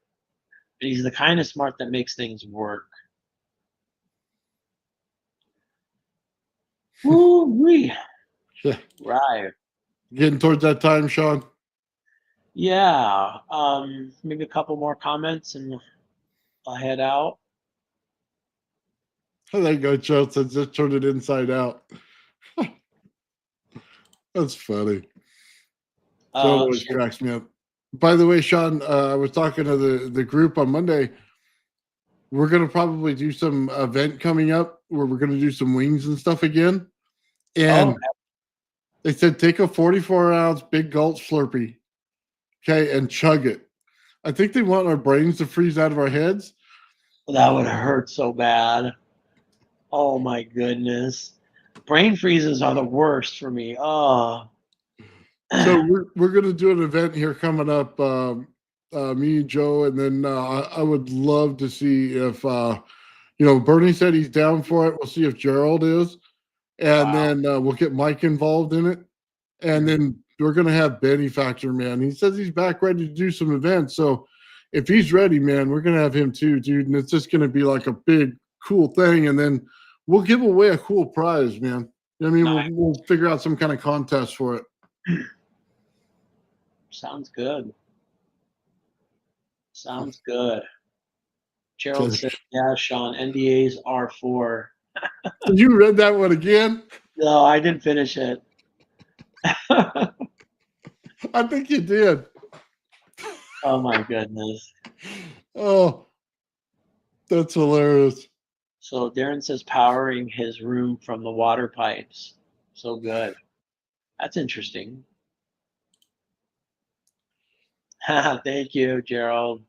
And he's the kind of smart that makes things work. Woo-wee. Yeah. Right. Getting towards that time, Shawn. Yeah. Maybe a couple more comments and I'll head out. Oh, there you go, Chelsea. Just turn it inside out. That's funny. Joe always cracks me up. By the way, Shawn, I was talking to the group on Monday. We're going to probably do some event coming up where we're going to do some wings and stuff again. And they said take a 44-ounce big gulp Slurpee, okay, and chug it. I think they want our brains to freeze out of our heads. That would hurt so bad. Oh my goodness. Brain freezes are the worst for me. Oh. So we're going to do an event here coming up. Me, Joe, and then I would love to see if Bernie said he's down for it. We'll see if Gerald is, and then we'll get Mike involved in it, and then we're going to have Benny Factor Man. He says he's back ready to do some events. So if he's ready, man, we're going to have him too, dude. And it's just going to be like a big, cool thing. And then we'll give away a cool prize, man. You know what I mean? Nice. We'll figure out some kind of contest for it. Sounds good. Sounds good. Gerald said, yeah, Shawn, NDAs are for. You read that one again? No, I didn't finish it. I think you did. Oh my goodness. Oh, that's hilarious. So Darren says powering his room from the water pipes. So good. That's interesting. Thank you, Gerald.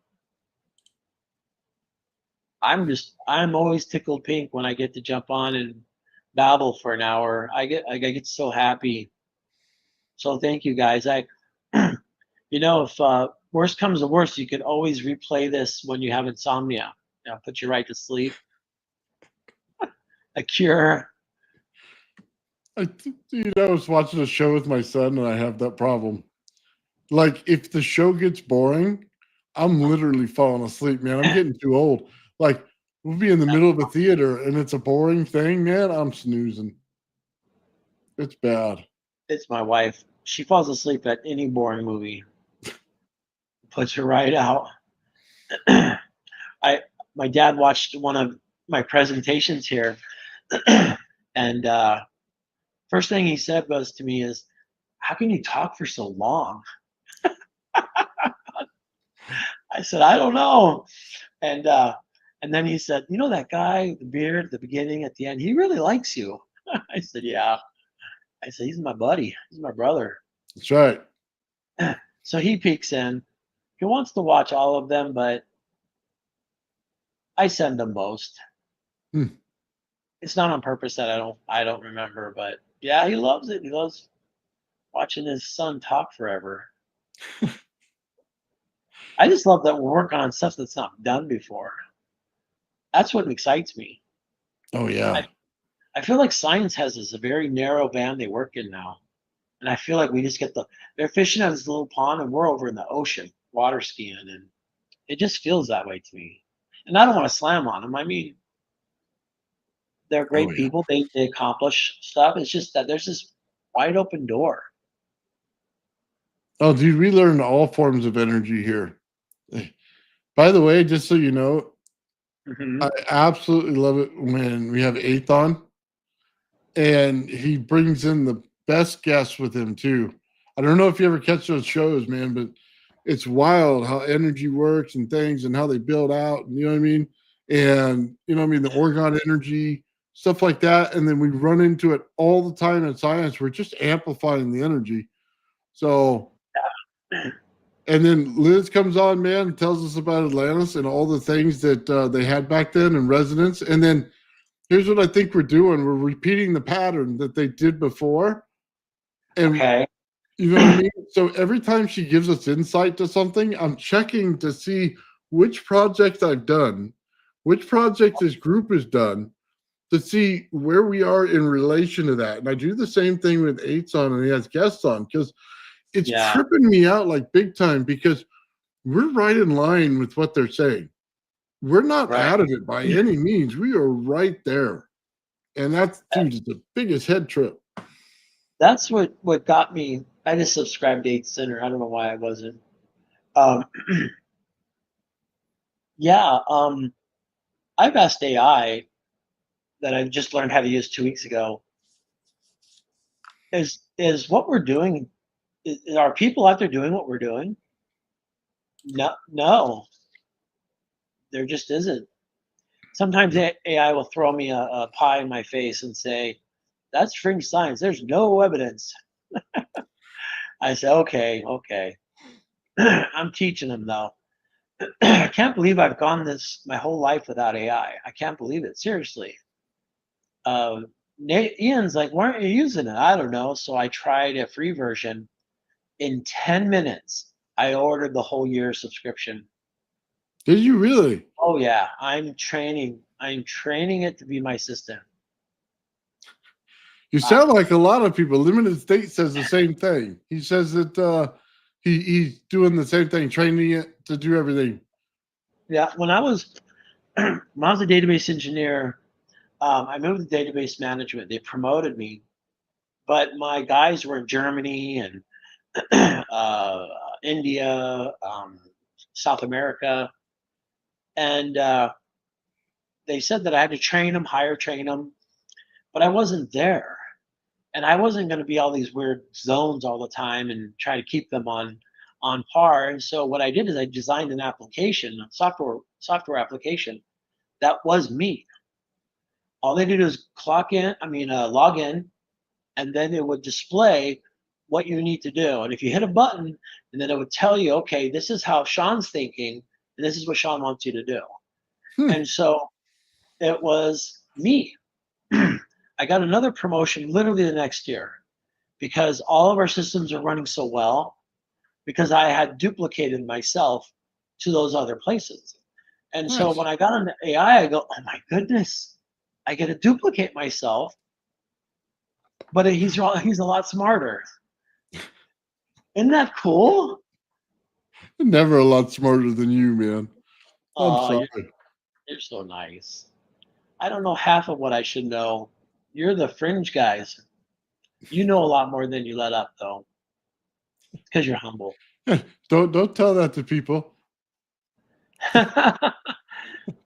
I'm always tickled pink when I get to jump on and babble for an hour. I get so happy. So thank you guys. If worst comes to worst, you could always replay this when you have insomnia. Put you right to sleep. A cure. I was watching a show with my son, and I have that problem. Like, if the show gets boring, I'm literally falling asleep, man. I'm getting too old. Like, we'll be in the middle of a theater, and it's a boring thing, man. I'm snoozing. It's bad. It's my wife. She falls asleep at any boring movie. Puts her right out. My dad watched one of my presentations here, and first thing he said was to me is, "How can you talk for so long?" I said, "I don't know," and then he said, "You know that guy with the beard at the beginning, at the end, he really likes you." I said, "Yeah." I said, "He's my buddy. He's my brother." That's right. So he peeks in. He wants to watch all of them, but I send them most. It's not on purpose that I don't remember, but yeah, he loves it. He loves watching his son talk forever. I just love that we're working on stuff that's not done before. That's what excites me. Oh yeah. I feel like science has this a very narrow band they work in now. And I feel like we just get they're fishing at this little pond and we're over in the ocean water skiing, and it just feels that way to me. And I don't want to slam on them. I mean, they're Oh great yeah. people. They accomplish stuff. It's just that there's this wide open door. Oh, dude, we learned all forms of energy here. Eh, by the way, just so you know, I Hmm. absolutely love it when we have Eighth on, and he brings in the best guests with him too. I don't know if you ever catch those shows, man, but it's wild how energy works and things and how they build out, and you know what I mean? And you know what I mean, the orgon energy, stuff like that. And then we run into it all the time in science. We're just amplifying the energy. So and then Liz comes on, man, and tells us about Atlantis and all the things that they had back then and resonance. And then here's what I think we're doing: we're repeating the pattern that they did before, and Okay. you know what I mean. So every time she gives us insight to something, I'm checking to see which project I've done, which project this group has done, to see where we are in relation to that. And I do the same thing with Eights on, and he has guests on because it's Yeah. tripping me out like big time because we're right in line with what they're saying. We're not Right. out of it by any means. We are right there. And that's, dude, it's the biggest head trip. That's what got me. I just subscribed to 8 Center. I don't know why I wasn't. Um, yeah. I've asked AI that I've just learned how to use 2 weeks ago. Is what we're doing? Are people out there doing what we're doing? No, no, there just isn't. Sometimes AI will throw me a pie in my face and say, "That's fringe science. There's no evidence." I say, "Okay, okay." I'm teaching them though. I can't believe I've gone this my whole life without AI. I can't believe it. Seriously. Uh, Ian's like, "Why aren't you using it?" I don't know. So I tried a free version. In 10 minutes, I ordered the whole year subscription. Did you really? Oh yeah, I'm training it to be my assistant. You Uh, sound like a lot of people. Limited State says the same thing. He says that he's doing the same thing, training it to do everything. yeah, when I was when I was a database engineer, I moved to database management. They promoted me, but my guys were in Germany and India, South America, and they said that I had to train them, hire train them, but I wasn't there. And I wasn't going to be all these weird zones all the time and try to keep them on par. And so what I did is I designed an application, a software application that was me. All they did is log in, and then it would display what you need to do. And if you hit a button, and then it would tell you, okay, this is how Shawn's thinking, and this is what Shawn wants you to do. Hmm. And so it was me. I got another promotion literally the next year because all of our systems are running so well because I had duplicated myself to those other places. And so Nice. when I got into AI, I go, oh my goodness, I get to duplicate myself, but he's wrong. He's a lot smarter. Isn't that cool? Never a lot smarter than you, man. I'm Oh, sorry. you're so nice. I don't know half of what I should know. You're the fringe guys. You know a lot more than you let up, though, because you're humble. Don't tell that to people.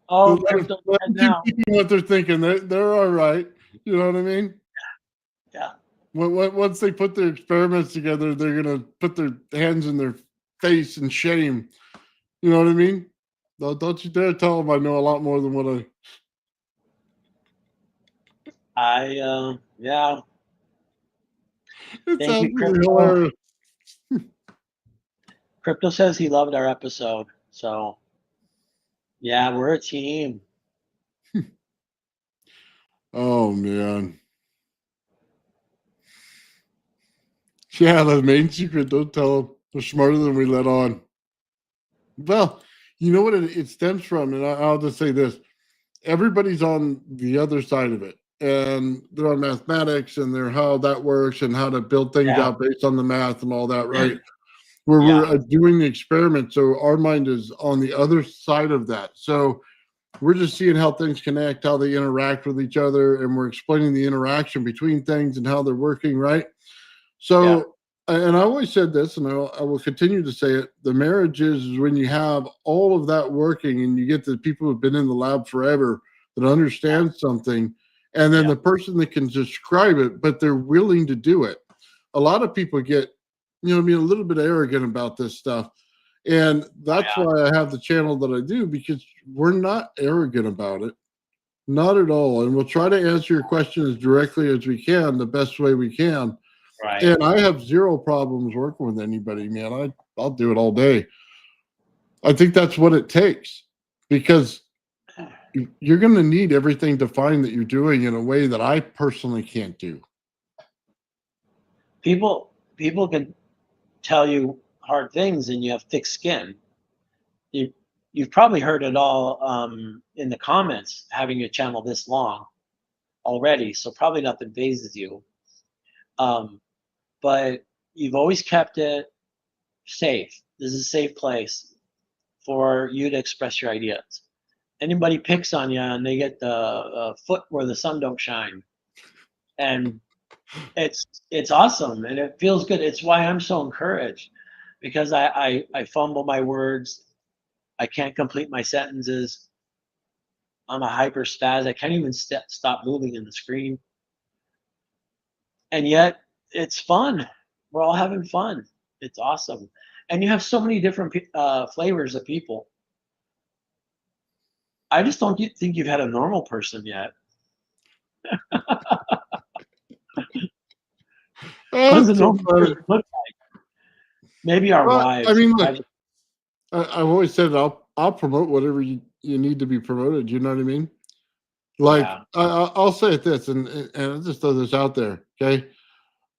Oh, Let crypto them keep now. thinking what they're thinking. They're all right. You know what I mean? Yeah. Once they put their experiments together, they're gonna put their hands in their face in shame. You know what I mean? Don't you dare tell them I know a lot more than what I. Yeah. It Thank you, sounds really Crypto. hilarious. Crypto says he loved our episode. So, yeah, we're a team. Oh man, yeah. The main secret. Don't tell them. They're smarter than we let on. Well, you know what it stems from, and I'll just say this: everybody's on the other side of it, and they're on mathematics and they're how that works and how to build things Yeah. out based on the math and all that, right? Where Yeah. we're doing the experiment. So our mind is on the other side of that. So we're just seeing how things connect, how they interact with each other, and we're explaining the interaction between things and how they're working, right? Yeah. So, and I always said this, and I will continue to say it: the marriage is when you have all of that working, and you get the people who've been in the lab forever that understand something, and then Yeah. the person that can describe it, but they're willing to do it. A lot of people get, a little bit arrogant about this stuff. And that's Yeah. why I have the channel that I do, because we're not arrogant about it. Not at all. And we'll try to answer your question as directly as we can, the best way we can. Right. And I have zero problems working with anybody, man. I'll do it all day. I think that's what it takes, because you're going to need everything defined that you're doing in a way that I personally can't do. People can tell you hard things and you have thick skin. You you've probably heard it all in the comments, having a channel this long already, so probably nothing phases you. Um, but you've always kept it safe. This is a safe place for you to express your ideas. Anybody picks on you and they get the foot where the sun don't shine, and it's awesome and it feels good. It's why I'm so encouraged, because I fumble my words. I can't complete my sentences. I'm a hyper spaz. I can't even stop moving in the screen. And yet it's fun. We're all having fun. It's awesome. And you have so many different flavors of people. I just don't think you've had a normal person yet. What Oh, does a that's so normal funny. person look like? Maybe our Well, I wives. mean, look, I've always said I'll promote whatever you need to be promoted. You know what I mean? Like Yeah. I'll say it this, and I'll just throw this out there. Okay,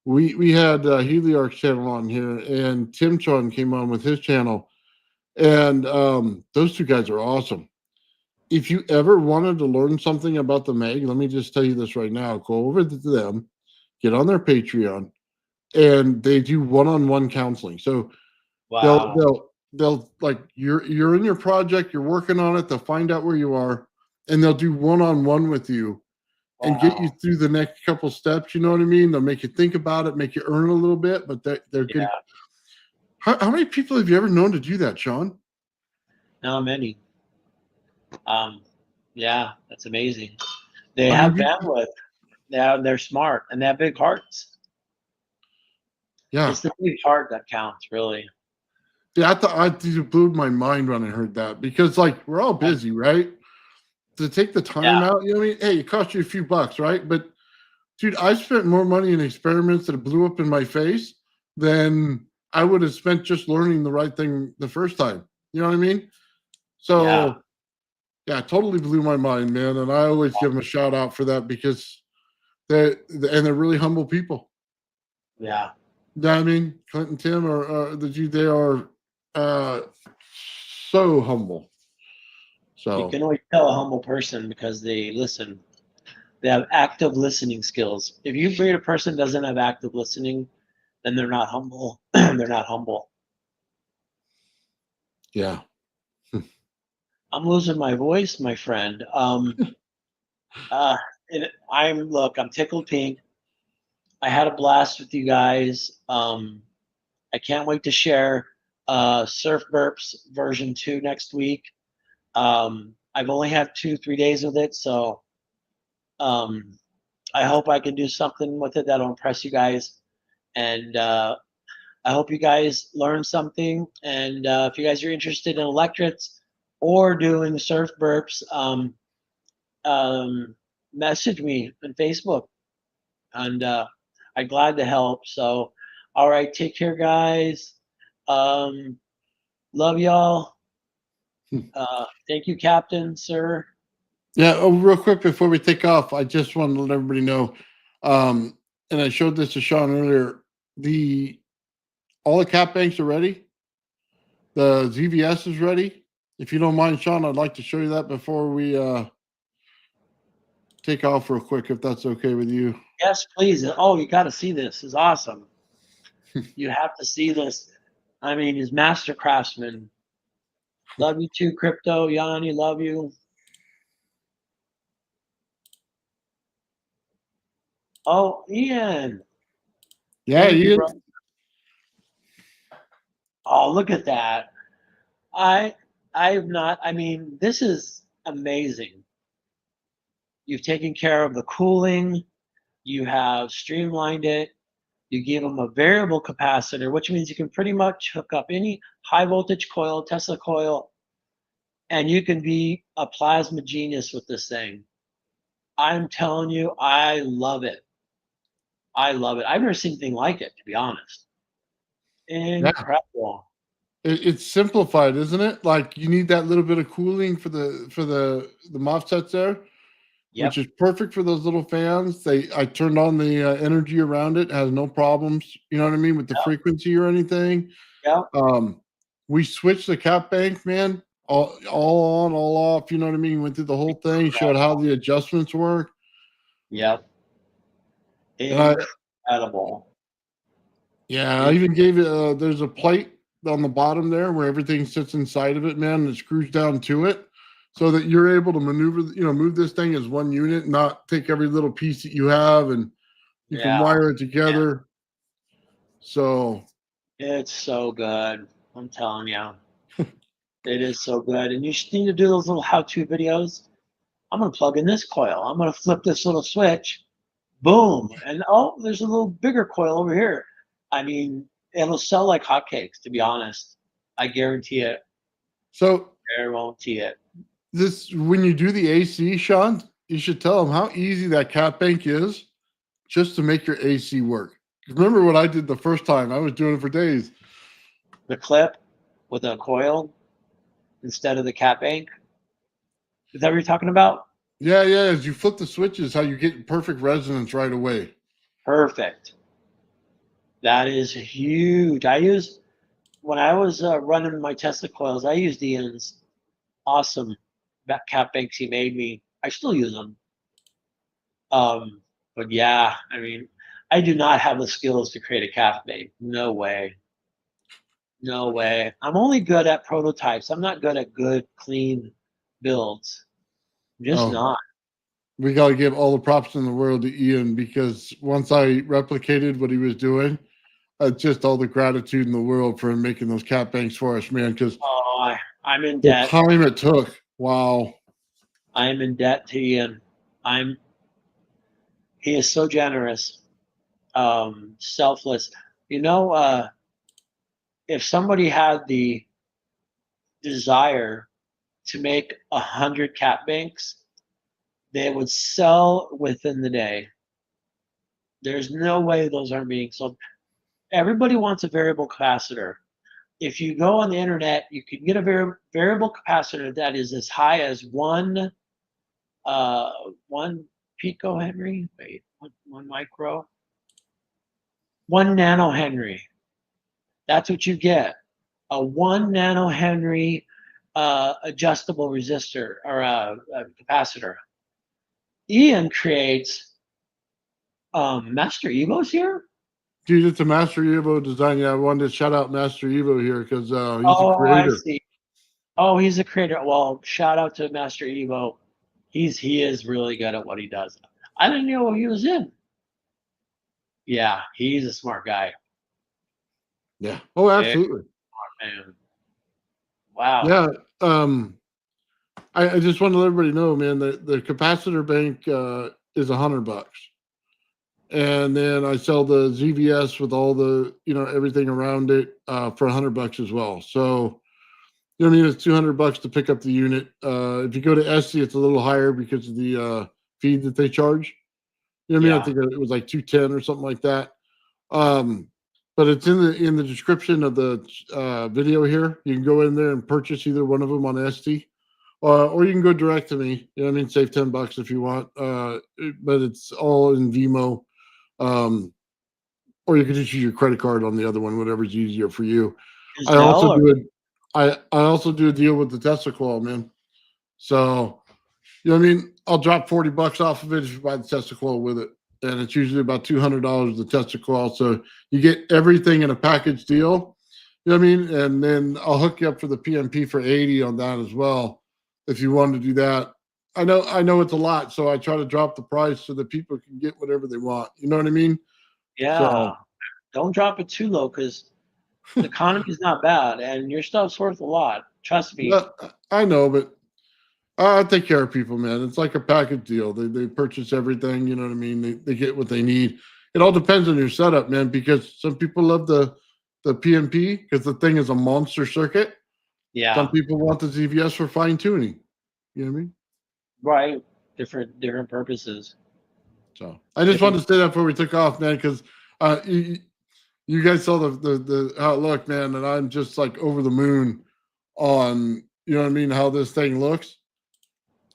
we had Heliarch's channel on here, and Tim Chon came on with his channel, and those two guys are awesome. If you ever wanted to learn something about the Meg, let me just tell you this right now. Go over to them, get on their Patreon, and they do one-on-one counseling. So they'll Wow. they'll they'll like you're in your project, you're working on it, they'll find out where you are, and they'll do one-on-one with you and get you Wow. through the next couple steps. You know what I mean? They'll make you think about it, make you earn a little bit, but they're good. Yeah. How many people have you ever known to do that, Shawn? Not many. Um, yeah, that's amazing. They I have mean, bandwidth. They're smart and they have big hearts. yeah. It's the big heart that counts, really. Yeah, I thought it blew my mind when I heard that, because like we're all And, busy, right? To take the time yeah. out, you know what I mean? Hey, it cost you a few bucks, right? But dude, I spent more money in experiments that blew up in my face than I would have spent just learning the right thing the first time. You know what I mean? Yeah. So yeah, it totally blew my mind, man. And I always give them a shout out for that, because they're really humble people. Yeah. You know what I mean? Clint and Tim they are uh, so humble. You So can always tell a humble person because they listen. They have active listening skills. If you breed a person that doesn't have active listening, then they're not humble. They're not humble. yeah. I'm losing my voice, my friend. Uh, I'm tickled pink. I had a blast with you guys. I can't wait to share Surf Burps version 2 next week. I've only had 2-3 days with it, so um, I hope I can do something with it that'll impress you guys. And I hope you guys learn something. And if you guys are interested in electrics or doing surf burps, um, message me on Facebook, and I'm glad to help. So, all right, take care, guys. Um, love y'all. Thank you, Captain, sir. Yeah. Oh, real quick before we take off, I just want to let everybody know, um, and I showed this to Shawn earlier. The all the cap banks are ready. The ZVS is ready. If you don't mind, Shawn, I'd like to show you that before we take off real quick if that's okay with you. Yes, please. Oh, you got to see this. It's awesome. You have to see this. I mean, he's master craftsman. Love you too, Crypto. Yanni, love you. Oh, Ian. Yeah, Thank you, you. bro. Oh, look at that. I I've not, I mean, this is amazing. You've taken care of the cooling, you have streamlined it, you give them a variable capacitor, which means you can pretty much hook up any high voltage coil, Tesla coil, and you can be a plasma genius with this thing. I'm telling you, I love it. I love it. I've never seen anything like it, to be honest. Yeah, Incredible. it's simplified, isn't it? Like you need that little bit of cooling for the MOSFETs there, which Yep. is perfect for those little fans. I turned on the energy around it, has no problems. You know what I mean with the Yep. frequency or anything. Yep. We switched the cap bank, man. All on, all off. You know what I mean? Went through the whole thing, showed how the adjustments work, Yep. and I Incredible. yeah, I even gave it. There's a plate on the bottom there where everything sits inside of it, man. And it screws down to it, so that you're able to maneuver. Move this thing as one unit, not take every little piece that you have, and you can Yeah. wire it together. So It's so good. I'm telling you. It is so good. And you should need to do those little how-to videos. I'm going to plug in this coil. I'm going to flip this little switch. Boom. And oh, there's a little bigger coil over here. I mean, it'll sell like hotcakes, to be honest. I guarantee it. so Guarantee it. this when you do the AC, Sean, you should tell them how easy that cap bank is just to make your AC work. Remember what I did the first time? I was doing it for days. The clip with a coil instead of the cap bank. Is that what you're talking about? Yeah. As you flip the switches, how you get perfect resonance right away. Perfect. That is huge. When I was running my Tesla coils, I used Ian's awesome cap banks he made me. I still use them. But yeah, I mean, I do not have the skills to create a cap bank. No way. No way. I'm only good at prototypes. I'm not good at good, clean builds. I'm just Oh, not. we got to give all the props in the world to Ian because once I replicated what he was doing, just all the gratitude in the world for him making those cap banks for us, man. Because Oh, I'm in the debt. time it took, wow. I'm in debt to Ian. He is so generous, selfless. You know, if somebody had the desire to make 100 cap banks, they would sell within the day. There's no way those aren't being sold. Everybody wants a variable capacitor. If you go on the internet, you can get a variable capacitor that is as high as one picohenry. Wait, one micro, 1 nanohenry. That's what you get. A 1 nanohenry adjustable resistor or a capacitor. Ian creates Master Evos here. Dude, it's a Master Evo design. Yeah, I wanted to shout out Master Evo here because he's a Oh, I creator. see. Oh, he's a creator. Well, shout out to Master Evo. He is really good at what he does. I didn't know he was in. Yeah, he's a smart guy. Yeah. Oh, absolutely. Man. Wow. Yeah. I just want to let everybody know, man, that the capacitor bank is $100. And then I sell the ZVS with all the, everything around it for $100 as well. So, you know what I mean? It's $200 to pick up the unit. If you go to Etsy, it's a little higher because of the fee that they charge. You know what I mean? I think it was like 210 or something like that. But it's in the description of the video here. You can go in there and purchase either one of them on Etsy. Or you can go direct to me. You know what I mean? Save $10 if you want. But it's all in Vimo. Or you can just use your credit card on the other one, whatever's easier for you. I also do a deal with the Tesla coil, man. So, you know what I mean? I'll drop $40 off of it if you buy the Tesla coil with it, and it's usually about $200 the Tesla coil. So you get everything in a package deal. You know what I mean? And then I'll hook you up for the PMP for 80 on that as well, if you want to do that. I know it's a lot, so I try to drop the price so that people can get whatever they want. You know what I mean? Yeah. So Don't drop it too low because the economy is not bad and your stuff's worth a lot. Trust me. yeah, I know, but I take care of people, man. It's like a package deal. They purchase everything. You know what I mean? They get what they need. It all depends on your setup, man. Because some people love the PMP because the thing is a monster circuit. Some Yeah. people want the ZVS for fine tuning. You know what I mean? Right. Different purposes. So I just Different. wanted to say that before we took off, man, because you guys saw the how it looked, man, and I'm just like over the moon on, you know what I mean, how this thing looks.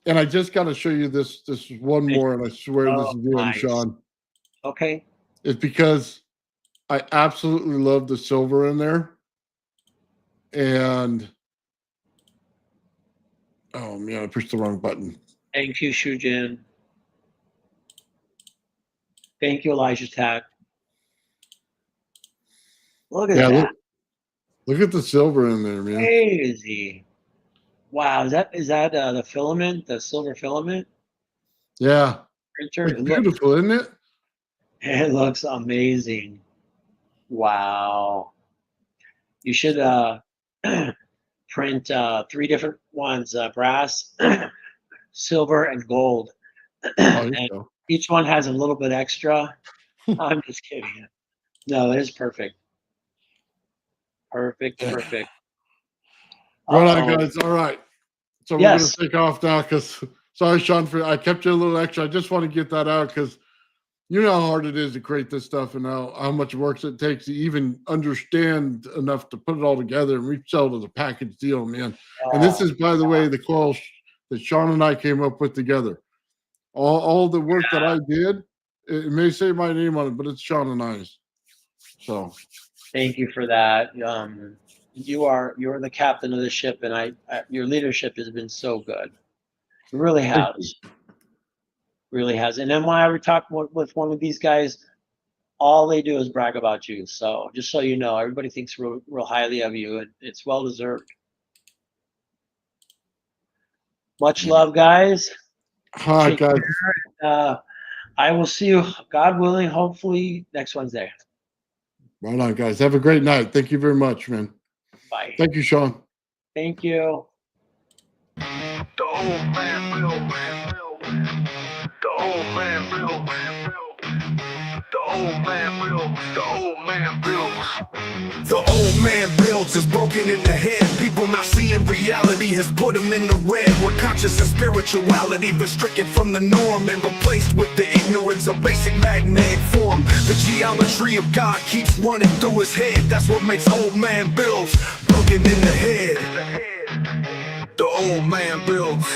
And I just got to show you this one more, and I swear this Oh, is the end, nice. Shawn. Okay. It's because I absolutely love the silver in there, and oh man, I pushed the wrong button. Thank you, Shujin. Thank you, Elijah Tack. Look at Yeah, that. look at the silver in there, man. Crazy. Wow. Is that the filament, the silver filament Yeah, printer? it's beautiful, isn't it? It looks amazing. Wow. You should print 3 different ones, brass, silver, and gold. Oh, you And go. each one has a little bit extra. I'm just kidding. No, it is perfect. Perfect, Yeah. perfect. Right on, Uh-oh. guys. All right. So we're Yes. gonna take off now because sorry, Shawn, for I kept you a little extra. I just want to get that out because you know how hard it is to create this stuff and how much work it takes to even understand enough to put it all together and resell it as a package deal, man. And this Oh, is, by the way, the coil that Shawn and I came up with together. All the work that I did, it may say my name on it, but it's Shawn and I's. So thank you for that. You're the captain of the ship, and your leadership has been so good. It really thank you. has. Really has. And then when I ever talk with one of these guys, all they do is brag about you. So just so you know, everybody thinks real highly of you, and it's well deserved. Much love, guys. All right, Take guys. care. I will see you, God willing, hopefully next Wednesday. Right on, guys. Have a great night. Thank you very much, man. Bye. Thank you, Shawn. Thank you. The old man Bill. The old man Bill. The old man Bill. The old man Bill. The old man builds is broken in the head. People not seeing reality has put him in the red. Where conscious and spirituality been stricken from the norm and replaced with the ignorance of basic magnetic form. The geometry of God keeps running through his head. That's what makes old man builds broken in the head. The old man builds.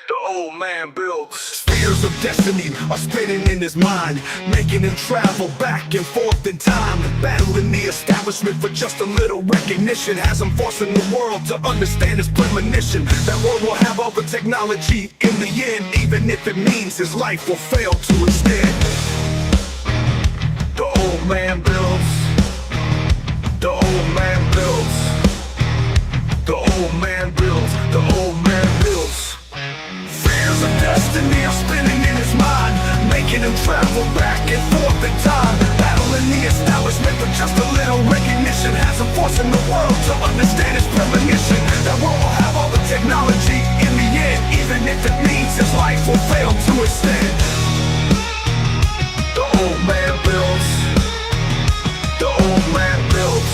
The old man builds. Spheres of destiny are spinning in his mind, making him travel back and forth in time, battling the establishment for just a little recognition. Has him forcing the world to understand his premonition. That world will have all the technology in the end, even if it means his life will fail to extend. The old man builds. The old man builds. The old man builds. The old man builds. Fears of destiny are spinning in his mind, making him travel back and forth in time, battling the establishment for just a little recognition. Has him forcing the world to understand his premonition. That world will have all the technology in the end, even if it means his life will fail to extend. The old man builds. The old man builds.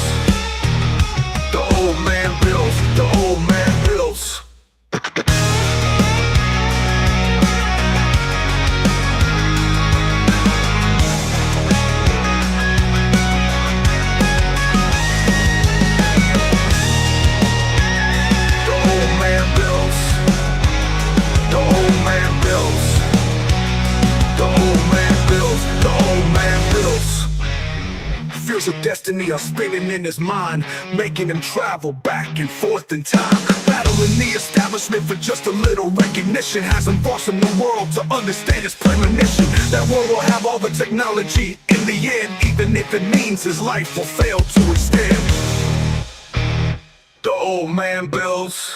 The old man builds. The old man builds. Fears of destiny are spinning in his mind, making him travel back and forth in time. battling the establishment for just a little recognition, has him forcing the world to understand his premonition. That world will have all the technology in the end, even if it means his life will fail to extend. The old man builds